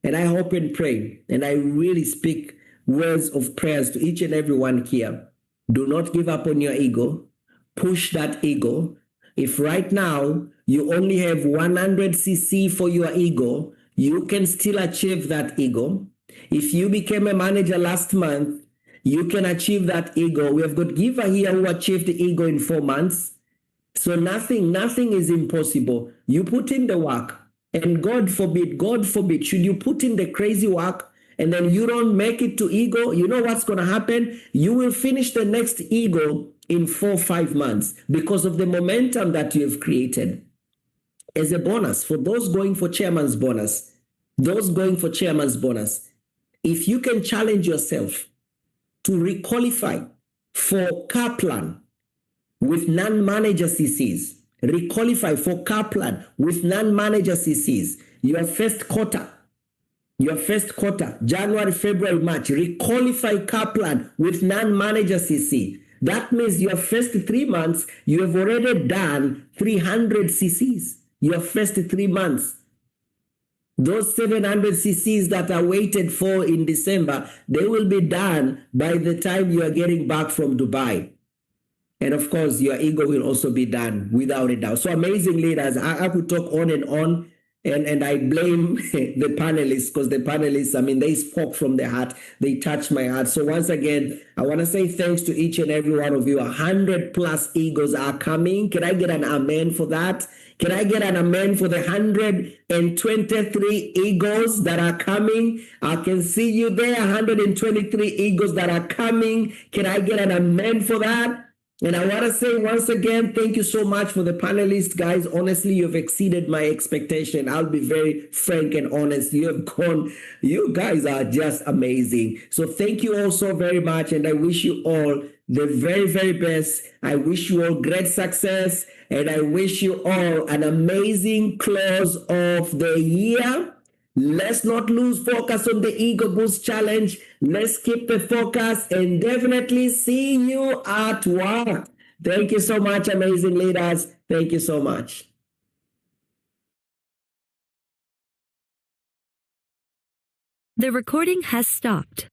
And I hope and pray, and I really speak words of prayers to each and every one here. Do not give up on your ego. Push that ego. If right now you only have 100 cc for your ego, you can still achieve that ego. If you became a manager last month, you can achieve that ego. We have got Giver here who achieved the ego in 4 months. So nothing is impossible. You put in the work, and God forbid, should you put in the crazy work and then you don't make it to ego, you know what's going to happen? You will finish the next ego in 4 or 5 months because of the momentum that you have created. As a bonus, for those going for chairman's bonus, if you can challenge yourself to requalify for Kaplan with non-manager CCs, requalify for Kaplan with non-manager CCs, your first quarter, January, February, March, requalify Kaplan with non-manager CC. That means your first 3 months, you have already done 300 CCs, your first 3 months. Those 700 CCs that are waited for in December, they will be done by the time you are getting back from Dubai. And of course, your ego will also be done without a doubt. So amazing leaders, I could talk on and on. And I blame the panelists because the panelists, they spoke from their heart. They touched my heart. So once again, I want to say thanks to each and every one of you. 100+ egos are coming. Can I get an amen for that? Can I get an amen for the 123 egos that are coming? I can see you there, 123 egos that are coming. Can I get an amen for that? And I want to say once again, thank you so much for the panelists, guys. Honestly, you've exceeded my expectation. I'll be very frank and honest. You guys are just amazing. So thank you all so very much. And I wish you all the very, very best. I wish you all great success. And I wish you all an amazing close of the year. Let's not lose focus on the Ego Boost Challenge. Let's keep the focus and definitely see you at work. Thank you so much, amazing leaders. Thank you so much. The recording has stopped.